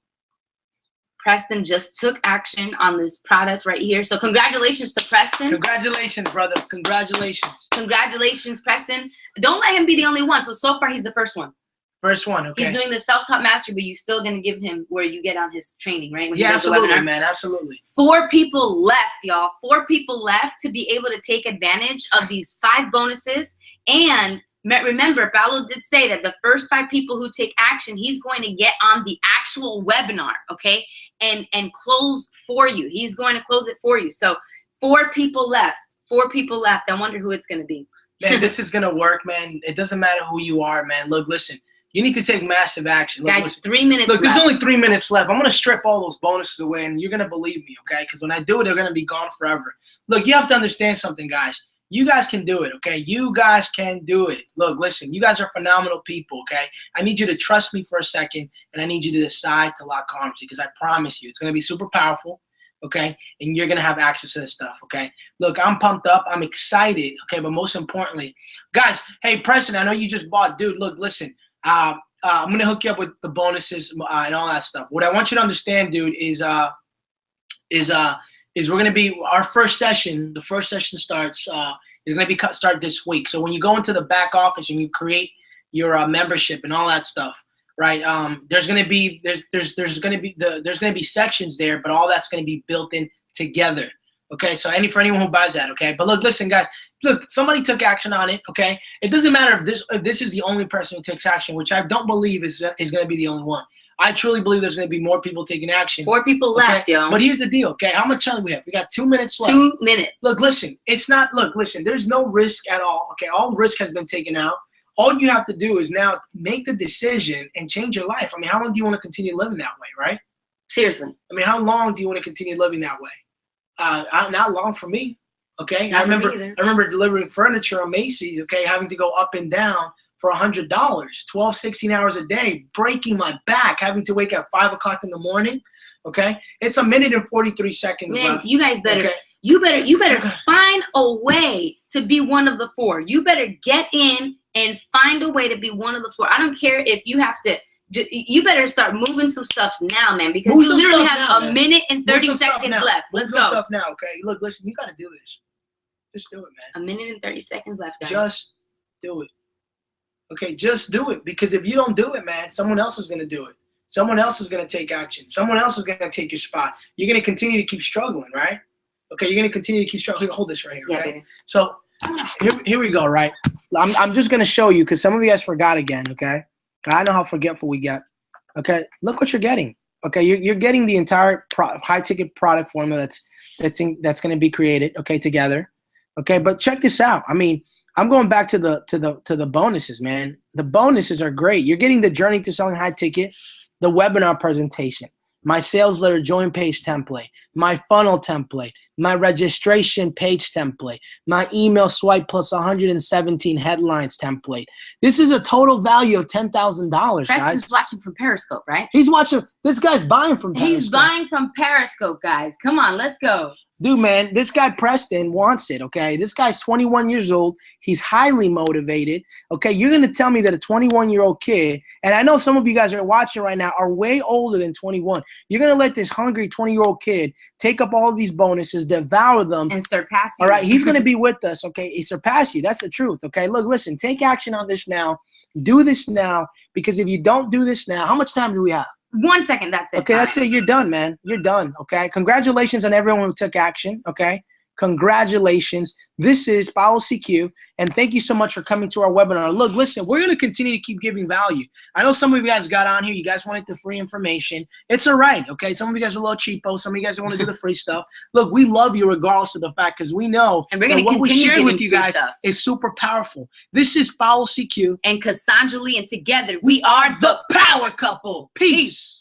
Preston just took action on this product right here. So congratulations to Preston. Congratulations, brother. Congratulations. Congratulations, Preston. Don't let him be the only one. So far, he's the first one. First one, okay. He's doing the self-taught mastery, but you're still going to give him where you get on his training, right? When Yeah, absolutely, man. Absolutely. 4 people left, y'all. 4 people left to be able to take advantage of these 5 bonuses. And remember, Paolo did say that the first 5 people who take action, he's going to get on the actual webinar, okay? And close for you. He's going to close it for you. So 4 people left. 4 people left. I wonder who it's going to be. Man, this is going to work, man. It doesn't matter who you are, man. Look, listen. You need to take massive action. Look, guys, listen. 3 minutes Look, left. there's only 3 minutes left. I'm going to strip all those bonuses away, and you're going to believe me, okay? Because when I do it, they're going to be gone forever. Look, you have to understand something, guys. You guys can do it, okay? You guys can do it. Look, listen, you guys are phenomenal people, okay? I need you to trust me for a second, and I need you to decide to lock arms because I promise you it's going to be super powerful, okay? And you're going to have access to this stuff, okay? Look, I'm pumped up. I'm excited, okay? But most importantly, guys, hey, Preston, I know you just bought. Dude, look, listen. I'm going to hook you up with the bonuses and all that stuff. What I want you to understand, dude, is we're going to be our first session. The first session starts is going to start this week. So when you go into the back office and you create your membership and all that stuff, right? There's going to be sections there, but all that's going to be built in together. Okay, so for anyone who buys that, okay. But look, listen, guys. Look, somebody took action on it. Okay, it doesn't matter if this is the only person who takes action, which I don't believe is going to be the only one. I truly believe there's going to be more people taking action. 4 people left, yo. But here's the deal, okay? How much time do we have? We got 2 minutes left. 2 minutes. Look, listen. Listen. There's no risk at all. Okay, all risk has been taken out. All you have to do is now make the decision and change your life. I mean, how long do you want to continue living that way, right? Seriously. I mean, how long do you want to continue living that way? Not long for me. Okay, I remember delivering furniture on Macy's. Okay, having to go up and down for $100, 12, 16 hours a day, breaking my back, having to wake up at 5 o'clock in the morning. Okay, it's 1 minute and 43 seconds Man, left. you guys better, okay? you better find a way to be one of the 4. You better get in and find a way to be one of the 4. I don't care if you have to. You better start moving some stuff now, man, because you literally have a minute and 30 seconds left. Let's go. Stuff now, okay? Look, listen, you got to do this. Just do it, man. 1 minute and 30 seconds left, guys. Just do it. Okay, just do it. Because if you don't do it, man, someone else is going to do it. Someone else is going to take action. Someone else is going to take your spot. You're going to continue to keep struggling, right? Okay, you're going to continue to keep struggling. Hold this right here, okay? Yeah, so here we go, right? I'm just going to show you because some of you guys forgot again, okay? I know how forgetful we get. Okay, look what you're getting. Okay, you're getting the entire high-ticket product formula that's going to be created. Okay, together. Okay, but check this out. I mean, I'm going back to the bonuses, man. The bonuses are great. You're getting the Journey to Selling High Ticket, the webinar presentation, my sales letter join page template, my funnel template, my registration page template, my email swipe plus 117 headlines template. This is a total value of $10,000, guys. Preston's watching from Periscope, right? He's watching. This guy's buying from Periscope. He's buying from Periscope, guys. Come on, let's go. Dude, man, this guy Preston wants it, okay? This guy's 21 years old. He's highly motivated, okay? You're going to tell me that a 21-year-old kid, and I know some of you guys are watching right now, are way older than 21. You're going to let this hungry 20-year-old kid take up all of these bonuses, devour them. And surpass you. All right, he's going to be with us, okay? He surpass you. That's the truth, okay? Look, listen, take action on this now. Do this now, because if you don't do this now, how much time do we have? 1 second. That's it. Okay, that's it. You're done, man. You're done. Okay. Congratulations on everyone who took action. Okay. Congratulations. This is Paulo CQ, and thank you so much for coming to our webinar. Look, listen, we're going to continue to keep giving value. I know some of you guys got on here. You guys wanted the free information. It's all right, okay? Some of you guys are a little cheapo. Some of you guys want to do the free stuff. Look, we love you regardless of the fact, because we know and we're going to what we continue share giving with you free guys stuff. is super powerful. This is Paulo CQ. And Cassandra Lee, and together we are the Power Couple. Peace.